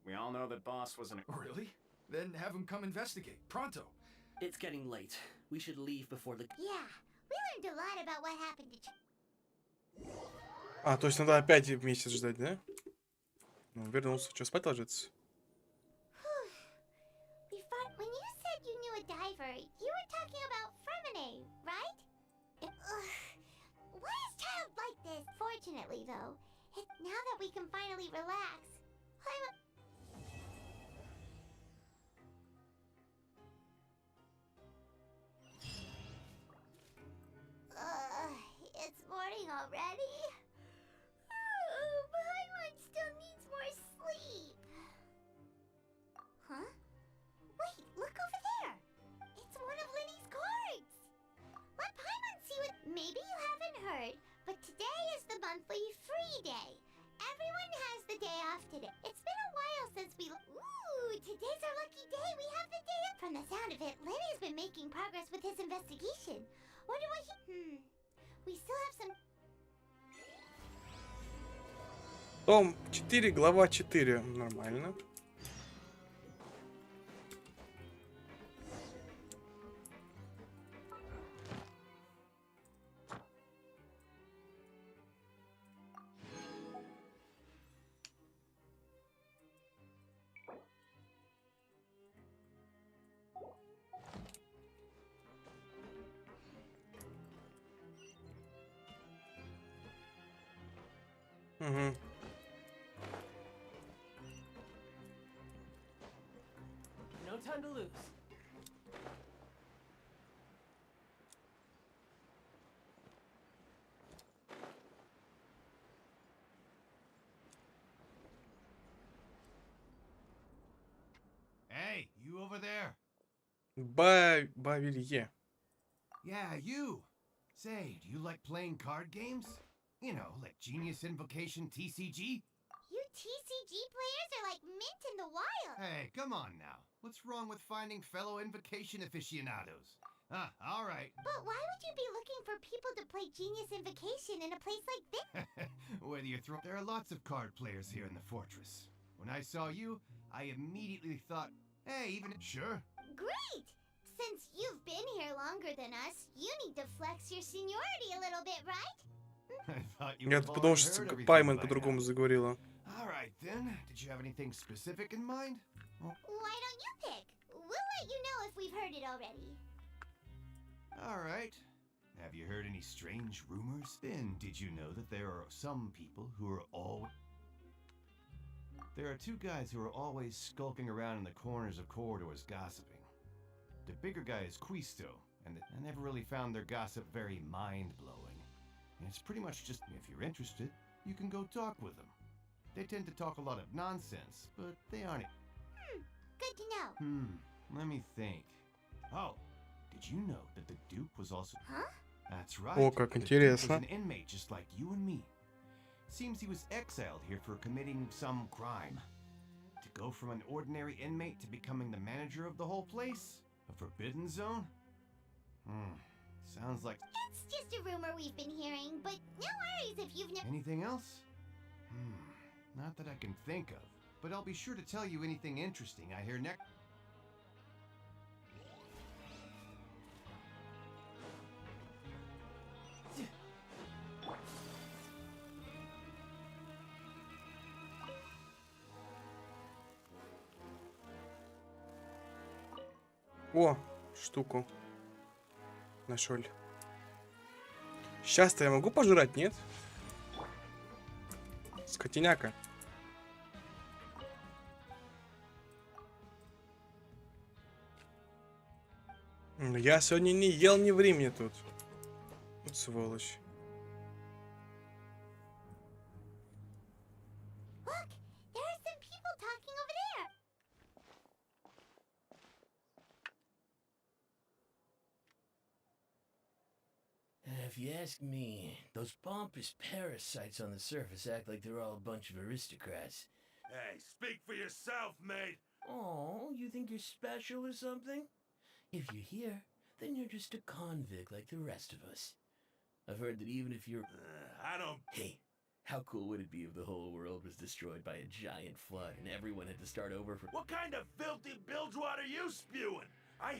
We all know that boss was an... Really? Then have him come investigate. Pronto. It's getting late. We should leave before the... Yeah, we learned a lot about what happened to А, то есть надо опять месяц ждать, да? Ну, вернулся. Что, спать ложиться? When you said you knew a diver, you were talking about Fremine, right? Why is child like this? Fortunately, though, now that we can finally relax, it's morning already. Paimon still needs more sleep. Huh? Wait, look over there. It's one of Linny's cards. Let Paimon see what... Maybe you haven't heard, but today is the monthly free day. Everyone has the day off today. It's been a while since we... Ooh, today's our lucky day. We have the day off. From the sound of it, Linny's been making progress with his investigation. Wonder what he... We still have some... Том 4, глава 4. Нормально. Угу. No time to lose. Hey, you over there? Бавилье. Yeah, you. Say, do you like playing card games? You know, like Genius Invocation TCG? You TCG players are like mint in the wild. Hey, come on now. What's wrong with finding fellow Invocation aficionados? All right. But why would you be looking for people to play Genius Invocation in a place like this? Whether you throw... There are lots of card players here in the fortress. When I saw you, I immediately thought, hey, even... Sure. Great! Since you've been here longer than us, you need to flex your seniority a little bit, right? Я подумал, что Пайман по-другому заговорила. All right then. Did you have anything specific in mind? Why don't you pick? We'll let you know if we've heard it already. All right. Have you heard any strange rumors? Then did you know that there are some people who are There are two guys who are always skulking around in the corners of corridors gossiping. The bigger guy is Quisto, and I never really found their gossip very mind-blowing. And it's pretty much just, if you're interested, you can go talk with them. They tend to talk a lot of nonsense, but they aren't... Good to know. Let me think. Oh, did you know that the Duke was also... Huh? That's right. О, как The Duke интересно. was an inmate just like you and me. Seems he was exiled here for committing some crime. To go from an ordinary inmate to becoming the manager of the whole place? A forbidden zone? Sounds like... It's just a rumor we've been hearing, but no worries if you've never... Anything else? Not that I can think of. But I'll be sure to tell you anything interesting I hear next... О, штуку. Нашел. Сейчас-то я могу пожрать, нет? Скотиняка. Я сегодня не ел ни времени тут. Вот сволочь. Look, there are some people talking over there. If you ask me, those pompous parasites on the surface act like they're all a bunch of aristocrats. Hey, speak for yourself, mate. Oh, you think you're special or something? If you're here, then you're just a convict like the rest of us. I've heard that even if you're... I don't... Hey, how cool would it be if the whole world was destroyed by a giant flood and everyone had to start over from... What kind of filthy bilgewater are you spewing?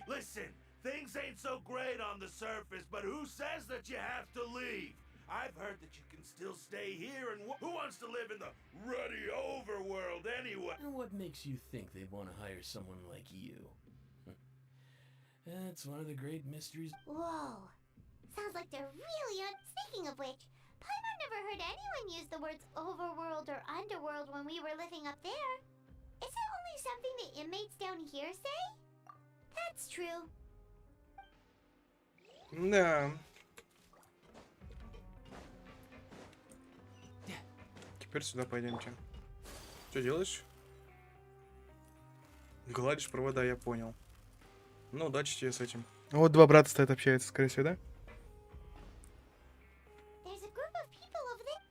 Listen, things ain't so great on the surface, but who says that you have to leave? I've heard that you can still stay here, and who wants to live in the ruddy overworld anyway? And what makes you think they'd want to hire someone like you? That's one of the great mysteries. Whoa. Sounds like they're really Speaking of which, Paimon never heard anyone use the words overworld or underworld when we were living up there. Is it only something the inmates down here say? That's true. Да. Теперь сюда пойдемте. Что делаешь? Гладишь провода, я понял. Ну, удачи тебе с этим. Вот два брата стоят, общаются, скорее всего, да? There's a group of people over there.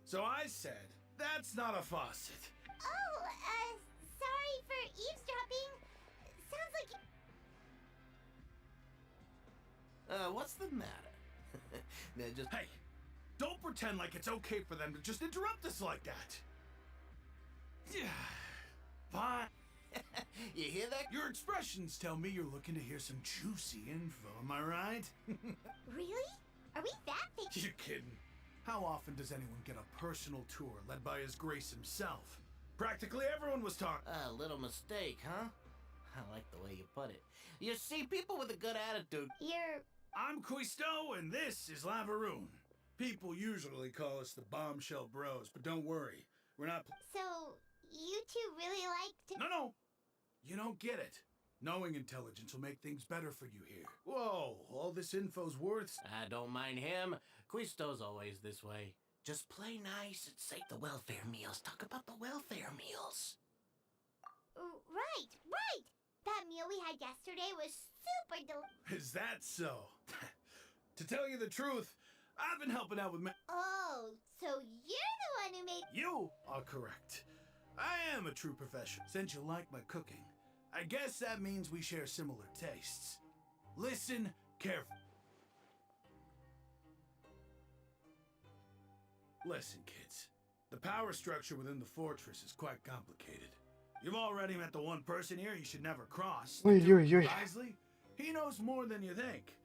So I said, that's not a faucet. Oh, sorry for eavesdropping. Sounds like... What's the matter? Hey, don't pretend like it's okay for them to just interrupt us like that. Yeah, fine. You hear that? Your expressions tell me you're looking to hear some juicy info, am I right? Really? Are we that big? You're kidding. How often does anyone get a personal tour led by His Grace himself? Practically everyone was talking. A little mistake, huh? I like the way you put it. You see, people with a good attitude... I'm Quisto, and this is Lavaroon. People usually call us the Bombshell Bros, but don't worry. We're not... So, you two really like to... No. You don't get it. Knowing intelligence will make things better for you here. Whoa, all this info's worth... I don't mind him. Quisto's always this way. Just play nice and save the welfare meals. Talk about the welfare meals. Right. That meal we had yesterday was super Is that so? To tell you the truth, I've been helping out with Oh, so you're the one who made... You are correct. I am a true professional. Since you like my cooking, I guess that means we share similar tastes. Listen carefully. Listen, kids. The power structure within the fortress is quite complicated. You've already met the one person here you should never cross. Ой-ой-ой. Wisely, he knows more than you think.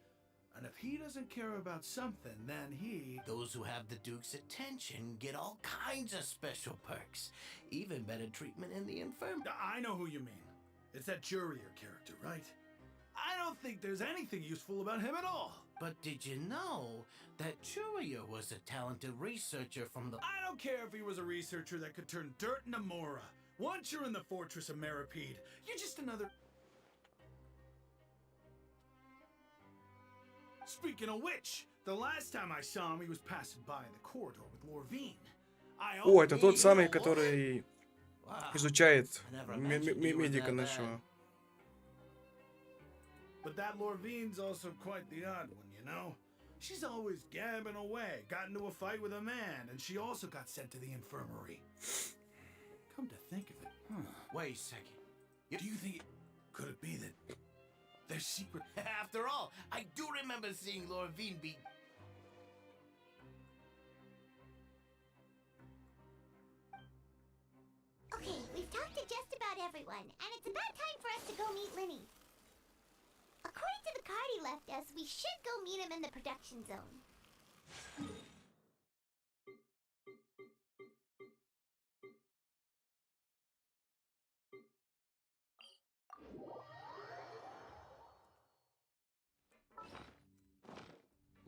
And if he doesn't care about something, then he... Those who have the Duke's attention get all kinds of special perks. Even better treatment in the infirmary. I know who you mean. It's that Jurier character, right? I don't think there's anything useful about him at all. But did you know that Jurier was a talented researcher from the... I don't care if he was a researcher that could turn dirt into Mora. Once you're in the fortress of Meripede, you're just another... Speaking of which, the last time I saw him, he was passing by in the corridor with Lorvine. О, это тот самый, который изучает медика нашего. But that Lorvine's also quite the odd one, you know? She's always gabbing away, got into a fight with a man, and she also got sent to the infirmary. Come to think of it, Wait a second. do you think it... Could it be that their secret... After all, I do remember seeing Lorvine be... Okay, we've talked to just about everyone, and it's about time for us to go meet Linny. According to the card he left us, we should go meet him in the production zone.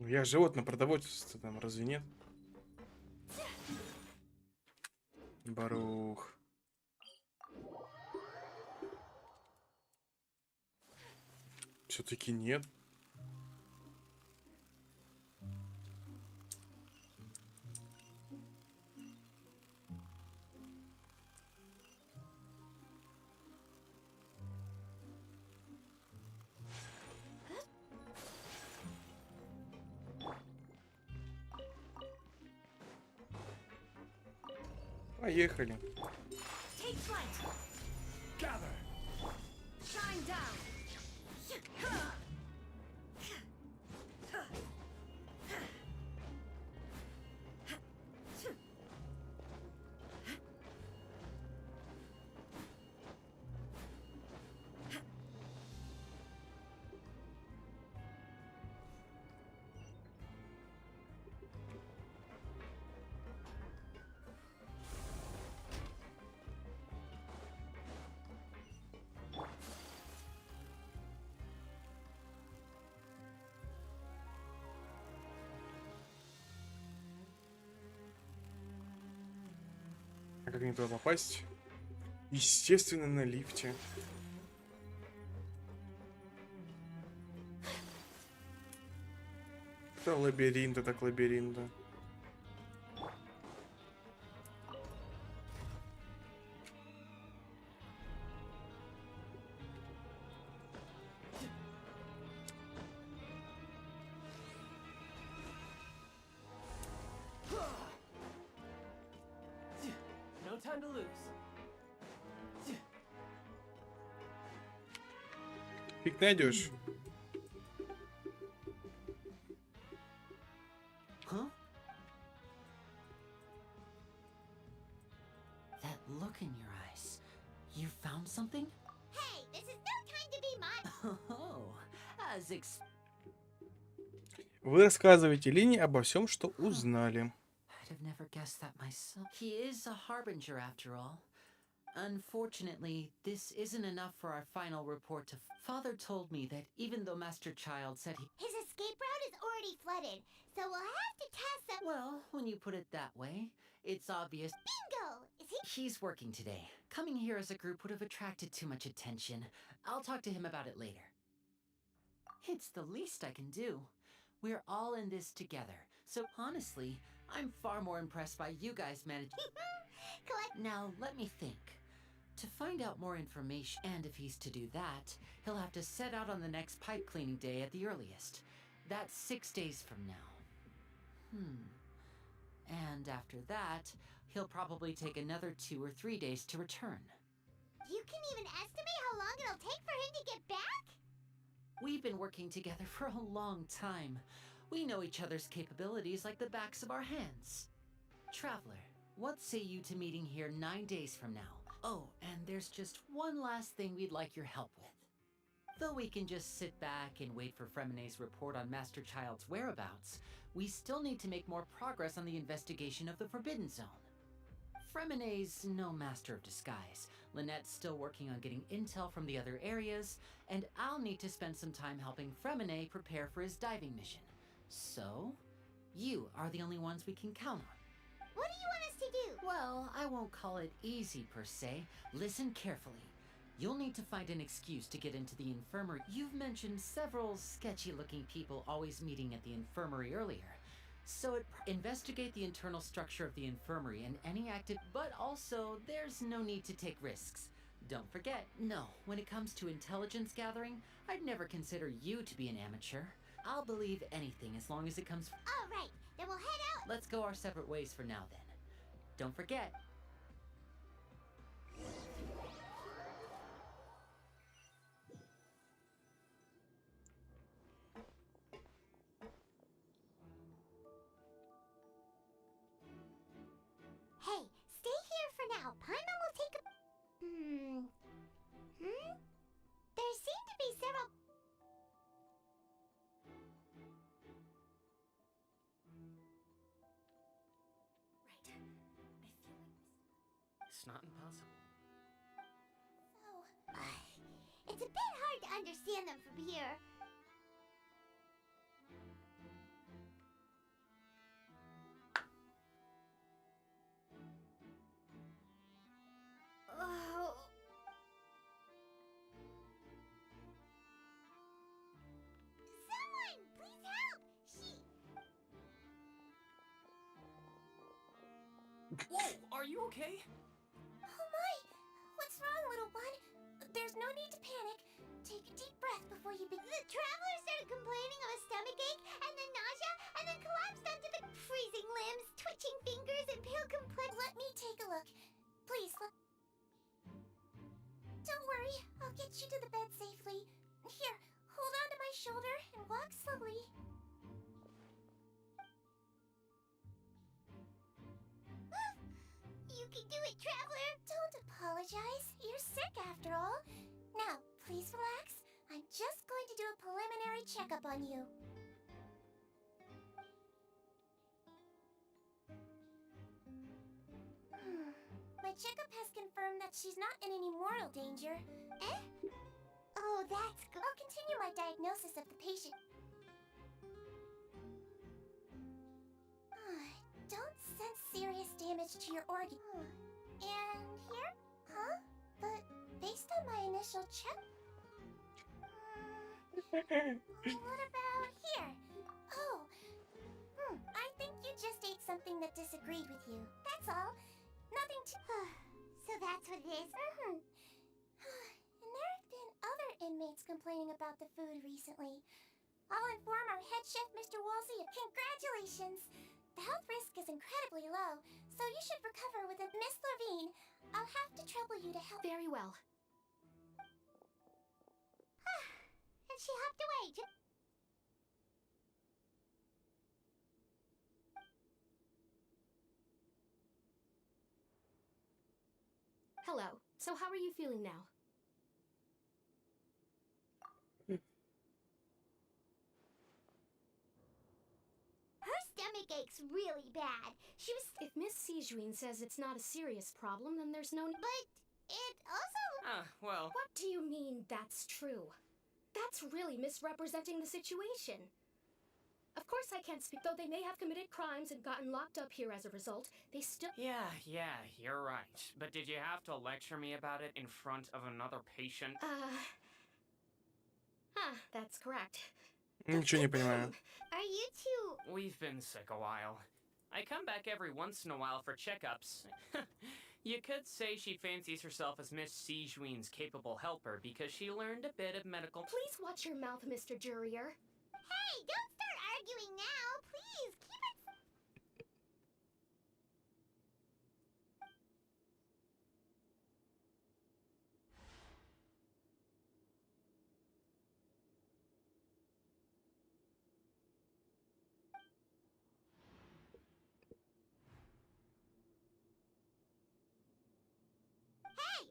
Я животное продовольствие там, разве нет? Барух. Все-таки нет. Поехали. Take flight. Gather. Shine down. А как мне туда попасть? Естественно, на лифте. Да лабиринта, так лабиринта. No time to lose. Фиг найдешь. Huh? That look in your eyes. You found something? Hey, this is no time to be modest. Oh, as Вы рассказываете Лине обо всем, что узнали. I'd have never guessed that myself. He is a harbinger after all. Unfortunately, this isn't enough for our final report to... Father told me that even though Master Child said he... His escape route is already flooded, so we'll have to test some... Well, when you put it that way, it's obvious... Bingo! Is he... He's working today. Coming here as a group would have attracted too much attention. I'll talk to him about it later. It's the least I can do. We're all in this together. So honestly, I'm far more impressed by you guys managing... Now, let me think. To find out more information, and if he's to do that, he'll have to set out on the next pipe cleaning day at the earliest. That's 6 days from now. And after that, he'll probably take another 2 or 3 days to return. You can even estimate how long it'll take for him to get back? We've been working together for a long time. We know each other's capabilities like the backs of our hands. Traveler, what say you to meeting here 9 days from now? Oh, and there's just one last thing we'd like your help with. Though we can just sit back and wait for Fremene's report on Master Child's whereabouts, we still need to make more progress on the investigation of the Forbidden Zone. Fremene's no master of disguise. Lynette's still working on getting intel from the other areas, and I'll need to spend some time helping Fremene prepare for his diving mission. So, you are the only ones we can count on. What do you want us to do? Well, I won't call it easy per se. Listen carefully. You'll need to find an excuse to get into the infirmary. You've mentioned several sketchy-looking people always meeting at the infirmary earlier. So investigate the internal structure of the infirmary and any active, but also there's no need to take risks. Don't forget, no, when it comes to intelligence gathering, I'd never consider you to be an amateur. I'll believe anything as long as it comes. All right, then we'll head out. Let's go our separate ways for now then. Don't forget. Hey, stay here for now. Paimon will take a... There seem to be several... Right. I feel like It's not impossible. So, it's a bit hard to understand them from here. Oh. Someone, please help! Whoa, are you okay? Oh my! What's wrong, little one? There's no need to panic. Take a deep breath before you begin. The traveler started complaining of a stomachache, and then nausea, and then collapsed onto the freezing limbs, twitching fingers, and pale complexion. Let me take a look. Please, don't worry. I'll get you to the bed safely. Here, hold on to my shoulder and walk slowly. You can do it, traveler! Don't apologize. You're sick after all. Now, please relax. I'm just going to do a preliminary checkup on you. My checkup has confirmed that she's not in any mortal danger. Eh? Oh, that's good. I'll continue my diagnosis of the patient. Don't sense serious damage to your organ. And here? Huh? But based on my initial check... what about here? Oh. I think you just ate something that disagreed with you. That's all. Nothing to... So that's what it is? And there have been other inmates complaining about the food recently. I'll inform our head chef, Mr. Wolsey, of congratulations! The health risk is incredibly low, so you should recover within... Miss Levine, I'll have to trouble you to help... Very well. And she hopped away. Hello. So how are you feeling now? Her stomach aches really bad. She was... If Miss Sijuin says it's not a serious problem, then there's no... But it also... Well... What do you mean, that's true? That's really misrepresenting the situation. Of course I can't speak, though they may have committed crimes and gotten locked up here as a result. They still... Yeah, you're right. But did you have to lecture me about it in front of another patient? That's correct. Ничего не понимаю. Are you two... We've been sick a while. I come back every once in a while for checkups. You could say she fancies herself as Miss Sijuin's capable helper because she learned a bit of medical... Please watch your mouth, Mr. Jurier. Hey, don't start arguing now. Please, keep it...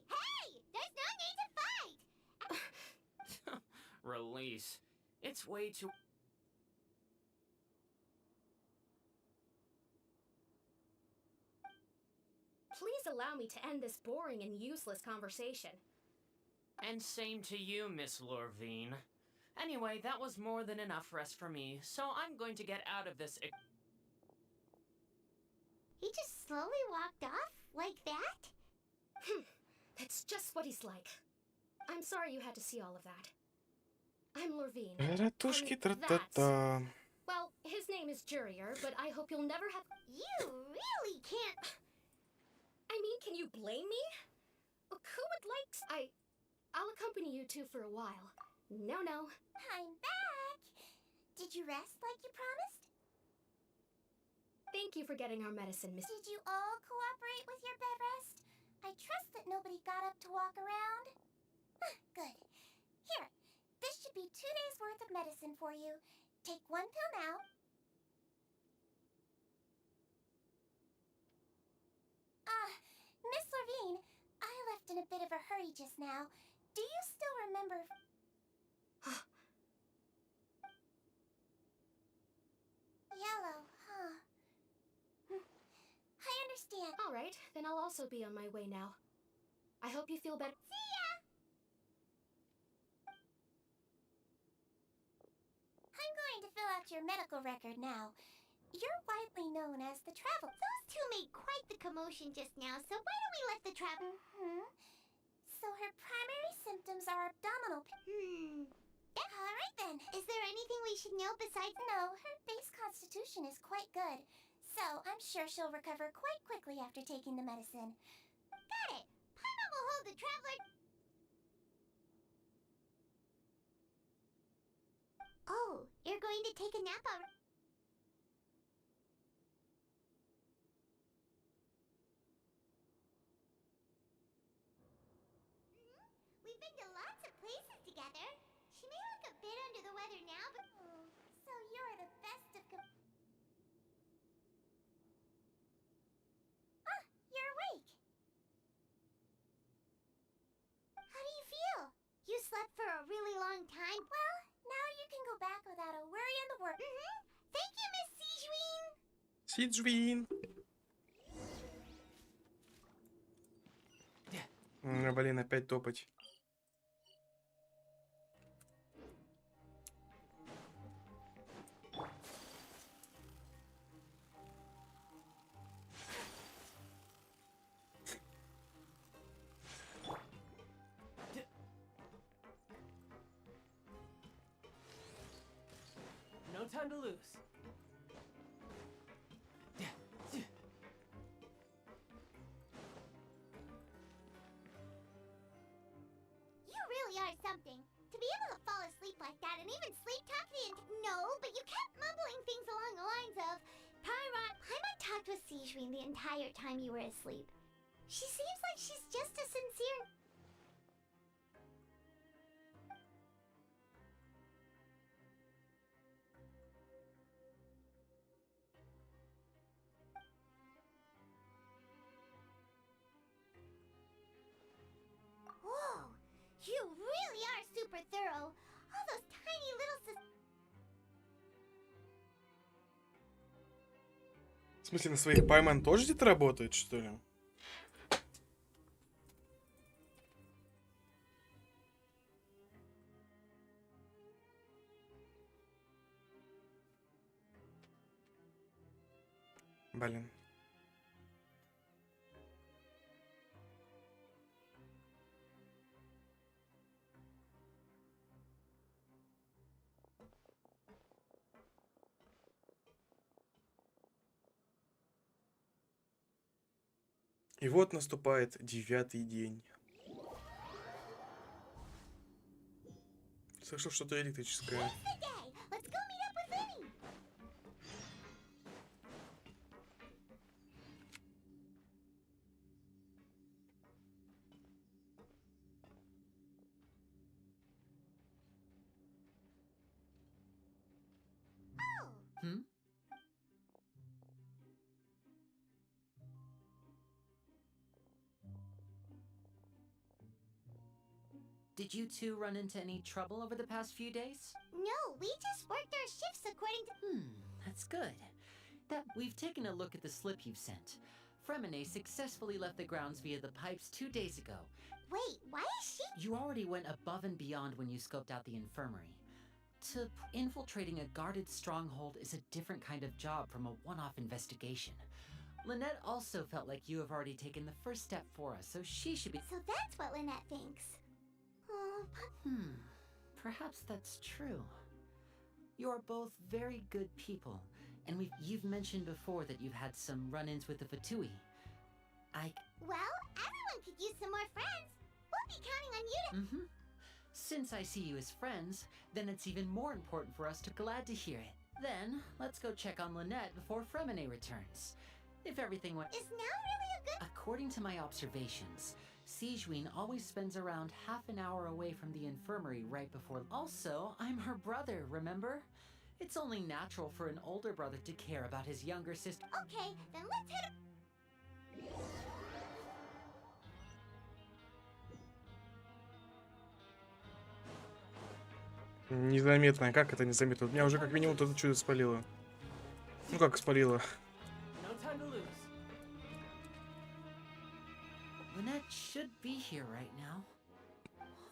Hey! There's no need to fight! release. It's way too... Please allow me to end this boring and useless conversation. And same to you, Miss Lorvine. Anyway, that was more than enough rest for me, so I'm going to get out of this... He just slowly walked off like that? That's just what he's like. I'm sorry you had to see all of that. I'm Lorvine. Ратушки, And тра-та-та. well, his name is Jurier, but I hope you'll never have... You really can't... I mean, can you blame me? Who would like... I'll accompany you two for a while. No. I'm back! Did you rest like you promised? Thank you for getting our medicine, Miss... Did you all cooperate with your bed rest? I trust that nobody got up to walk around. Good. Here, this should be 2 days' worth of medicine for you. Take 1 pill now. Miss Lorvine, I left in a bit of a hurry just now. Do you still remember... Yellow, huh? I understand. All right, then I'll also be on my way now. I hope you feel better. See ya! I'm going to fill out your medical record now. You're widely known as the travel... Those two made quite the commotion just now, so why don't we let the travel... So her primary symptoms are abdominal... Alright then. Is there anything we should know besides... No, her base constitution is quite good. So, I'm sure she'll recover quite quickly after taking the medicine. Got it! Paimon will hold the traveler... Oh, you're going to take a nap already? We've been to lots of places together. She may look a bit under the weather now, but... Oh, so you're the best of... You're awake. How do you feel? You slept for a really long time? Well, now you can go back without a worry in the world. Thank you, Miss Sijween. Сиджвин. Блин, опять топать. No time to lose. You really are something. To be able to fall asleep like that and even sleep talk the No, but you kept mumbling things along the lines of... Paimon talked with Sijween the entire time you were asleep. She seems like she's just as sincere... Whoa! You really are super thorough. All those tiny little... В смысле, на своих Пайман тоже где-то работает, что ли? Блин. И вот наступает 9-й день. Слышал что-то электрическое. Did you two run into any trouble over the past few days? No, we just worked our shifts according to... That's good. We've taken a look at the slip you've sent. Fremine successfully left the grounds via the pipes 2 days ago. Wait, why is she... You already went above and beyond when you scoped out the infirmary. Infiltrating a guarded stronghold is a different kind of job from a one-off investigation. Lynette also felt like you have already taken the first step for us, so she should be... So that's what Lynette thinks. Perhaps that's true. You're both very good people, and you've mentioned before that you've had some run-ins with the Fatui. Well, everyone could use some more friends. We'll be counting on you to... Since I see you as friends, then it's even more important for us to glad to hear it. Then, let's go check on Lynette before Fremine returns. If everything went... Is now really a good... According to my observations, Sigewinne always spends around half an hour away from the infirmary right before... Also, I'm her brother, remember? It's only natural for an older brother to care about his younger sister. Okay, then let's head... Незаметно. Как это незаметно? Меня уже как минимум это чудо спалило. Ну как спалило? Lynette should be here right now.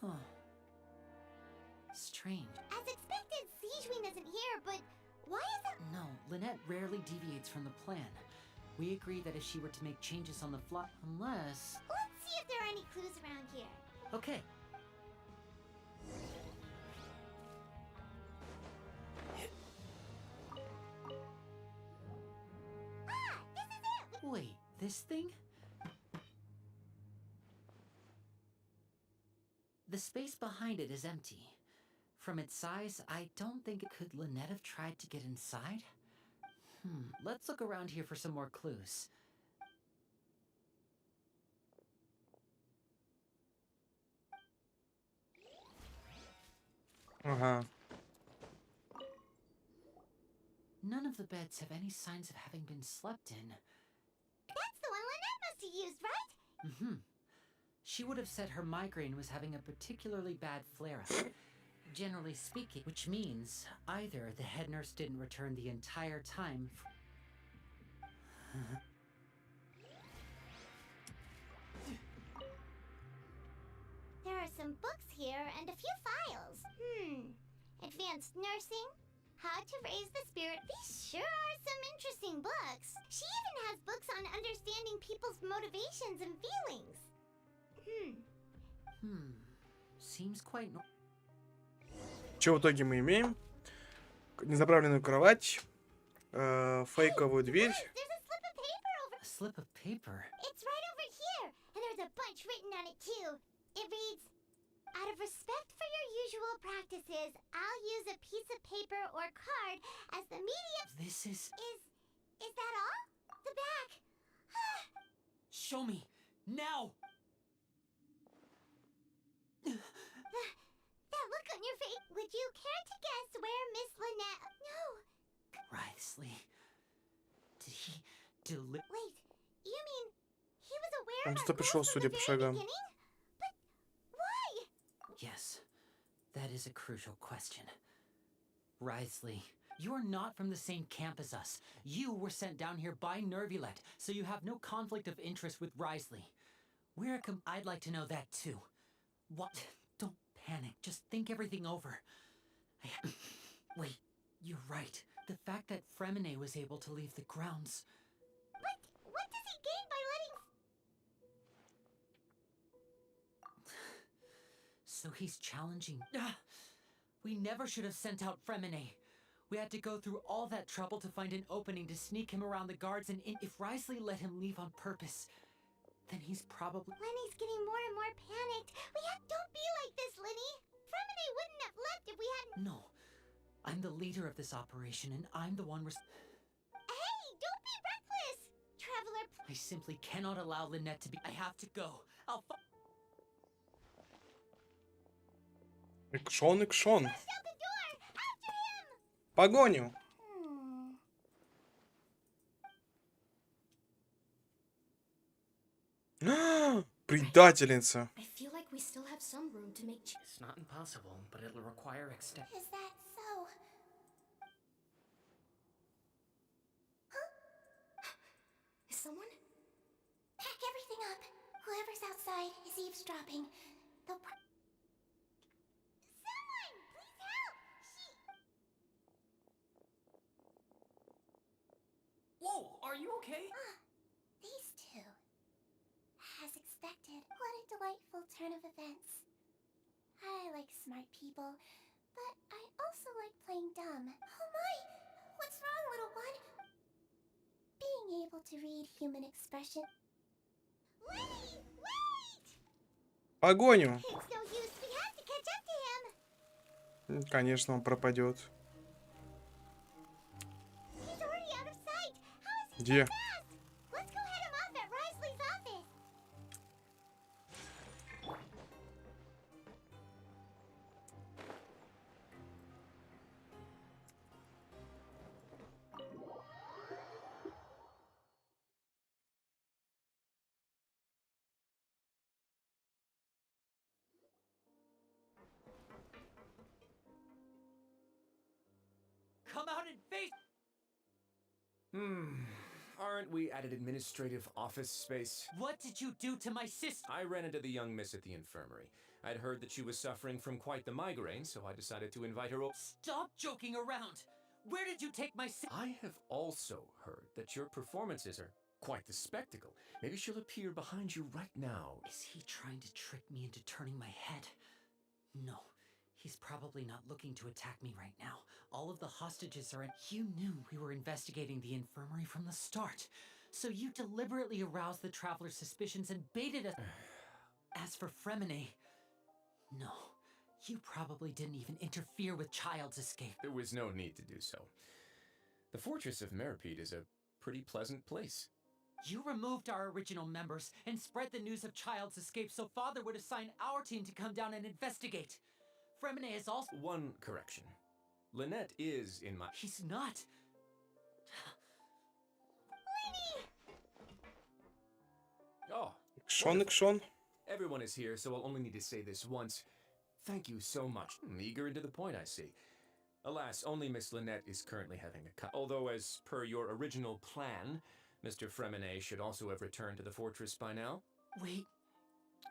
Huh. Strange. As expected, Sigewinne isn't here, but why is it... No, Lynette rarely deviates from the plan. We agreed that if she were to make changes on the fly... Unless... Let's see if there are any clues around here. Okay. Wait, this thing? The space behind it is empty. From its size, I don't think could Lynette have tried to get inside? Let's look around here for some more clues. None of the beds have any signs of having been slept in. That's the one Lynette must have used, right? She would have said her migraine was having a particularly bad flare-up. Generally speaking, which means either the head nurse didn't return the entire time. There are some books here and a few files. Advanced nursing, how to raise the spirit. These sure are some interesting books. She even has books on understanding people's motivations and feelings. Seems quite... Что в итоге мы имеем? Незаправленную кровать, фейковую дверь. A slip of paper? It's right over here, and there's a bunch written on it too. It reads, out of respect for your usual practices, I'll use a piece of paper or card as the medium... This is... Is that all? The back. Show me! Now! That look on your face. Would you care to guess where Miss Lynette... No. Writhely. Did he deliver... Wait, you mean he was aware Он of что-то our пришел, goals from судя the по very шагам. beginning? But why? Yes, that is a crucial question. Writhely, you're not from the same camp as us. You were sent down here by Nervulet, so you have no conflict of interest with Writhely. I'd like to know that too. What? Don't panic. Just think everything over. Wait, you're right. The fact that Fremine was able to leave the grounds... But what does he gain by letting... So he's challenging... We never should have sent out Fremine. We had to go through all that trouble to find an opening to sneak him around the guards, and if Writhely let him leave on purpose, then he's probably... Lenny's getting more and more panicked. Don't be like this, Lenny. Fremine wouldn't have left if we hadn't... No. I'm the leader of this operation, and I'm the one Hey, don't be reckless! Traveler... I simply cannot allow Lynette to be... I have to go. I'll... Экшон, экшон. Погоню. I Предательница. feel like we still have some room to make It's not impossible, but it'll require extent. Is that so? Huh? Is someone? Pack everything up. Whoever's outside is eavesdropping. They'll Someone! Please help! Whoa, are you okay? These two. As expected, what a delightful turn of events. I like smart people, but I also like playing dumb. Oh my! What's wrong, little one? Being able to read human expression. Wait! Wait! Погоню. It's no use. We have to catch up to him. Конечно, он пропадет. He's already out of sight. How is he Где? so fast? Let's go head him off at Risley's office. Come out and face. Aren't we at an administrative office space? What did you do to my sister? I ran into the young miss at the infirmary. I'd heard that she was suffering from quite the migraine, so I decided to invite her over. Stop joking around. Where did you take my sister? I have also heard that your performances are quite the spectacle. Maybe she'll appear behind you right now. Is he trying to trick me into turning my head? No. He's probably not looking to attack me right now. All of the hostages are in. You knew we were investigating the infirmary from the start. So you deliberately aroused the traveler's suspicions and baited us. As for Fremine, no. You probably didn't even interfere with Child's escape. There was no need to do so. The fortress of Meripede is a pretty pleasant place. You removed our original members and spread the news of Child's escape so Father would assign our team to come down and investigate. Fremine is also— One correction. Lynette is in my— He's not. Oh. Экшон. Everyone is here, so I'll only need to say this once. Thank you so much. Eager and to the point, I see. Alas, only Miss Lynette is currently having a cut. Although, as per your original plan, Mr. Fremine should also have returned to the fortress by now. Wait.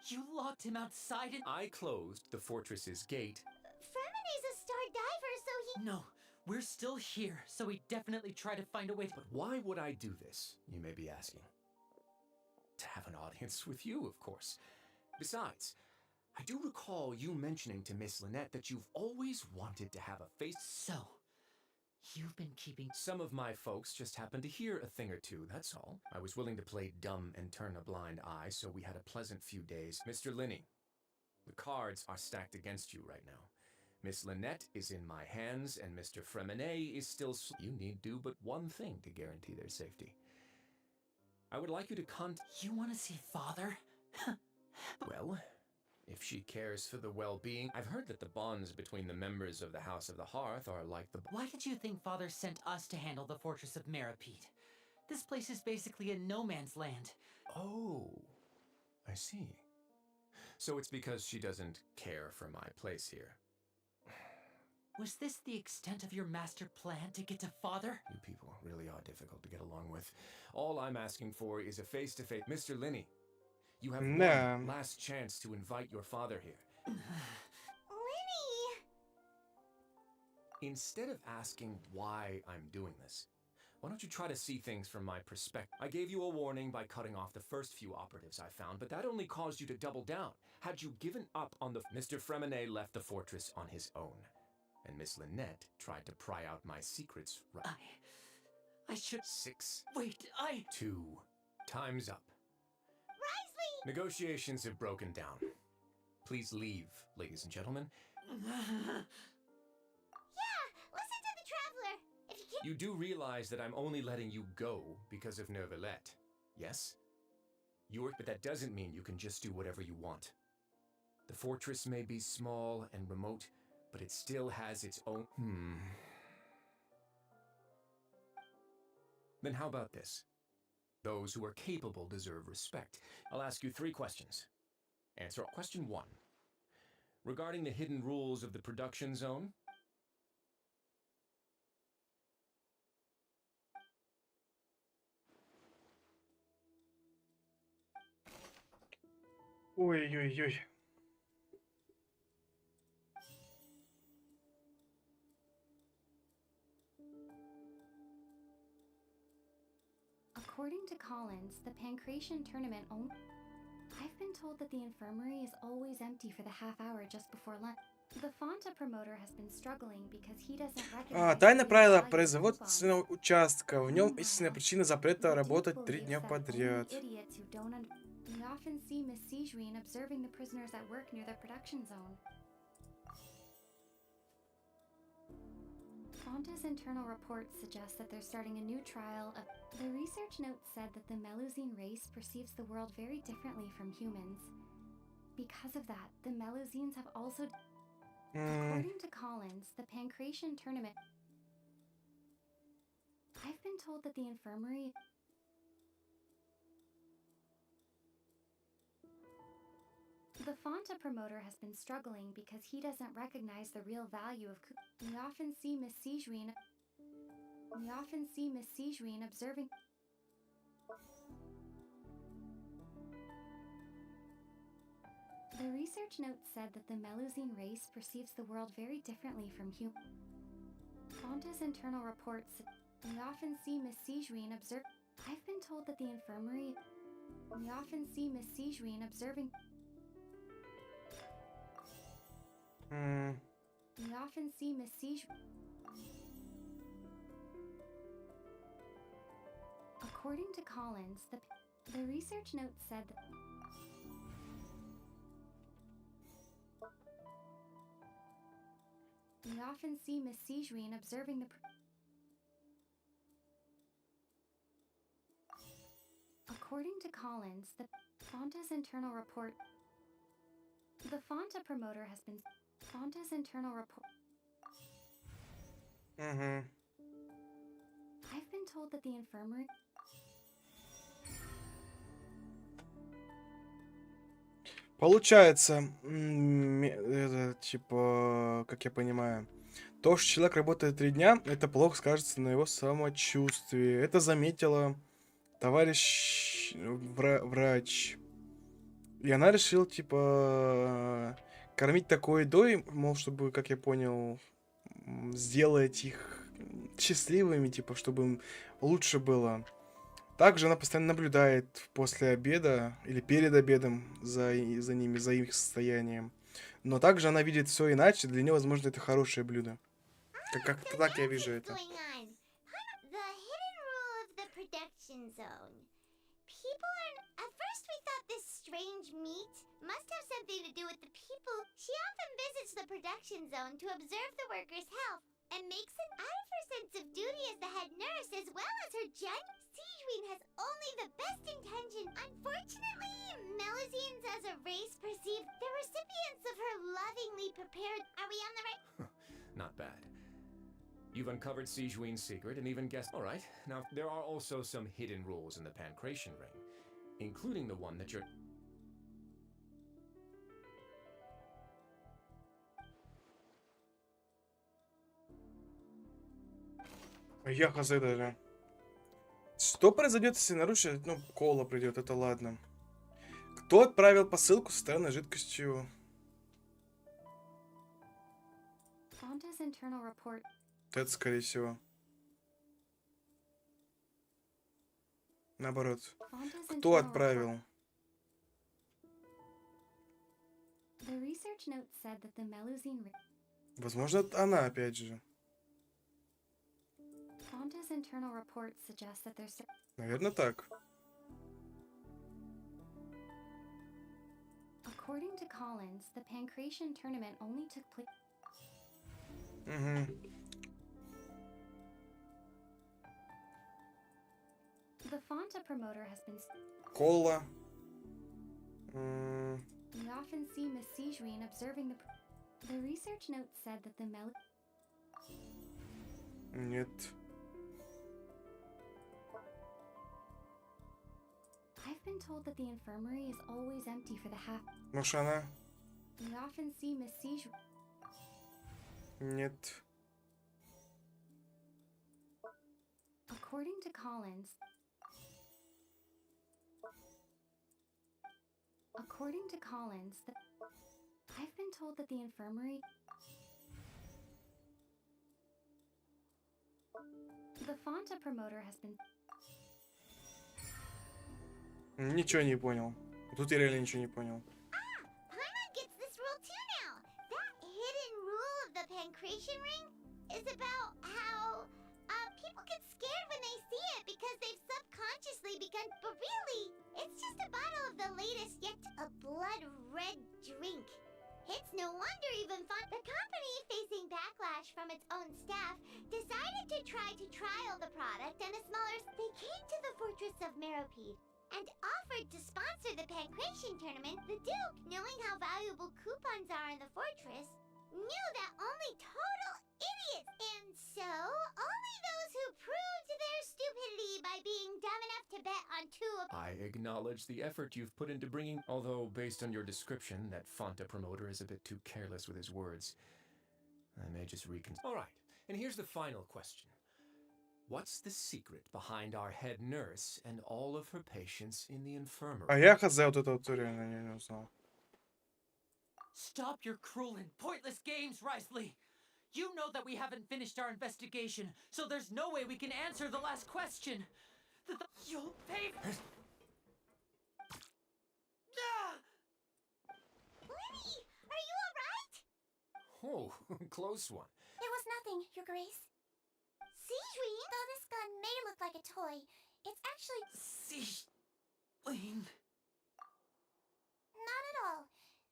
You locked him outside and— I closed the fortress's gate. Fremine's a star diver, so he— No, we're still here, so we definitely try to find a way to— But why would I do this, you may be asking? To have an audience with you, of course. Besides, I do recall you mentioning to Miss Lynette that you've always wanted to have a face. So, you've been keeping— Some of my folks just happened to hear a thing or two, that's all. I was willing to play dumb and turn a blind eye, so we had a pleasant few days. Mr. Linney, the cards are stacked against you right now. Miss Lynette is in my hands, and Mr. Fremine is still— You need do but one thing to guarantee their safety. I would like you to You want to see Father? Well, if she cares for the well-being— I've heard that the bonds between the members of the House of the Hearth are like the— Why did you think Father sent us to handle the fortress of Meripede? This place is basically a no man's land. Oh, I see. So it's because she doesn't care for my place here. Was this the extent of your master plan to get to Father? You people really are difficult to get along with. All I'm asking for is a face-to-face— Mr. Linney, you have one last chance to invite your father here. Linny! Instead of asking why I'm doing this, why don't you try to see things from my perspective? I gave you a warning by cutting off the first few operatives I found, but that only caused you to double down. Had you given up on the— Mr. Fremine left the fortress on his own, and Miss Lynette tried to pry out my secrets right— I should— 6. Wait, 2. Time's up. Risley! Negotiations have broken down. Please leave, ladies and gentlemen. Yeah, listen to the traveler. If you can't— You do realize that I'm only letting you go because of Nervalette, yes? But that doesn't mean you can just do whatever you want. The fortress may be small and remote, but it still has its own— Then how about this? Those who are capable deserve respect. I'll ask you 3 questions. Answer question 1. Regarding the hidden rules of the production zone, Ой-ой-ой. According to Collins, the Pancration tournament only... I've been told that the infirmary is always empty for the half hour just before lunch. The Fonta promoter has been struggling because he doesn't recognize... Тайное правило производственного участка. В нем истинная причина запрета работать 3 дня подряд. We often see Miss Sijween observing the prisoners at work near the production zone. Fonta's internal reports suggest that they're starting a new trial of... The research note said that the Melusine race perceives the world very differently from humans. Because of that, the Melusines have also... According to Collins, the Pancration tournament... I've been told that the infirmary... The Fonta promoter has been struggling because he doesn't recognize the real value of... We often see Miss Sijween observing... The research note said that the Melusine race perceives the world very differently from humans. Fonta's internal reports... We often see Miss Sijween observe... I've been told that the infirmary... We often see Miss Sijween observing... We often see Miss Sijween... According to Collins, the research note said that... We often see Miss Sijween observing the... According to Collins, the Fonta's internal report... The Fonta promoter has been... Fonta's internal report... I've been told that the infirmary... Получается, это, типа, как я понимаю, то, что человек работает 3 дня, это плохо скажется на его самочувствии. Это заметила товарищ врач. И она решила, типа, кормить такой едой, мол, чтобы, как я понял, сделать их счастливыми, типа, чтобы им лучше было. Также она постоянно наблюдает после обеда или перед обедом за ними, за их состоянием. Но также она видит все иначе, для нее, возможно, это хорошее блюдо. Как-то так я вижу это. Strange meat must have something to do with the people. She often visits the production zone to observe the workers' health and makes it out of her sense of duty as the head nurse as well as her Sijween has only the best intention. Unfortunately, Melusines as a race perceive the recipients of her lovingly prepared... Are we on the right... not bad. You've uncovered Sijween's secret and even guessed... Alright, now there are also some hidden rules in the Pancration ring, including the one that you're... Я хз даже. Что произойдет, если нарушить? Ну, кола придет, это ладно. Кто отправил посылку с странной жидкостью? Это, скорее всего. Наоборот. Кто отправил? Возможно, она, опять же. Наверное, так. According to Collins, the Pancration tournament only took place... The Fonta promoter has been... Кола. We often see Miss Sijween observing the... The research note said that the Mel... Нет. I've been told that the infirmary is always empty for the half... Может, она? We often see Miss Siege. Нет. According to Collins, I've been told that the infirmary. The Fonta promoter has been. Ничего не понял. Тут я реально ничего не понял. Paimon gets this rule too now. That hidden rule of the pancreation ring is about how people get scared when they see it because they've subconsciously begun. But really, it's just a bottle of the latest yet a blood red drink. It's no wonder even the company, facing backlash from its own staff, decided to try to trial the product, and a smaller. They came to the fortress of Meropide and offered to sponsor the pancreation tournament. The Duke, knowing how valuable coupons are in the fortress, knew that only total idiots, and so only those who proved their stupidity by being dumb enough to bet on two of. I acknowledge the effort you've put into bringing, although based on your description, that Fonta promoter is a bit too careless with his words. I may just reconsider. All right, and here's the final question. What's the secret behind our head nurse and all of her patients in the infirmary? А я хз вот это вот реально не узнал. Stop your cruel and pointless games, Risley! You know that we haven't finished our investigation, so there's no way we can answer the last question. You'll pay. Lenny, are you alright? Oh, close one. It was nothing, Your Grace. Siege, though this gun may look like a toy, it's actually. Siege. Not at all.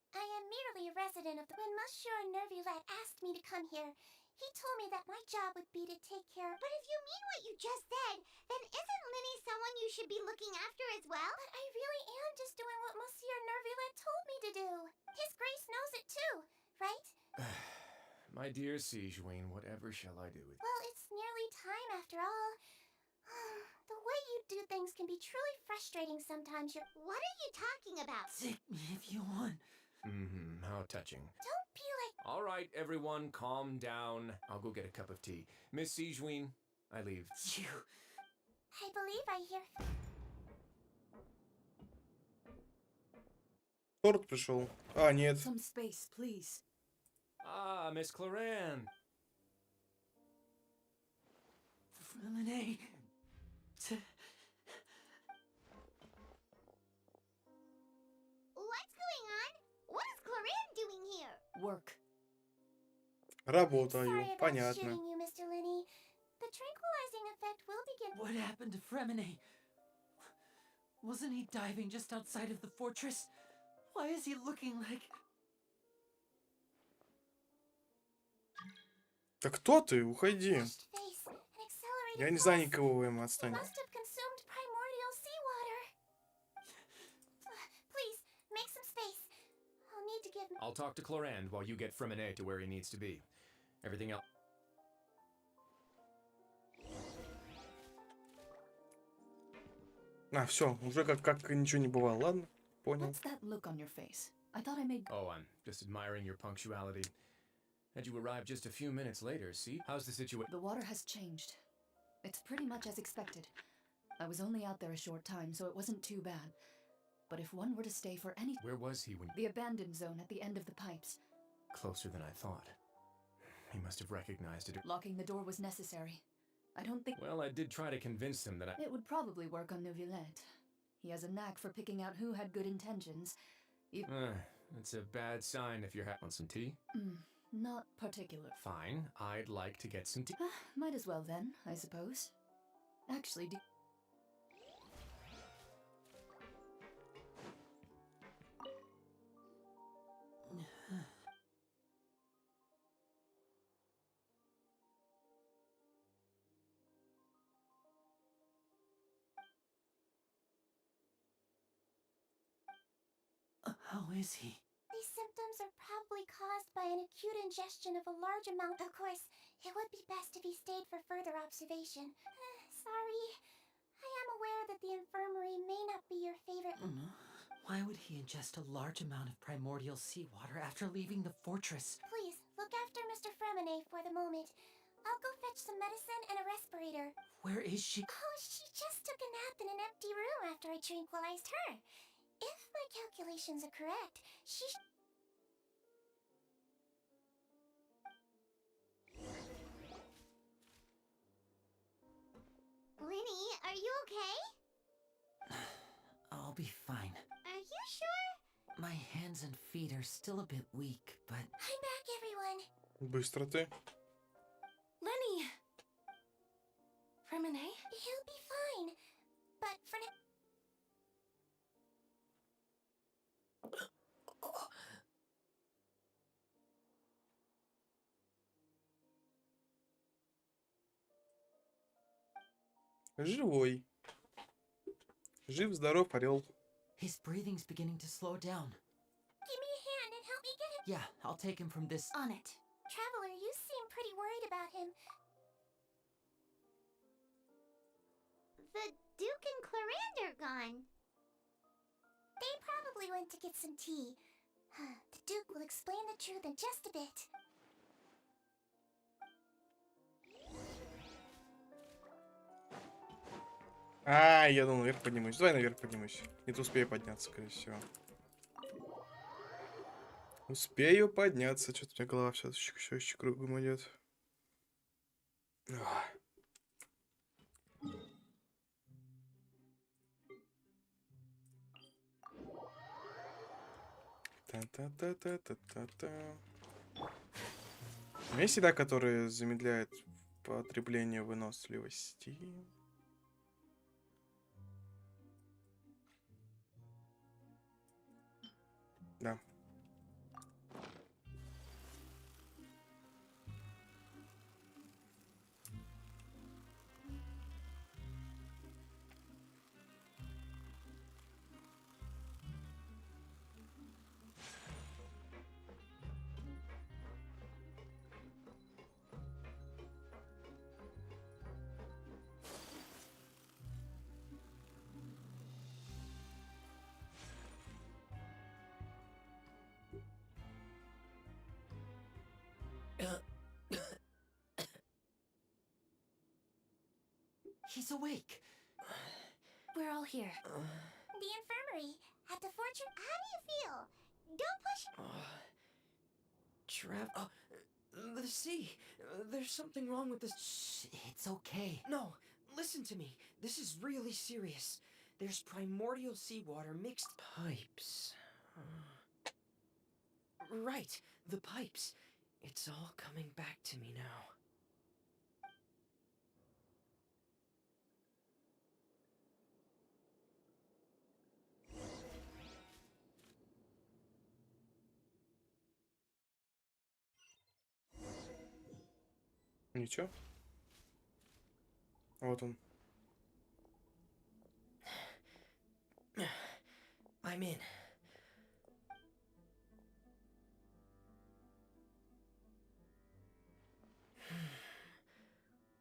I am merely a resident of the. When Monsieur Nervulet asked me to come here, he told me that my job would be to take care. But if you mean what you just said, then isn't Lenny someone you should be looking after as well? But I really am just doing what Monsieur Nervulet told me to do. His Grace knows it too, right? My dear Sigewine, whatever shall I do with you? Well, it's nearly time after all. The way you do things can be truly frustrating sometimes. What are you talking about? Take me if you want. How touching. Don't be like. All right, everyone, calm down. I'll go get a cup of tea. Miss Sigewine, I leave. You. I believe I hear. Торт пришел. А, нет. Some space, please. Ah, Miss Claren. Lemonade. What's going on? What is Claren doing here? Work. Работаю. Sorry about Понятно. shooting you, Mr. Linney. The tranquilizing effect will begin. What happened to Fremine? Wasn't he diving just outside of the fortress? Why is he looking like... Да кто ты? Уходи. Face, an accelerated Я не знаю pulse. никого, вы им He отстаньте. must have consumed primordial seawater. Please, make some space. I'll need to give. I'll talk to Clorand while you get Fremine to where he needs to be. Everything else... А, все, уже как ничего не бывало. Ладно, понял. What's that look on your face? I thought I made. Oh, I'm just admiring your punctuality. Had you arrived just a few minutes later, see? How's the situation? The water has changed. It's pretty much as expected. I was only out there a short time, so it wasn't too bad. But if one were to stay for any... Where was he when... The abandoned zone at the end of the pipes. Closer than I thought. He must have recognized it. Locking the door was necessary. I don't think... Well, I did try to convince them that I... It would probably work on Neuvillette. He has a knack for picking out who had good intentions. It's a bad sign if you're want some tea? Not particular. Fine, I'd like to get some tea. Might as well then, I suppose. Actually, How is he? These symptoms are probably caused by an acute ingestion of a large amount. Of course, it would be best if he stayed for further observation. Sorry. I am aware that the infirmary may not be your favorite. Why would he ingest a large amount of primordial seawater after leaving the fortress? Please, look after Mr. Fremine for the moment. I'll go fetch some medicine and a respirator. Where is she? Oh, she just took a nap in an empty room after I tranquilized her. If my calculations are correct, she... Linny, are you okay? I'll be fine. Are you sure? My hands and feet are still a bit weak, but... I'm back, everyone. Быстро ты. Lenny! Fremine? He'll be fine. But for now... Живой. Жив, здоров, орел. His breathing's beginning to slow down. Give me a hand and help me get him... Yeah, I'll take him from this... On it. Traveler, you seem pretty worried about him. The Duke and Clarande are gone. They probably went to get some tea. The Duke will explain the truth in just a bit. А, я думал, наверх поднимусь. Давай наверх поднимусь. Не то успею подняться, скорее всего. Успею подняться. Что-то у меня голова все еще кругом идет. Та-та-та-та-та-та-та. У меня есть еда, которая замедляет потребление выносливости. Да. He's awake. We're all here. The infirmary. At the fortress. How do you feel? Don't push... The sea. There's something wrong with this. Shh, it's okay. No, listen to me. This is really serious. There's primordial seawater mixed pipes. Right, the pipes. It's all coming back to me now. Ничего. Вот он. I'm in.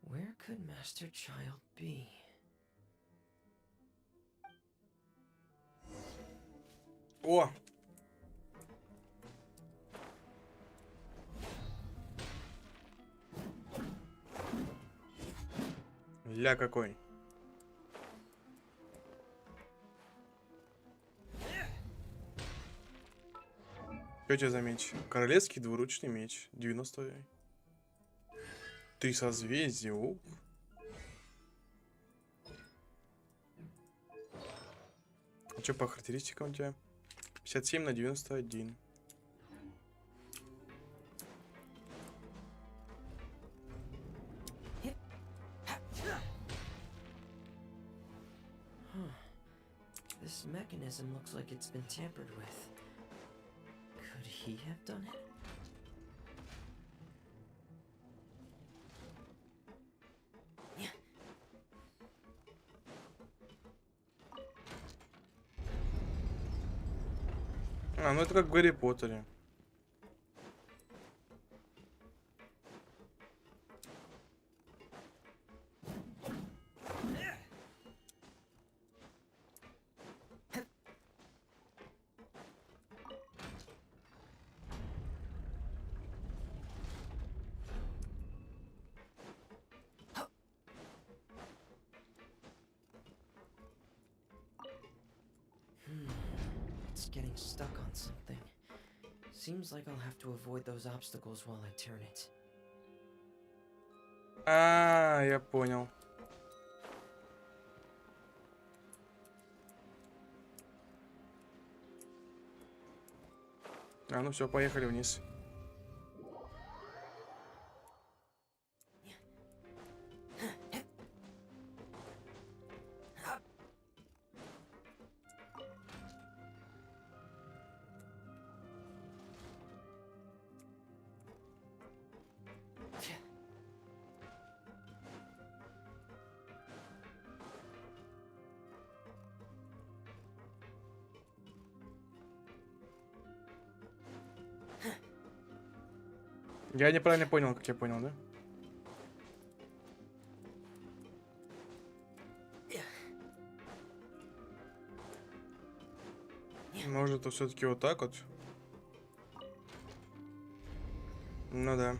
Where could Master Child be? О! Ля какой. Что у тебя за меч? Королевский двуручный меч. 90. 3 созвездия. Ух. А что по характеристикам у тебя? 57 на 91. This mechanism looks like it's been tampered with. Could he have done it? А, ну это как в Гарри Поттере. getting stuck on something. Seems like I'll have to avoid those obstacles while I turn it. А, я понял. А, ну все, поехали вниз. Я неправильно понял, как я понял, да? Может, то все-таки вот так вот? Ну да.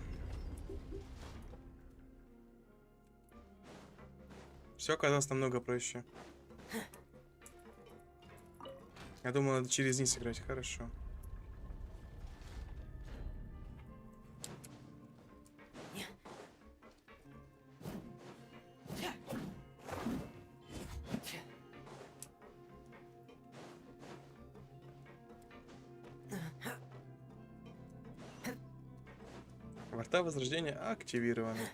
Все оказалось намного проще. Я думал, надо через низ играть. Хорошо. Врата возрождения активированы.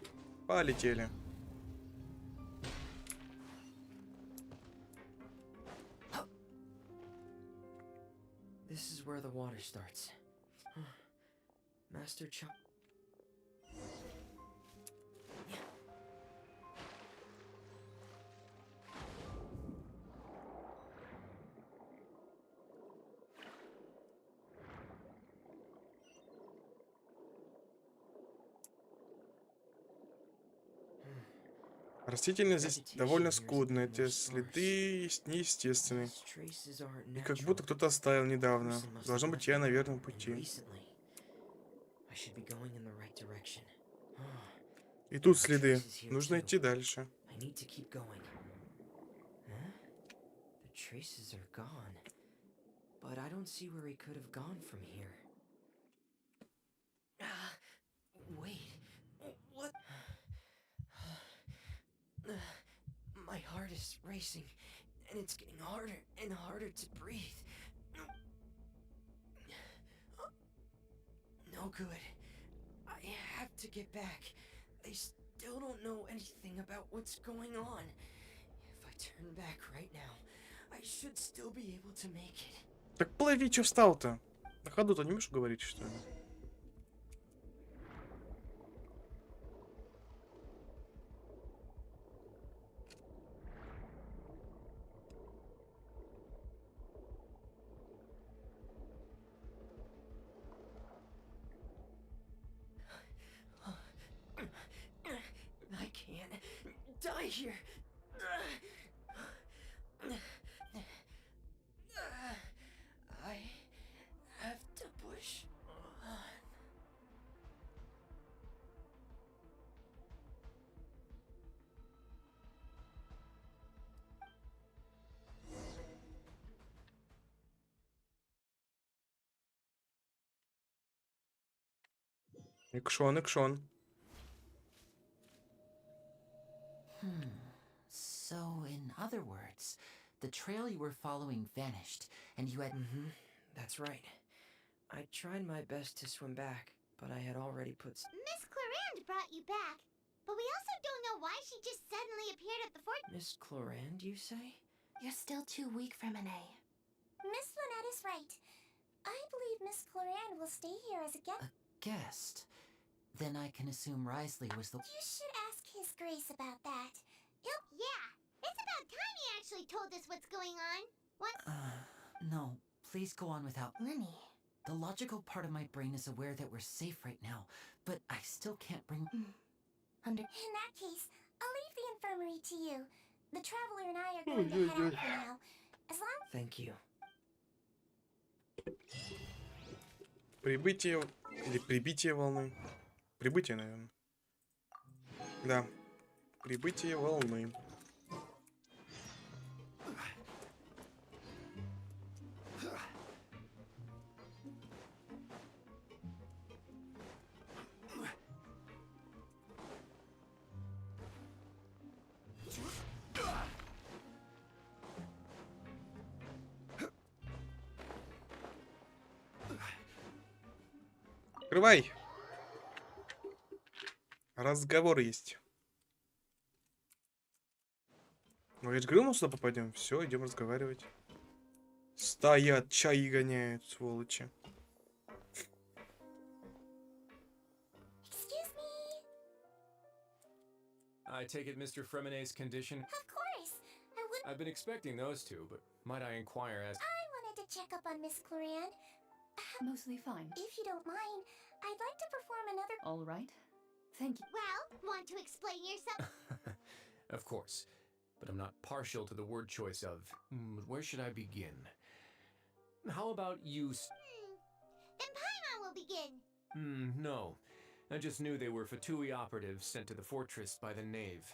Полетели. This is where the water starts. Master Chop. Растительность здесь довольно скудная, эти следы неестественные. И как будто кто-то оставил недавно. Должно быть, я на верном пути. И тут следы. Нужно идти дальше. My heart is racing, and it's getting harder and harder to breathe. No good. I have to get back. They still don't know anything about what's going on. If I turn back right now, I should still be able to make it. Так плыви, чё встал-то? На ходу-то не можешь говорить, что ли? I can't die here. I have to push on. Экшон, экшон. So, in other words, the trail you were following vanished, and you had... That's right. I tried my best to swim back, but I had already put... Miss Clarand brought you back, but we also don't know why she just suddenly appeared at the fort. Miss Clarand, you say? You're still too weak for Monet. Miss Lynette is right. I believe Miss Clarand will stay here as a guest. Guest? Then I can assume Risley was the... You should ask His Grace about that. Yeah, it's about time he actually told us what's going on. What? No, please go on without... Lenny. The logical part of my brain is aware that we're safe right now, but I still can't bring... In that case, I'll leave the infirmary to you. The Traveler and I are going to head out for now. As long... Thank you. Прибытие или прибитие волны. Прибытие, наверное. Да. Прибытие волны. Открывай. Разговор есть. Ну, я же говорил, мы сюда попадем. Все, идем разговаривать. Стоят, чаи гоняют, сволочи. Excuse me. I take it Mr. Fremenet's condition? Of course. I've been expecting those two, but might I inquire as... I wanted to check up on Miss Cloran. Mostly fine. If you don't mind, I'd like to perform another... All right. Thank you. Well, want to explain yourself? Of course. But I'm not partial to the word choice of... where should I begin? How about you... Then Paimon will begin. No. I just knew they were Fatui operatives sent to the fortress by the Knave.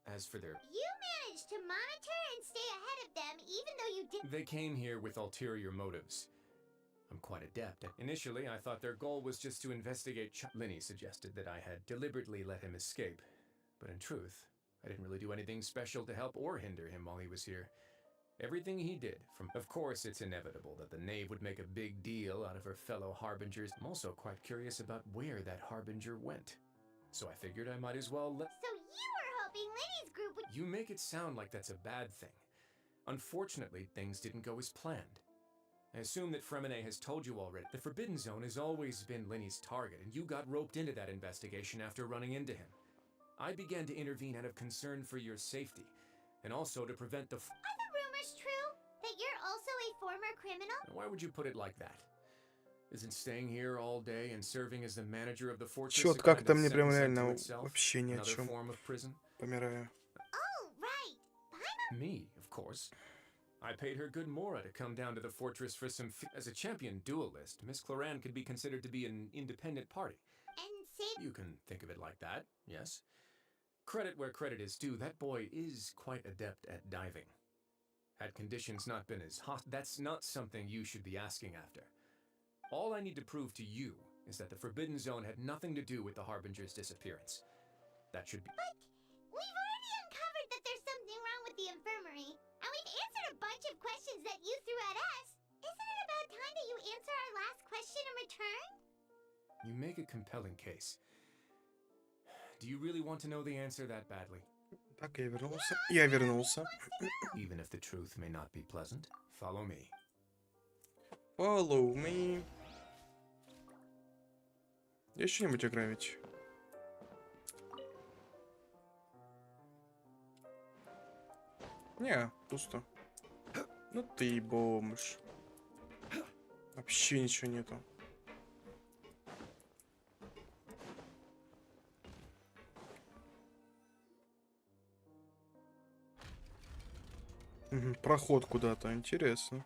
As for their... You managed to monitor and stay ahead of them even though you didn't... They came here with ulterior motives. I'm quite adept. Initially, I thought their goal was just to investigate Linny suggested that I had deliberately let him escape. But in truth, I didn't really do anything special to help or hinder him while he was here. Everything he did, from... Of course, it's inevitable that the Knave would make a big deal out of her fellow Harbingers. I'm also quite curious about where that Harbinger went. So I figured I might as well let... So you were hoping Linny's group would... You make it sound like that's a bad thing. Unfortunately, things didn't go as planned. I assume that Fremenet has told you already. The Forbidden Zone has always been Linny's target, and you got roped into that investigation after running into him. I began to intervene out of concern for your safety, and also to prevent the... Are the rumors true? That you're also a former criminal? Why would you put it like that? Isn't staying here all day and serving as the manager of the fortress Чёт, как-то мне прям реально вообще ни о чем. Помираю. Oh, right. Paimon? Me, of course. I paid her good mora to come down to the fortress for some... As a champion duelist, Miss Cloran could be considered to be an independent party. And save... You can think of it like that, yes. Credit where credit is due, that boy is quite adept at diving. Had conditions not been as hot, that's not something you should be asking after. All I need to prove to you is that the Forbidden Zone had nothing to do with the Harbinger's disappearance. That should be... But we've already uncovered that there's something wrong with the infirmary. And we've answered a bunch of questions that you threw at us. Isn't it about time that you answer our last question in return? You make a compelling case. Do you really want to know the answer that badly? Так, я вернулся. Я вернулся. Even if the truth may not be pleasant, follow me. Follow me. Есть что-нибудь игровить? Не, пусто. Ну ты бомж. Вообще ничего нету. Проход куда-то, интересно.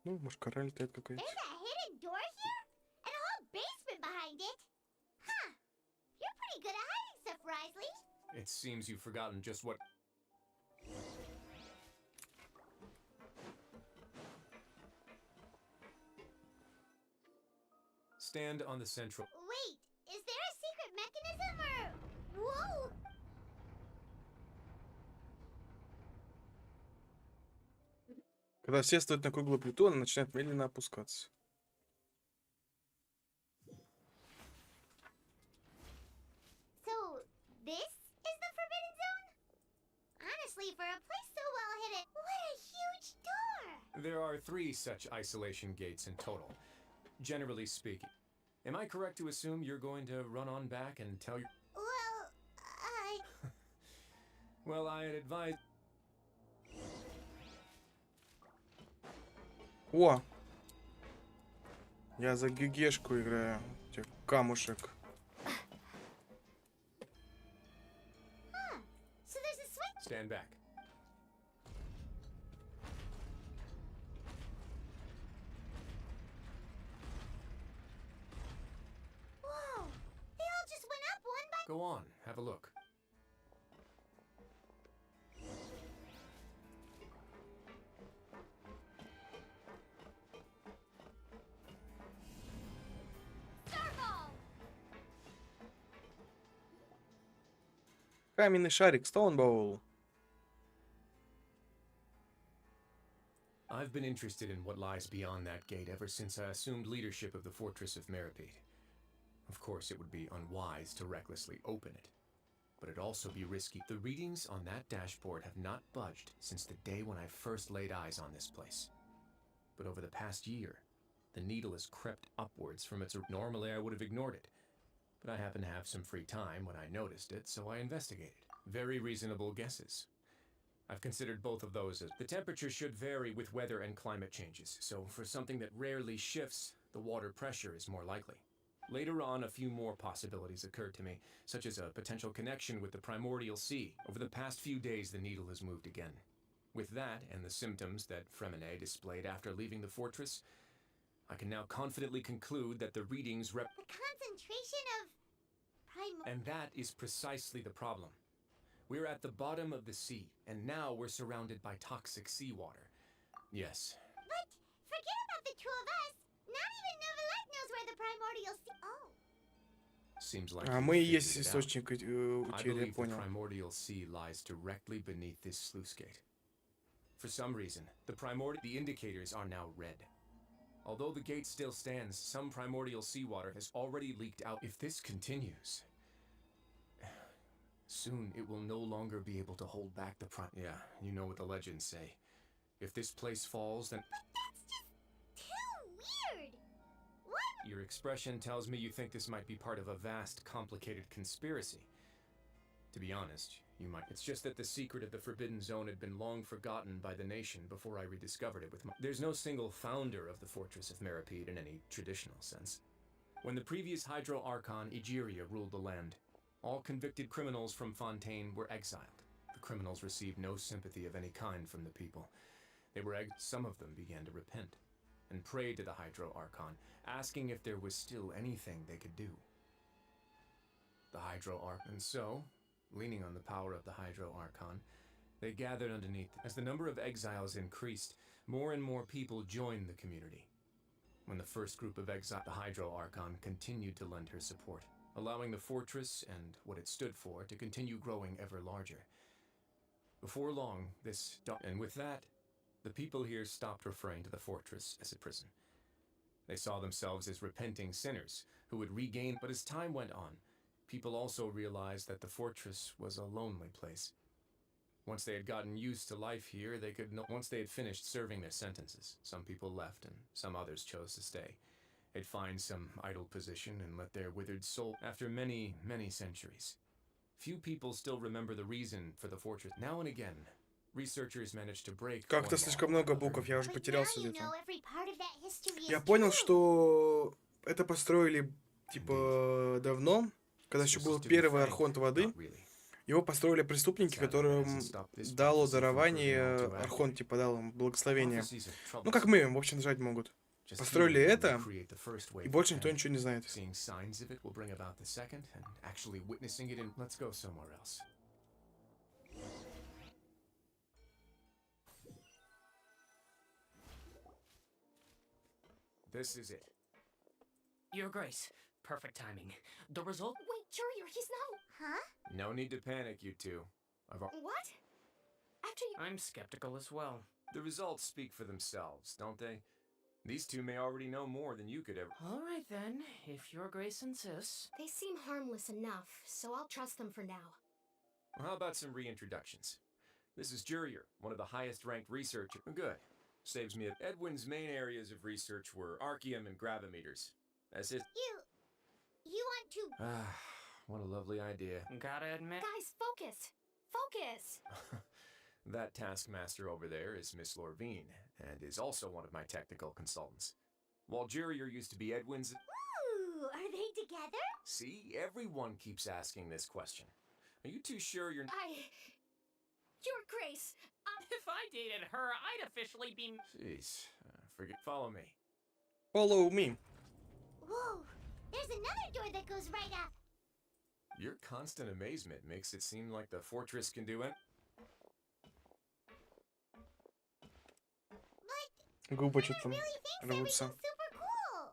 Ну, может, кора летает какая-то. There's a hidden door here? And a whole basement behind it? Huh. You're pretty good at hiding stuff, Risley. It seems you've forgotten just what... Stand on the central... Wait, is there a secret mechanism or... Whoa! Когда все стоят на круглую плиту, она начинает медленно опускаться. So, this is the Forbidden Zone? Honestly, for a place so well hidden, what a huge door! There are 3 such isolation gates in total, generally speaking. Am I correct to assume you're going to run on back and tell your... Well, Well, I'd advise... О! Я за гигешку играю. Где камушек. So there's a switch. Stand back. Whoa! They all just went up one by... Go on, have a look. Каменный шарик, Стоунбоул. I've been interested in what lies beyond that gate ever since I assumed leadership of the Fortress of Meripede. Of course, it would be unwise to recklessly open it, but it'd also be risky. The readings on that dashboard have not budged since the day when I first laid eyes on this place. But over the past year, the needle has crept upwards from its... Normally, I would have ignored it, but I happened to have some free time when I noticed it, so I investigated. Very reasonable guesses. I've considered both of those as... The temperature should vary with weather and climate changes, so for something that rarely shifts, the water pressure is more likely. Later on, a few more possibilities occurred to me, such as a potential connection with the primordial sea. Over the past few days, the needle has moved again. With that, and the symptoms that Fremine displayed after leaving the fortress, I can now confidently conclude that the readings The concentration of And that is precisely the problem. We're at the bottom of the sea, and now we're surrounded by toxic seawater. Yes. But forget about the two of us. Not even Novelette knows where the primordial sea. Oh. Seems like А you мы и figured есть it out. источник I утери, я believe the понял. primordial sea lies directly beneath this sluice gate. For some reason, the indicators are now red. Although the gate still stands, some primordial seawater has already leaked out. If this continues, soon it will no longer be able to hold back the Yeah, you know what the legends say. If this place falls, then... But that's just too weird. What? Your expression tells me you think this might be part of a vast, complicated conspiracy. To be honest, you might. It's just that the secret of the Forbidden Zone had been long forgotten by the nation before I rediscovered it with my... There's no single founder of the Fortress of Meripede in any traditional sense. When the previous Hydro Archon, Egeria, ruled the land, all convicted criminals from Fontaine were exiled. The criminals received no sympathy of any kind from the people. Some of them began to repent and prayed to the Hydro Archon, asking if there was still anything they could do. The Hydro Archon. And so, leaning on the power of the Hydro Archon, they gathered underneath. As the number of exiles increased, more and more people joined the community. When the first group of exiles, the Hydro Archon continued to lend her support, allowing the fortress and what it stood for to continue growing ever larger. Before long, and with that, the people here stopped referring to the fortress as a prison. They saw themselves as repenting sinners who would regain. But as time went on, people also realized that the fortress was a lonely place. Once they had gotten used to life here, once they had finished serving their sentences, some people left and some others chose to stay. They'd find some idle position and let their withered soul. After many, many centuries, few people still remember the reason for the fortress. Now and again, researchers managed to break. Как-то слишком много букв, я уже But now потерялся you где-то. know every part of that history is Я понял, true. что это построили, типа, давно, когда еще был первый Архонт воды. Его построили преступники, которым дало дарование, Архонт, типа, дал им благословение. Ну, как мы, в общем, нажать могут. Построили это, и больше никто ничего не знает. This is it. Your Grace, perfect timing. The result... Wait, Jurier, he's now... Huh? No need to panic, you two. What? After you... I'm skeptical as well. The results speak for themselves, don't they? These two may already know more than you could ever... All right then, if Your Grace insists. They seem harmless enough, so I'll trust them for now. Well, how about some reintroductions? This is Jurier, one of the highest-ranked researchers. Good. Saves me. Edwin's main areas of research were archaeum and gravimeters. As his... You want to... Ah, what a lovely idea. Gotta admit... Guys, focus! Focus! That taskmaster over there is Miss Lorvine, and is also one of my technical consultants. While Jurier used to be Edwin's... Ooh, are they together? See, everyone keeps asking this question. Are you too sure you're... Your Grace, If I dated her, I'd officially be... Jeez, follow me. Follow me. Whoa, there's another door that goes right up. Your constant amazement makes it seem like the fortress can do it. Губы что-то там Really thinks рвутся. everything's super cool.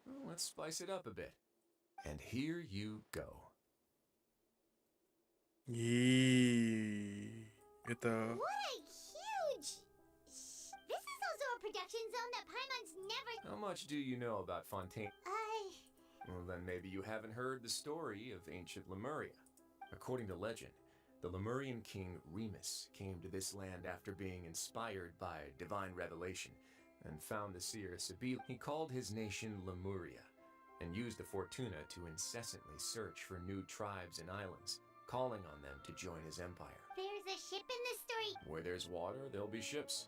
Well, let's spice it up a bit. And here you go. И Это... What a huge... This is also a production zone that Paimon's never... How much do you know about Fontaine? Well, then maybe you haven't heard the story of ancient Lemuria. According to legend, the Lemurian king Remus came to this land after being inspired by divine revelation and found the seer Sibyl. He called his nation Lemuria and used the Fortuna to incessantly search for new tribes and islands, calling on them to join his empire. There's a ship in this story. Where there's water, there'll be ships.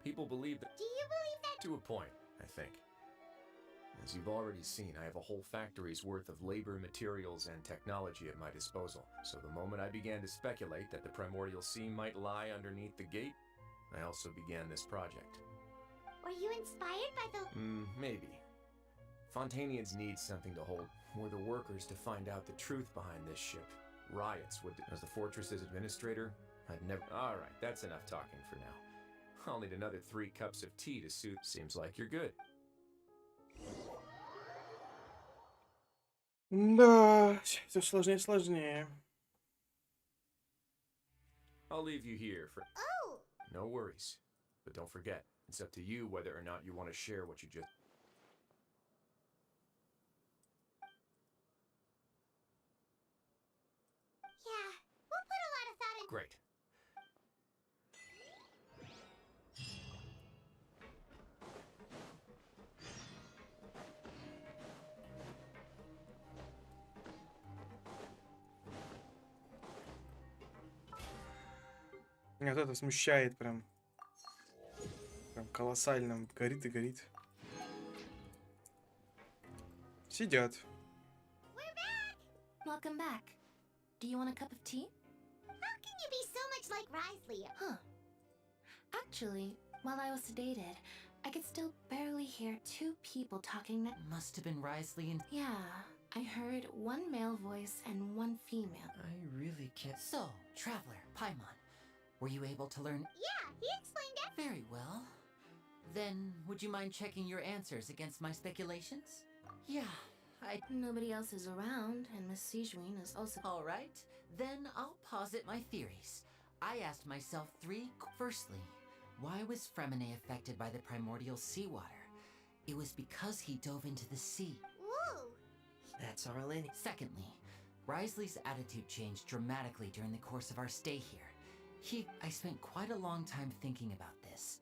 People believe that. Do you believe that? To a point, I think. As you've already seen, I have a whole factory's worth of labor, materials, and technology at my disposal. So the moment I began to speculate that the primordial sea might lie underneath the gate, I also began this project. Were you inspired by the... Maybe. Fontainians need something to hold. We're the workers to find out the truth behind this ship. Riots would... As the fortress's administrator, I'd never... Alright, that's enough talking for now. I'll need another 3 cups of tea to suit. Seems like you're good. Да, все сложнее и сложнее. I'll leave you here for... Oh! No worries. But don't forget, it's up to you whether or not you want to share what you just... Yeah, we'll put a lot of thought in... Great. Меня вот это смущает прям. Прям колоссально. Горит и горит. Сидят. Welcome back. Do you want a cup of tea? How can you be so much like Risley? Huh. Actually, while I was sedated, I could still barely hear 2 people talking that... Must have been Risley and... Yeah, I heard 1 male voice and 1 female. I really can't... So, Traveler, Paimon, were you able to learn... Yeah, he explained it. Very well. Then, would you mind checking your answers against my speculations? Yeah, Nobody else is around, and Miss Sigewin is also... All right, then I'll posit my theories. I asked myself 3... Firstly, why was Fremine affected by the primordial seawater? It was because he dove into the sea. Woo! That's our Lenny. Secondly, Risley's attitude changed dramatically during the course of our stay here. I spent quite a long time thinking about this.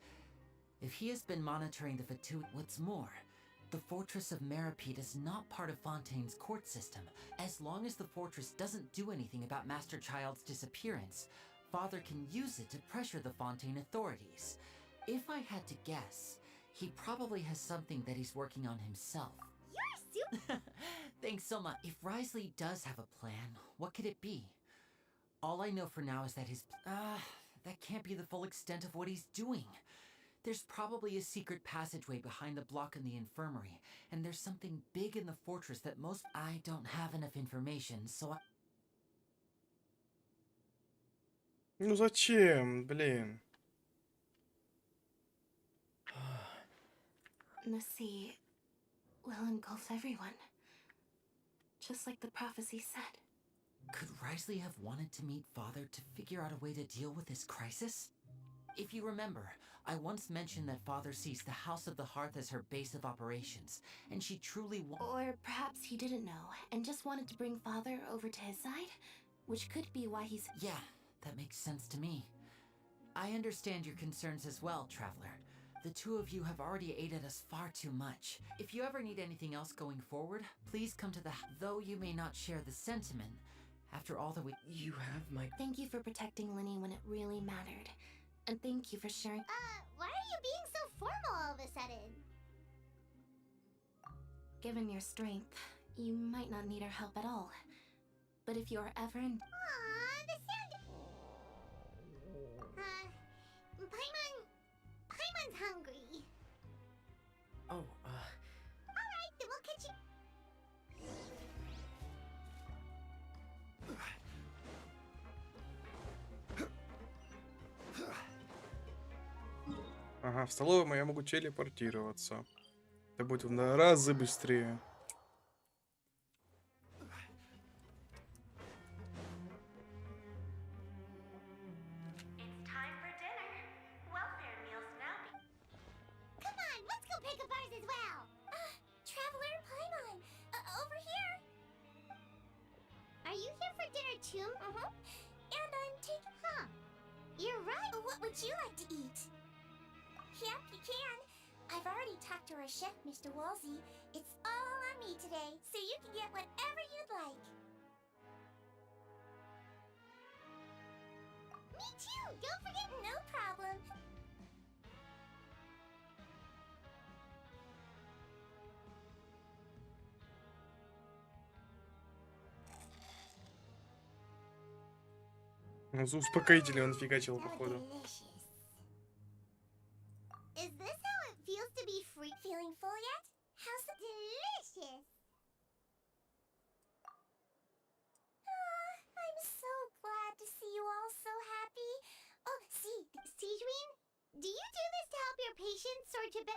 If he has been monitoring the Fatu... What's more, the Fortress of Meripede is not part of Fontaine's court system. As long as the fortress doesn't do anything about Master Child's disappearance, Father can use it to pressure the Fontaine authorities. If I had to guess, he probably has something that he's working on himself. You're super... Thanks so much. If Risley does have a plan, what could it be? All I know for now is that that can't be the full extent of what he's doing. There's probably a secret passageway behind the block in the infirmary, and there's something big in the fortress that I don't have enough information, so Ну зачем, блин? The sea will engulf everyone. Just like the prophecy said. Could Risley have wanted to meet Father to figure out a way to deal with this crisis? If you remember, I once mentioned that Father sees the House of the Hearth as her base of operations, and she truly Or perhaps he didn't know, and just wanted to bring Father over to his side? Which could be why he's... Yeah, that makes sense to me. I understand your concerns as well, Traveler. The 2 of you have already aided us far too much. If you ever need anything else going forward, please come to the... Though you may not share the sentiment, after all that we... You have my... Thank you for protecting Linny when it really mattered. And thank you for sharing... why are you being so formal all of a sudden? Given your strength, you might not need our help at all. But if you're ever in... Aww, the sound... Paimon's hungry. Oh, Alright, then we'll catch you... Ага, в столовую я могу телепортироваться. Это будет в разы быстрее. well. Traveler Paimon, over here. Are you here for dinner too? And I'm taking... Huh. You're right. What would you like to eat? Yep, you can. I've already talked to our chef, Mr. Wolsey. It's all on me today, so you can get whatever you'd like. Me too! Don't forget, no problem. Ну, за успокоителем он фигачил, походу. Is this how it feels to be free? Feeling full yet? How so delicious! I'm so glad to see you all so happy. Oh, see, Sigewin, do you do this to help your patients or to a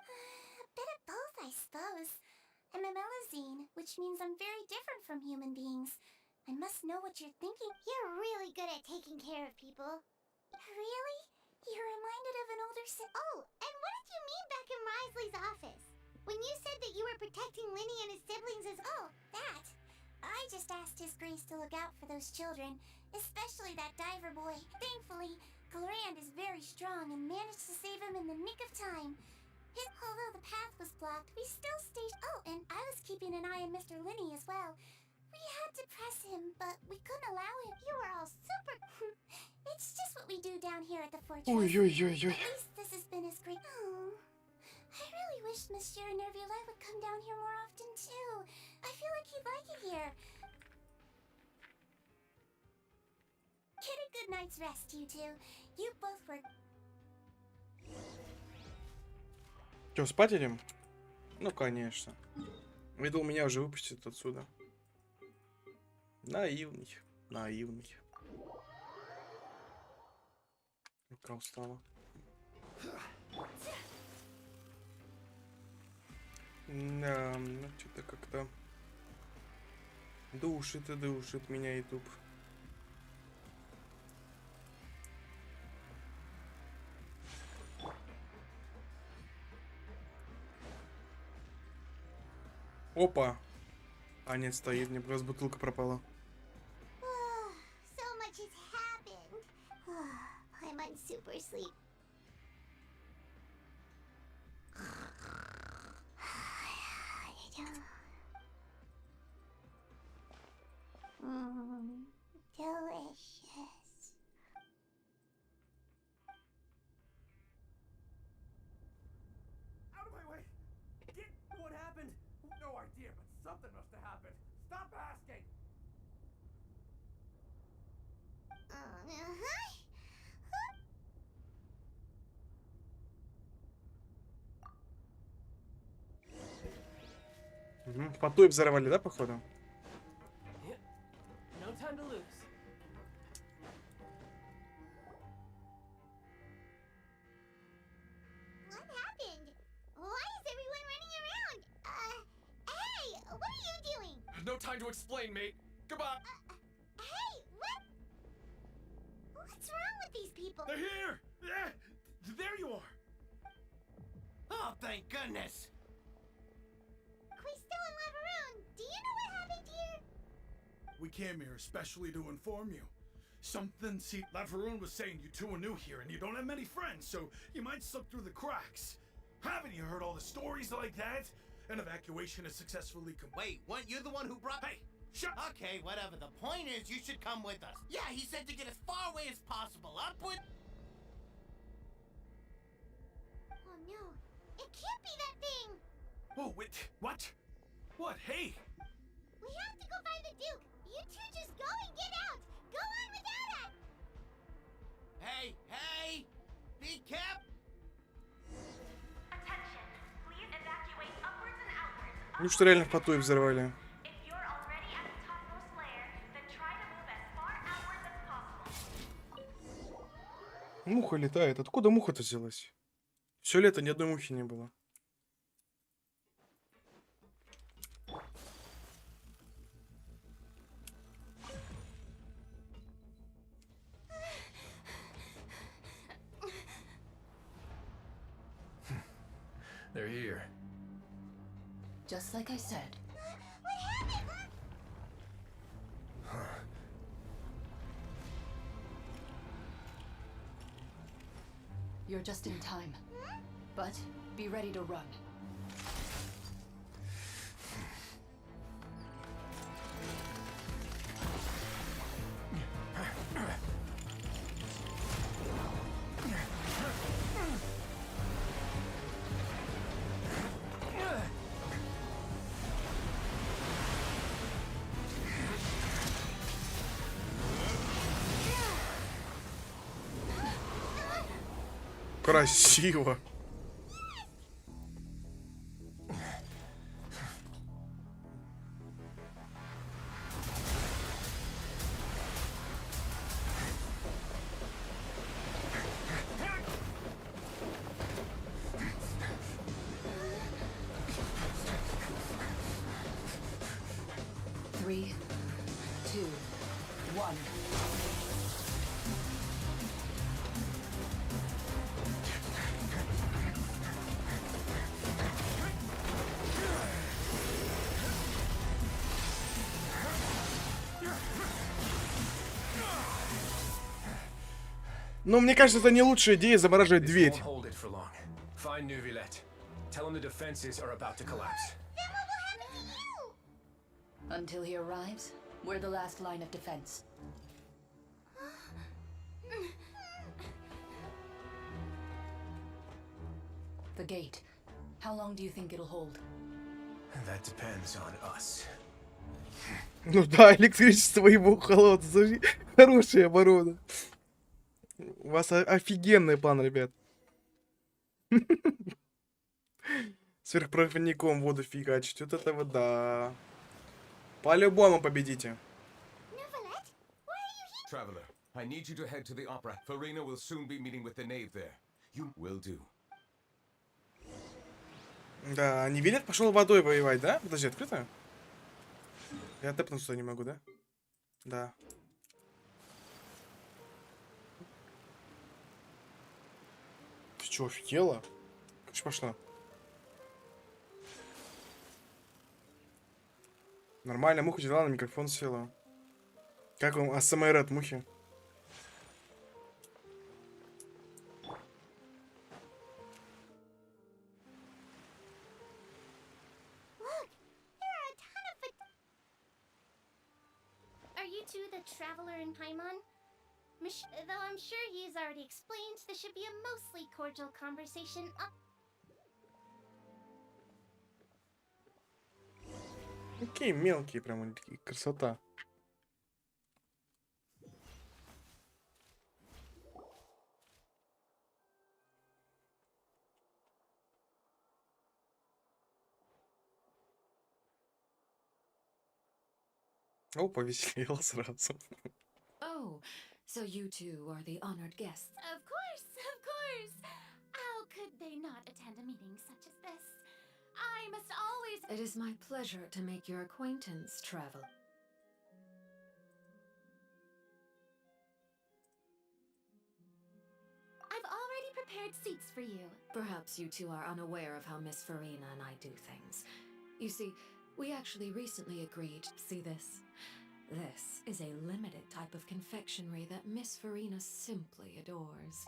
bit of both, I suppose. I'm a melazine, which means I'm very different from human beings. I must know what you're thinking. You're really good at taking care of people. Really? You're reminded of an older Oh, and what did you mean back in Risley's office? When you said that you were protecting Linny and his siblings as... Oh, that. I just asked His Grace to look out for those children, especially that diver boy. Thankfully, Glorand is very strong and managed to save him in the nick of time. Although the path was blocked, we still stayed... Oh, and I was keeping an eye on Mr. Linny as well. We had to press him, but we couldn't allow him. You were all super... It's just what we do down here at the fortress. Ой. At least this has been as great... Oh, I really wish Monsieur Nervulette would come down here more often, too. I feel like he'd like it here. Get a good night's rest, you two. You both were... Чё, спать идем? Ну, конечно. Видал, меня уже выпустят отсюда. Наивный. Рука устала. Да, ну что-то как-то душит меня YouTube. Опа! А нет, стоит, мне просто бутылка пропала. So much has happened. I'm on super sleep. Delicious. Out of my way! Get what happened? No idea, but something must have happened. Stop asking! Угу. Поту и взорвали, да, походу? No time to lose. What happened? Why is everyone running around? Hey, what are you doing? No time to explain, mate. Goodbye. Hey, what? What's wrong with these people? They're here! There you are! Oh, thank goodness! Quisto and Lavaroon, do you know what happened here? We came here especially to inform you. See, Lavaroon was saying you two are new here and you don't have many friends, so you might slip through the cracks. Haven't you heard all the stories like that? An evacuation is successfully complete. Wait, weren't you the one who brought... Hey, shut... Okay, whatever. The point is, you should come with us. Yeah, he said to get as far away as possible. Upward... Oh no, it can't be that thing! Oh, wait, what? What? Hey! We have to go find the Duke! You two just go and get out! Go on without us! Hey! Be careful! Attention! Please evacuate upwards and outwards. Ну что, реально в поту и взорвали. If you're already at the topmost layer, then try to move as far outwards as possible. Муха летает. Откуда муха-то взялась? Все лето ни одной мухи не было. They're here. Just like I said. What happened? You're just in time. But be ready to run. Красиво. Three, two, one. Ну, мне кажется, это не лучшая идея замораживать дверь. Hold it for long. Find Neuvillette. Tell him the defenses are about to collapse. Then what will happen to you? Until he arrives, we're the last line of defense. The gate. How long do you think it'll hold? That depends on us. Ну да, электричество ему холод. Хорошая оборона. У вас офигенный план, ребят. Сверхпроводником воду фигачить. Вот это вот да. По-любому победите. Traveler, I need you to head to the opera. Farina will soon be meeting with the knave there. You will do. Да, Невилет пошел водой воевать, да? Подожди, открыто? Я тэпнуться не могу, да? Да. Ты чё, офигела? Как же пошла? Нормально, муха взяла, на микрофон села. Как вам АСМР от мухи? Are you two the traveler in Paimon? Though I'm sure he's already explained, this should be a mostly cordial conversation. Какие мелкие, прям такие, красота. О, повеселел сразу. Oh, so you two are the honored guests. Of course, of course. How could they not attend a meeting such as this? I must always... It is my pleasure to make your acquaintance, Travel. I've already prepared seats for you. Perhaps you two are unaware of how Miss Farina and I do things. You see, we actually recently agreed. See this? This is a limited type of confectionery that Miss Farina simply adores.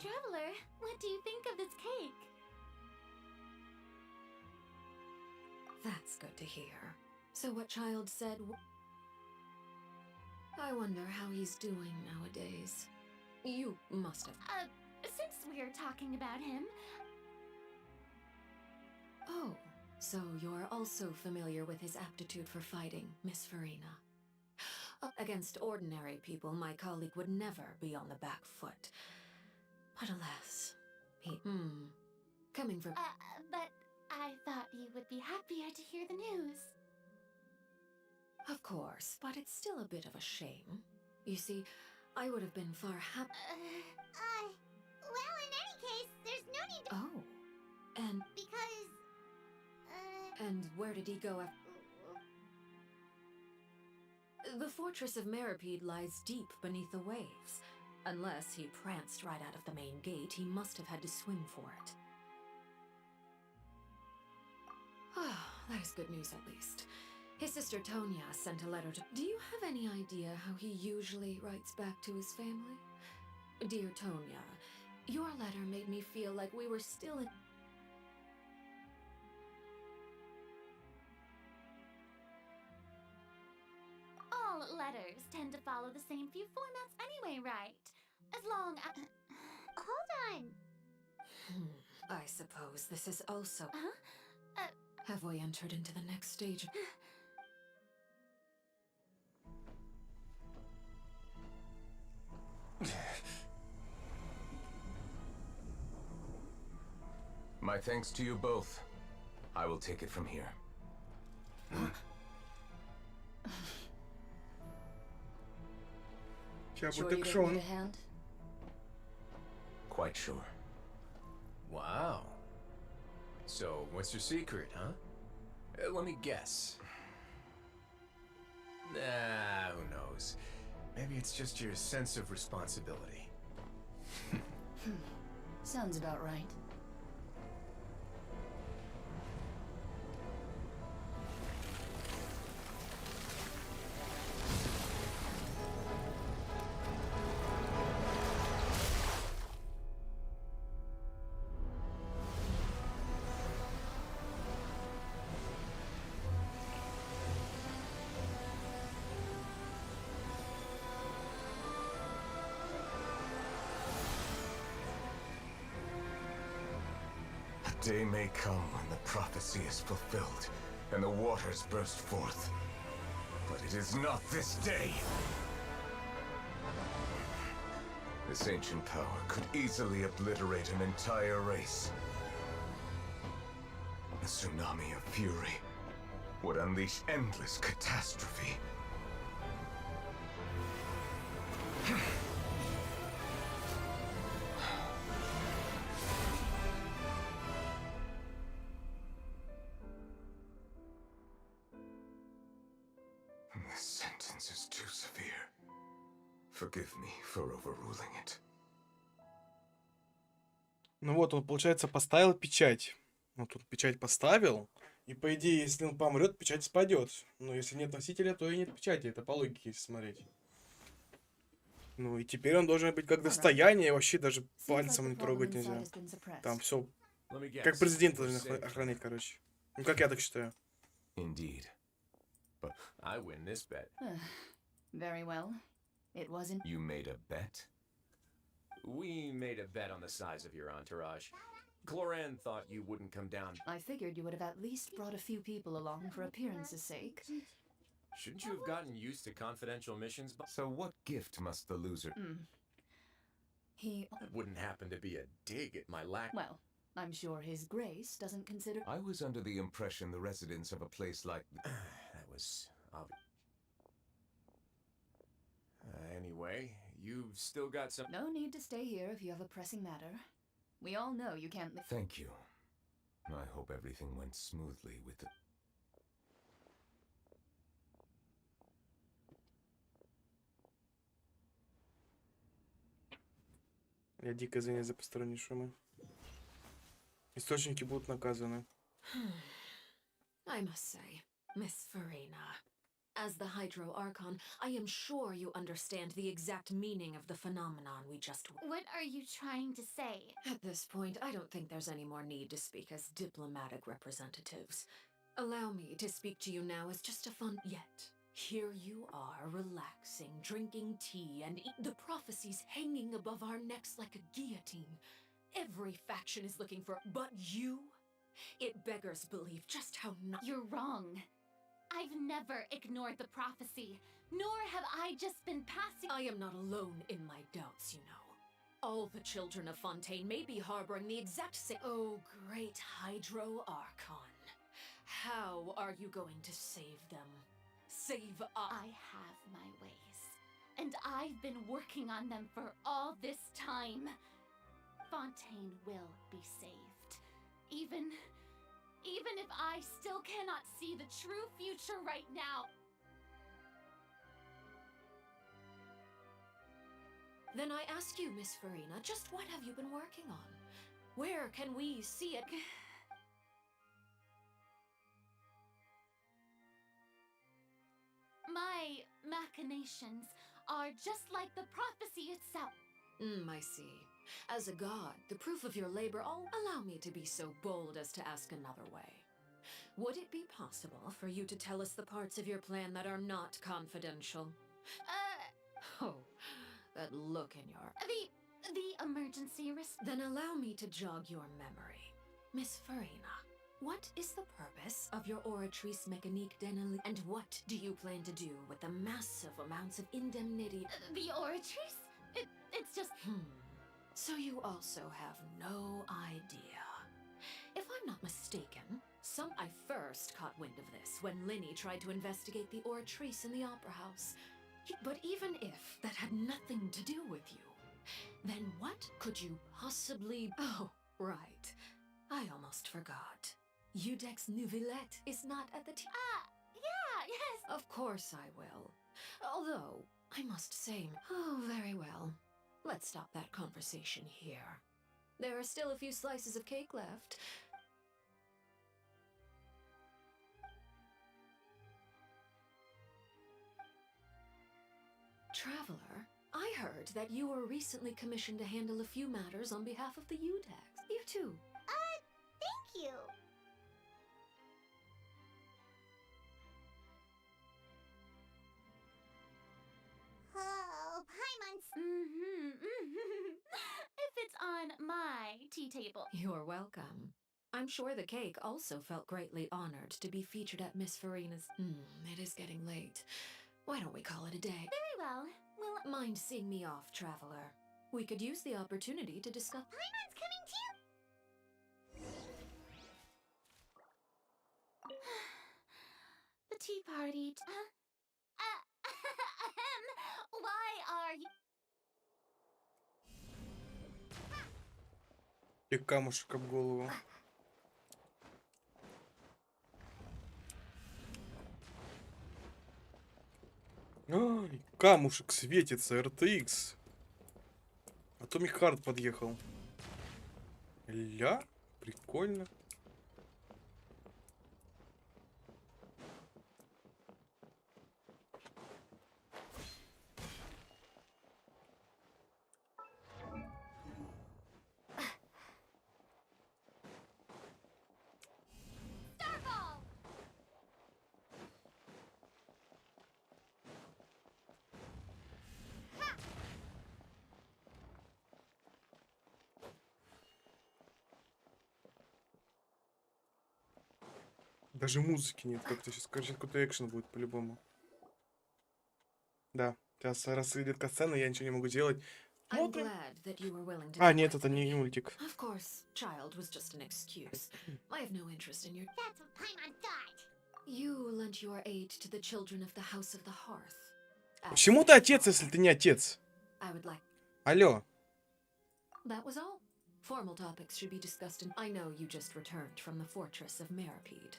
Traveler, what do you think of this cake? That's good to hear. So what Child said... I wonder how he's doing nowadays. You must have... Since we're talking about him... Oh, so you're also familiar with his aptitude for fighting, Miss Farina. Against ordinary people, my colleague would never be on the back foot. But alas, coming from... but I thought you would be happier to hear the news. Of course, but it's still a bit of a shame. You see, I would have been far well, in any case, there's no need to... Oh, and... Because... And where did he go after... The fortress of Meripede lies deep beneath the waves. Unless he pranced right out of the main gate, he must have had to swim for it. Ah, that is good news at least. His sister Tonya sent a letter to... Do you have any idea how he usually writes back to his family? Dear Tonya, your letter made me feel like we were still in... All letters tend to follow the same few formats anyway, right? As long as... Hold on. I suppose this is also... Have we entered into the next stage? My thanks to you both. I will take it from here. Sure you don't need a hand? Quite sure. Wow. So, what's your secret, huh? Let me guess. Nah, who knows? Maybe it's just your sense of responsibility. Sounds about right. A day may come when the prophecy is fulfilled, and the waters burst forth. But it is not this day! This ancient power could easily obliterate an entire race. A tsunami of fury would unleash endless catastrophe. This sentence is too severe. Forgive me for overruling it. Ну вот, он, получается, поставил печать. Ну, тут печать поставил. И, по идее, если он помрет, печать спадет. Но если нет носителя, то и нет печати. Это по логике, если смотреть. Ну, и теперь он должен быть как достояние. Вообще даже пальцем не трогать нельзя. Там все как президента должен охранять, короче. Ну, как я так считаю. Indeed. But I win this bet. Very well. It wasn't... You made a bet? We made a bet on the size of your entourage. Cloran thought you wouldn't come down. I figured you would have at least brought a few people along for appearance's sake. Shouldn't you have gotten used to confidential missions? So what gift must the loser... He... That wouldn't happen to be a dig at my lack... Well, I'm sure His Grace doesn't consider... I was under the impression the residents of a place like... That was obvious. Anyway, you've still got some... No need to stay here if you have a pressing matter. We all know you can't... Thank you. I hope everything went smoothly with the... Я дико извиняюсь за посторонние шумы. Источники будут наказаны. I must say, Miss Farina, as the Hydro Archon, I am sure you understand the exact meaning of the phenomenon we just... What are you trying to say? At this point, I don't think there's any more need to speak as diplomatic representatives. Allow me to speak to you now as just a fun... Yet, here you are, relaxing, drinking tea, and the prophecies hanging above our necks like a guillotine. Every faction is looking for... But you? It beggars belief just how not... You're wrong. I've never ignored the prophecy, nor have I just been passing... I am not alone in my doubts, you know. All the children of Fontaine may be harboring the exact same... Oh, great Hydro Archon. How are you going to save them? Save us? I have my ways, and I've been working on them for all this time. Fontaine will be saved. Even if I still cannot see the true future right now. Then I ask you, Miss Farina, just what have you been working on? Where can we see it? My machinations are just like the prophecy itself. I see. As a god, the proof of your labor, allow me to be so bold as to ask another way. Would it be possible for you to tell us the parts of your plan that are not confidential? Oh, that look in your... The emergency Then allow me to jog your memory. Miss Farina, what is the purpose of your oratrice mécanique d'analyse, and what do you plan to do with the massive amounts of indemnity? The oratrice? It's just... So you also have no idea. If I'm not mistaken, I first caught wind of this when Linny tried to investigate the oratrice in the opera house. But even if that had nothing to do with you, then what could you possibly... Oh, right. I almost forgot. Udex Nouvellette is not at the yeah, yes. Of course I will. Although, I must say... Oh, very well. Let's stop that conversation here. There are still a few slices of cake left. Traveler, I heard that you were recently commissioned to handle a few matters on behalf of the Udex. You too. Thank you. Oh, Paimon's... If it's on my tea table. You're welcome. I'm sure the cake also felt greatly honored to be featured at Miss Farina's... It is getting late. Why don't we call it a day? Very well. Well, mind seeing me off, traveler? We could use the opportunity to discuss... Paimon's coming too. The tea party. Why are you... И камушек об голову. Ай, камушек светится, RTX. Atomic Heart подъехал. Ля, прикольно. Даже музыки нет, как-то сейчас, короче, какой-то экшен будет по-любому. Да, сейчас раз идет катсцена, я ничего не могу делать. Смотрим. А, нет, это не мультик. Of course, child was just an excuse. I have no interest in your... That's what Paimon thought. You lent your aid to the children of the House of the Hearth. Почему ты отец, если ты не отец? I would like... Алло. That was all. Formal topics should be discussed in... I know you just returned from the fortress of Meripede.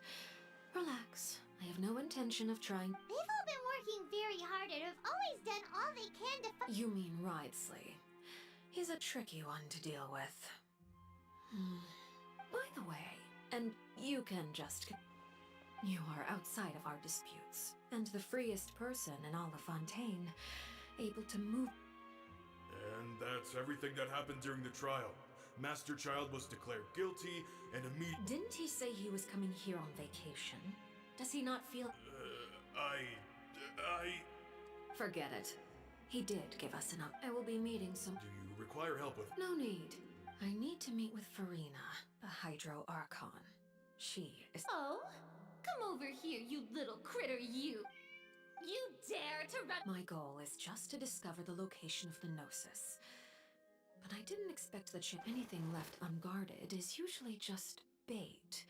Relax. I have no intention of trying... They've all been working very hard and have always done all they can to... You mean Ridesley. He's a tricky one to deal with. By the way, and you can just... You are outside of our disputes, and the freest person in all of Fontaine, able to move... And that's everything that happened during the trial. Master Child was declared guilty, and immediately... Didn't he say he was coming here on vacation? Does he not feel... Forget it. He did give us enough. I will be meeting some... Do you require help with... No need. I need to meet with Farina, the Hydro Archon. She is... Oh? Come over here, you little critter, you! You dare to run... My goal is just to discover the location of the Gnosis. But I didn't expect that anything left unguarded is usually just bait.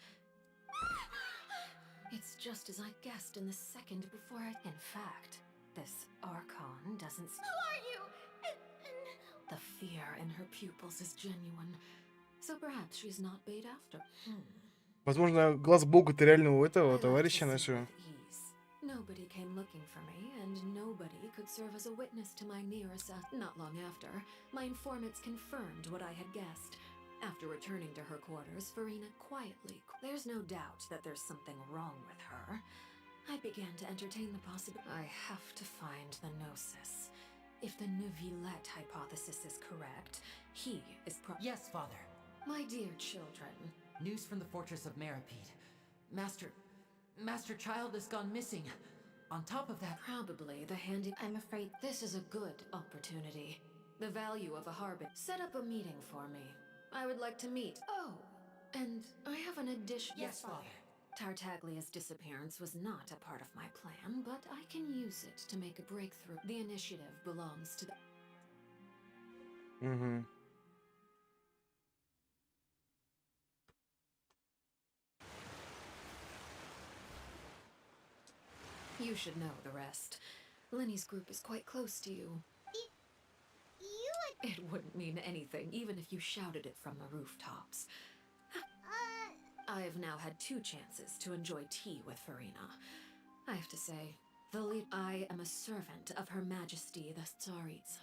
It's just as I guessed in the second before I... In fact, this Archon doesn't... Who are you? The fear in her pupils is genuine. So perhaps she's not bait after. Возможно, глаз бога ты реально у этого товарища нашего. Nobody came looking for me, and nobody could serve as a witness to my near assassination. Not long after, my informants confirmed what I had guessed. After returning to her quarters, Farina quietly... There's no doubt that there's something wrong with her. I began to entertain the possibility. I have to find the Gnosis. If the Neuvillette hypothesis is correct, he is Yes, Father. My dear children. News from the fortress of Meripede. Master Child has gone missing. On top of that... Probably the handy... I'm afraid this is a good opportunity. The value of a harbin. Set up a meeting for me. I would like to meet. Oh, and I have an addition. Yes, Father. Tartaglia's disappearance was not a part of my plan, but I can use it to make a breakthrough. The initiative belongs to the... Угу. You should know the rest. Lenny's group is quite close to you. It wouldn't mean anything, even if you shouted it from the rooftops. I've now had 2 chances to enjoy tea with Farina. I have to say, I am a servant of Her Majesty the Tsaritsa.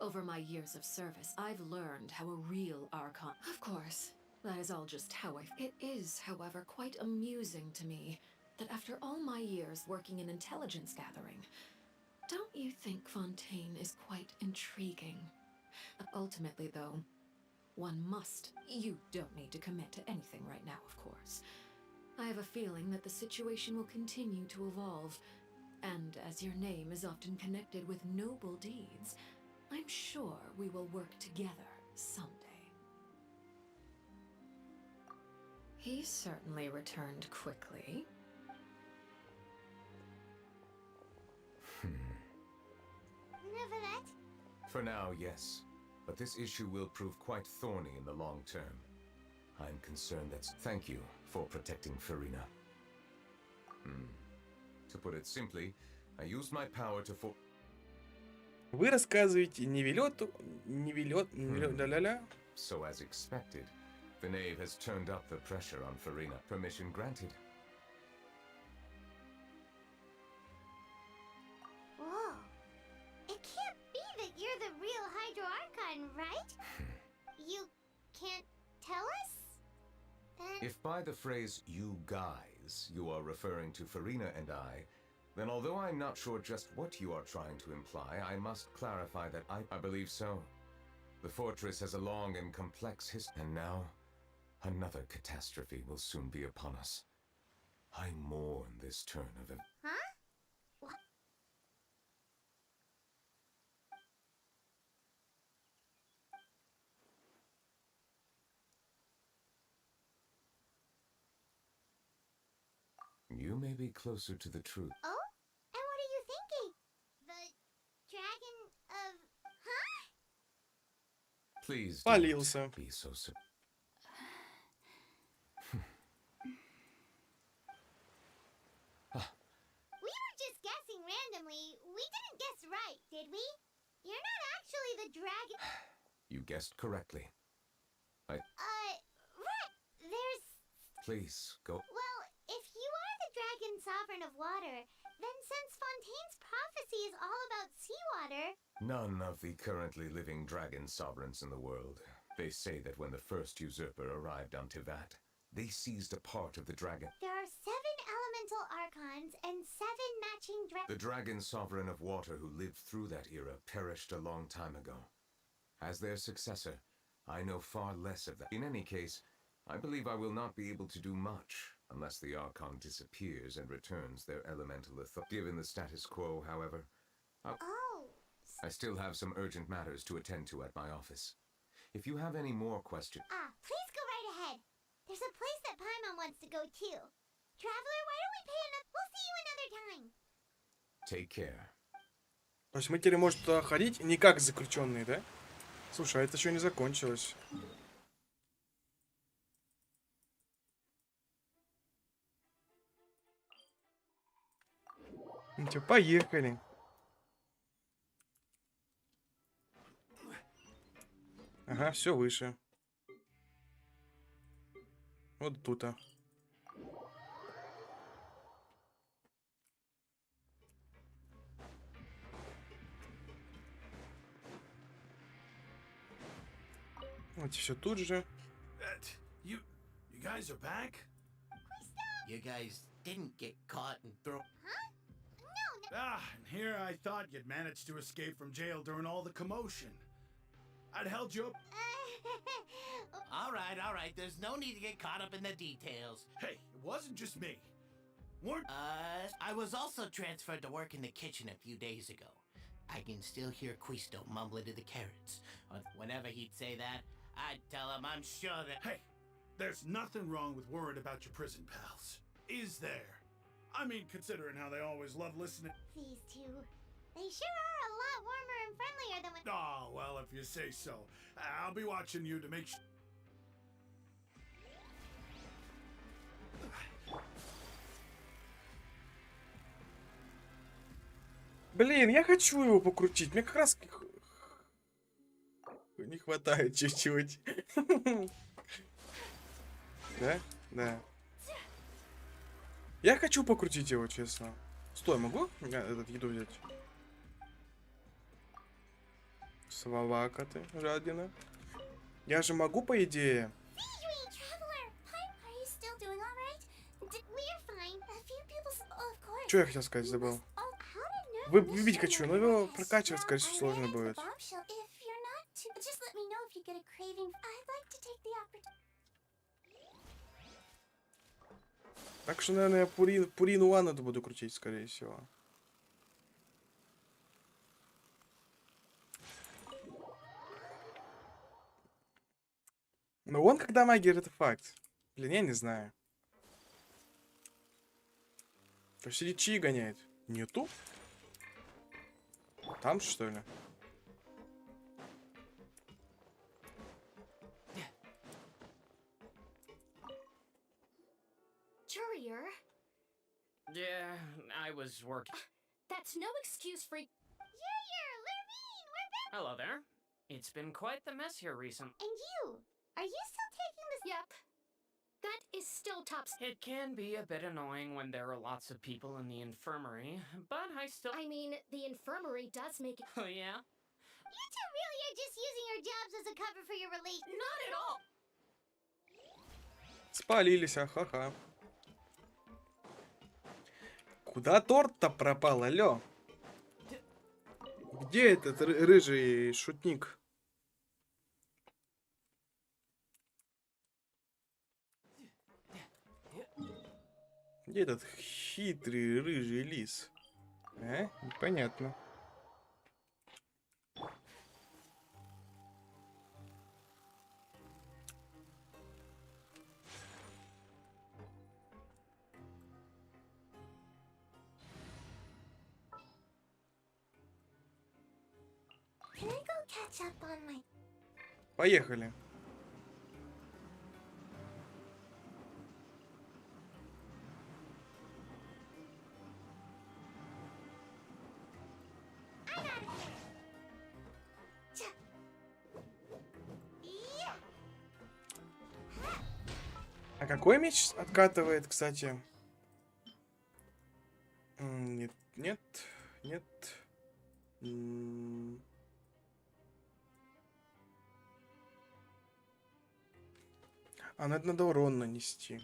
Over my years of service, I've learned how a real Archon... Of course, that is all just how It is, however, quite amusing to me that after all my years working in intelligence gathering, don't you think Fontaine is quite intriguing? Ultimately, though, one must. You don't need to commit to anything right now, of course. I have a feeling that the situation will continue to evolve, and as your name is often connected with noble deeds, I'm sure we will work together someday. He certainly returned quickly. Neuvillette? For now, yes. But this issue will prove quite thorny in the long term. I'm concerned that's... Thank you for protecting Farina. To put it simply, I used my power to Вы рассказываете ля-ля-ля. So as expected, the knave has turned up the pressure on Farina. Permission granted. Whoa. It can't be that you're the real Hydro Archon, right? You can't tell us? Then... If by the phrase, you guys, you are referring to Farina and I, then although I'm not sure just what you are trying to imply, I must clarify that I believe so. The fortress has a long and complex history, and now, another catastrophe will soon be upon us. I mourn this turn of events. Huh? What? You may be closer to the truth. Oh? And what are you thinking? The dragon of... Huh? Please Полился. don't be so We were just guessing randomly. We didn't guess right, did we? You're not actually the dragon... You guessed correctly. Right. There's... Please, go. Well, if you are the dragon sovereign of water, then since Fontaine's prophecy is all about seawater... None of the currently living dragon sovereigns in the world. They say that when the first usurper arrived on Tivat, they seized a part of the dragon. There are 7 elemental archons and 7 matching The dragon sovereign of water who lived through that era perished a long time ago. As their successor, I know far less of that. In any case, I believe I will not be able to do much unless the Archon disappears and returns their elemental authority. Given the status quo, however, I still have some urgent matters to attend to at my office. If you have any more questions... Please go right ahead. There's a place that Paimon wants to go too. Traveler, why don't we pay enough? We'll see you another time. Take care. То есть мы теперь можем туда ходить не как заключенные, да? Слушай, а это еще не закончилось. Ну что, поехали. Ага, все выше. Вот тут. Вот все тут же. You guys are back? You guys didn't get caught and thrown. Ah, and here I thought you'd managed to escape from jail during all the commotion. I'd held you up. All right. There's no need to get caught up in the details. Hey, it wasn't just me. I was also transferred to work in the kitchen a few days ago. I can still hear Quisto mumbling to the carrots. Whenever he'd say that, I'd tell him I'm sure that... Hey, there's nothing wrong with worrying about your prison pals. Is there? I mean, considering how they always love listening... These two. They sure are a lot warmer and friendlier than when... Oh, well, if you say so. I'll be watching you to make sure... Блин, я хочу его покрутить. Мне как раз не хватает чуть-чуть. Да? Да. Я хочу покрутить его, честно. Стой, могу я этот еду взять? Свавака ты, жадина. Я же могу, по идее. Что я хотел сказать, забыл. Выбить хочу, но его прокачивать, скорее всего, сложно будет. Так что, наверное, я Пурину Ван это буду крутить, скорее всего. Но он когда магия артефакт. Блин, я не знаю. То сидит чьи гоняет? Нету? Там, что ли? Courier? Yeah, I was working. That's no excuse for... Hello there. It's been quite the mess here recently. And you? Are you still taking this? Yep. That is still top... It can be a bit annoying when there are lots of people in the infirmary, but I still... I mean, the infirmary does make it... Oh, yeah? You two really are just using your jobs as a cover for your relief. Not at all! Спалились, ха-ха. Куда торт-то пропал, алё? Где этот рыжий шутник? Где этот хитрый рыжий лис? Непонятно. Can I go catch up on my... Поехали. А какой меч откатывает, кстати? Нет, нет, нет. А, ну это надо урон нанести.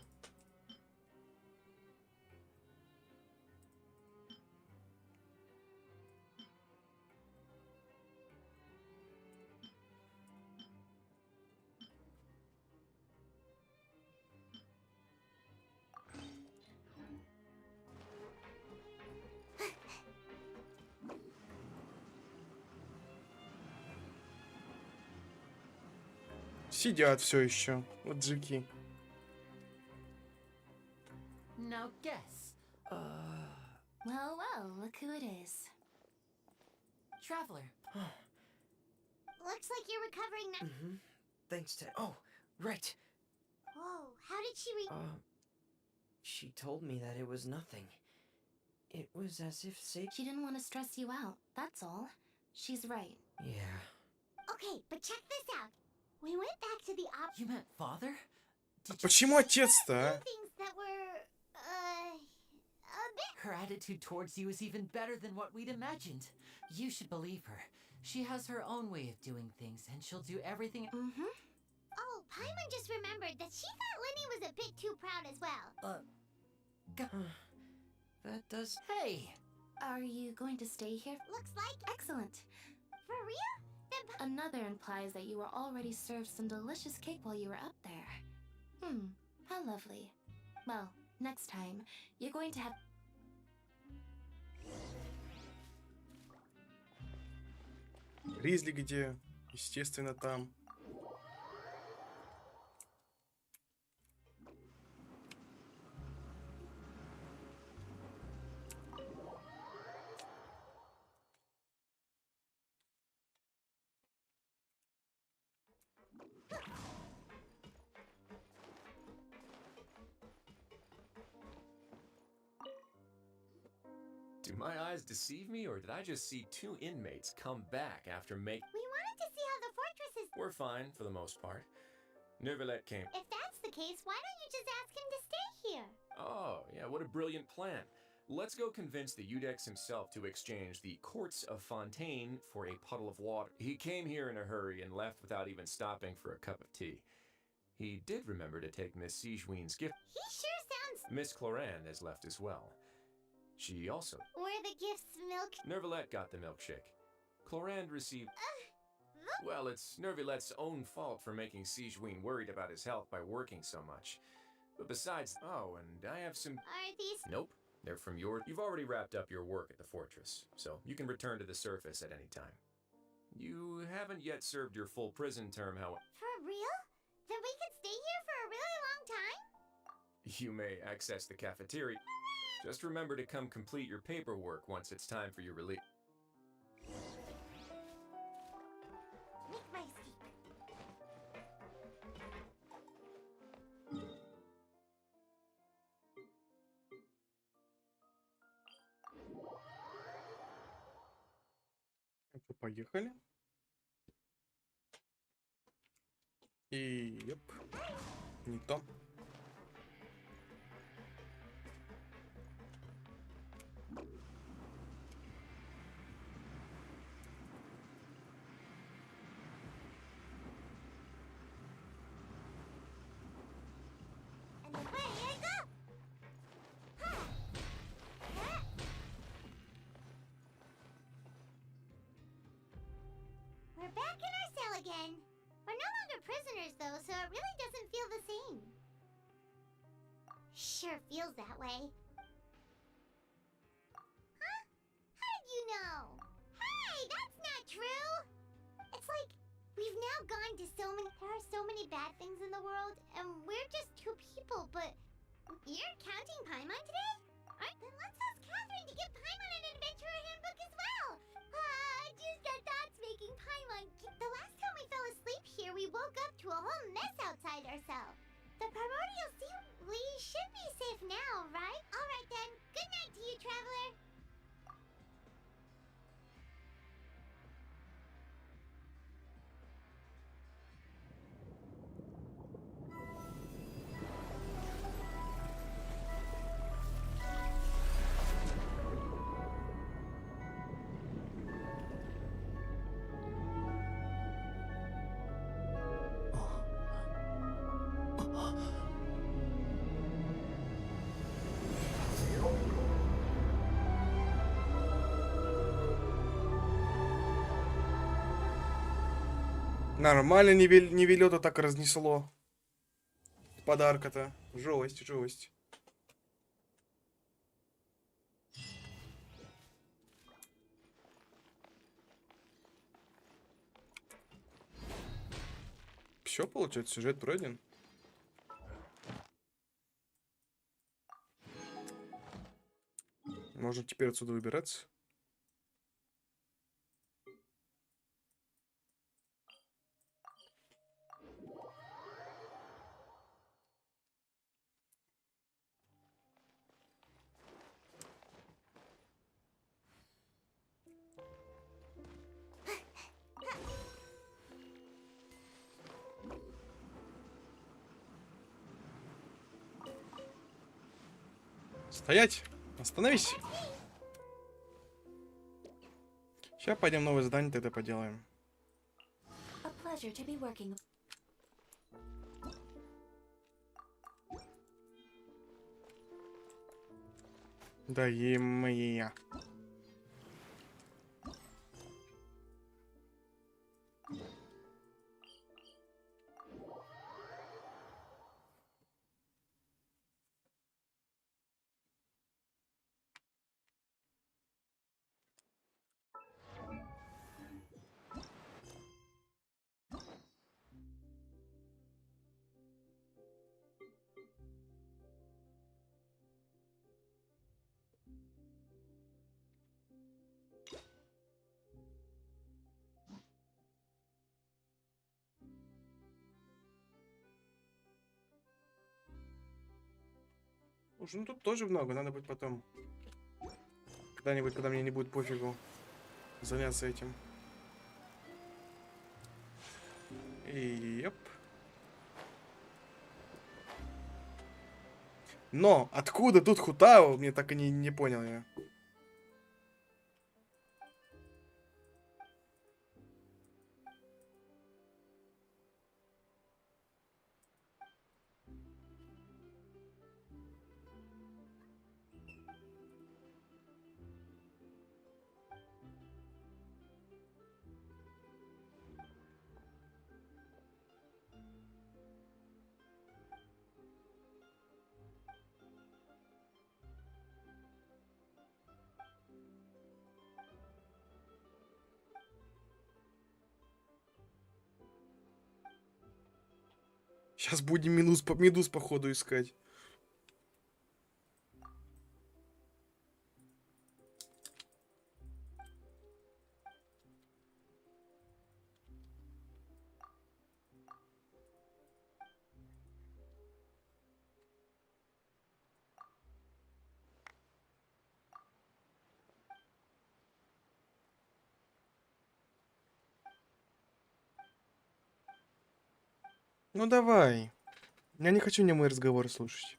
Сидят все еще. Вот джики. Now guess. Well, look who it is. Traveler. Looks like you're recovering now. Mm-hmm. Thanks to... Oh, right. Whoa, how did she She told me that it was nothing. It was as if She didn't want to stress you out, that's all. She's right. Yeah. Okay, but check this out. We went back to the You meant father? Почему отец-то, а? things that were, a bit... Her attitude towards you is even better than what we'd imagined. You should believe her. She has her own way of doing things, and she'll do everything... Mm-hmm. Oh, Paimon just remembered that she thought Lenny was a bit too proud as well. That does. Hey! Are you going to stay here? Looks like Excellent. For real? Then Another implies that you were already served some delicious cake while you were up there. How lovely. Well, next time, you're going to have... Ризли где? Естественно, там. Do my eyes deceive me, or did I just see two inmates come back after making... we wanted to see how the fortress is. We're fine, for the most part. Neuvillette came... If that's the case, why don't you just ask him to stay here? Oh, yeah, what a brilliant plan. Let's go convince the Udex himself to exchange the courts of Fontaine for a puddle of water. He came here in a hurry and left without even stopping for a cup of tea. He did remember to take Miss Sigewin's gift. He sure sounds. Miss Cloran has left as well. She also... Were the gifts milk? Neuvillette got the milkshake. Clorand received... Well, it's Neuvillette's own fault for making Sigewin worried about his health by working so much. But besides... Oh, and I have some... Are these... Nope. They're from your... You've already wrapped up your work at the fortress, so you can return to the surface at any time. You haven't yet served your full prison term, however... For real? Then we could stay here for a really long time? You may access the cafeteria. Just remember to come complete your paperwork once it's time for your release. Make my sleep. Поехали. И... Йоп. Не то. And away I go! Ha! Ha! We're back in our cell again. We're no longer prisoners, though, so it really doesn't feel the same. Sure feels that way. Huh? How did you know? Hey, that's not true! It's like, we've now gone to so many... There are so many bad things in the world, and we're just two people, but... You're counting Paimon today? Then let's ask Catherine to give Paimon an adventurer handbook as well! Just our thoughts making Paimon... The last time we fell asleep here, we woke up to a whole mess outside our cell. The primordial sea... We should be safe now, right? Alright then, good night to you, traveler! Нормально Невелета так разнесло. Подарка-то. Жесть, жесть. Все, получается, сюжет пройден. Можно теперь отсюда выбираться. Стоять! Остановись! Сейчас пойдем новое задание тогда поделаем. A pleasure to be working. Да е-моя. Слушай, ну тут тоже много, надо будет потом. Когда-нибудь, когда мне не будет пофигу, заняться этим. Еп. Но откуда тут Хутао, мне так и не понял я. Сейчас будем медуз по ходу искать. Ну давай. Я не хочу немой разговоры слушать.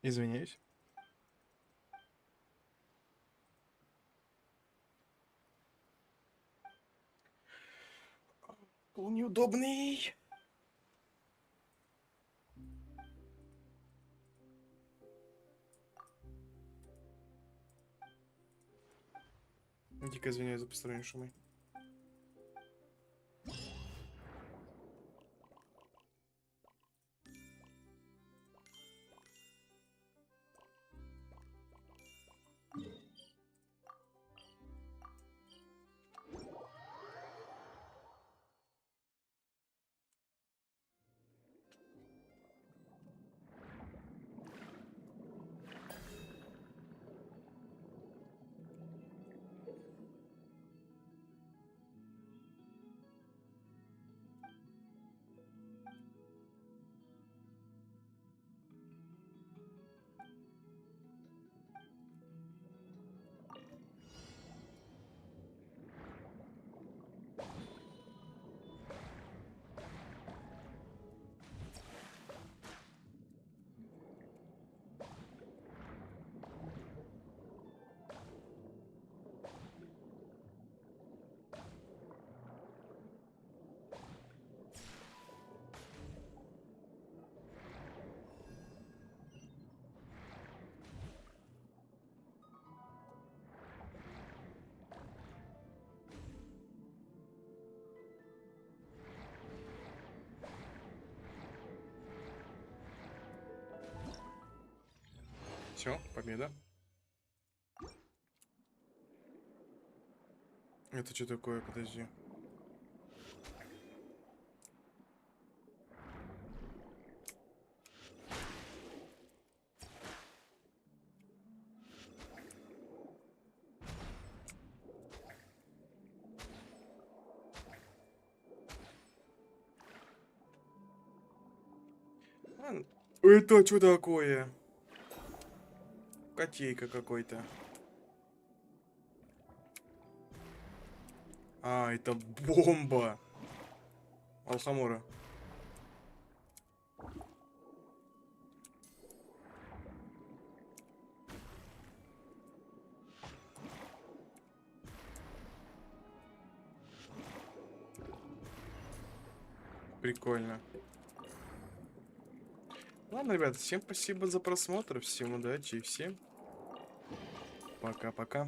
Извиняюсь. Был неудобный. Дико извиняюсь за посторонние шумы. Все, победа. Это что такое? Подожди. Это что такое? Котейка какой-то. А, это бомба. Алхамора. Прикольно. Ладно, ребята, всем спасибо за просмотр. Всем удачи и всем пока-пока.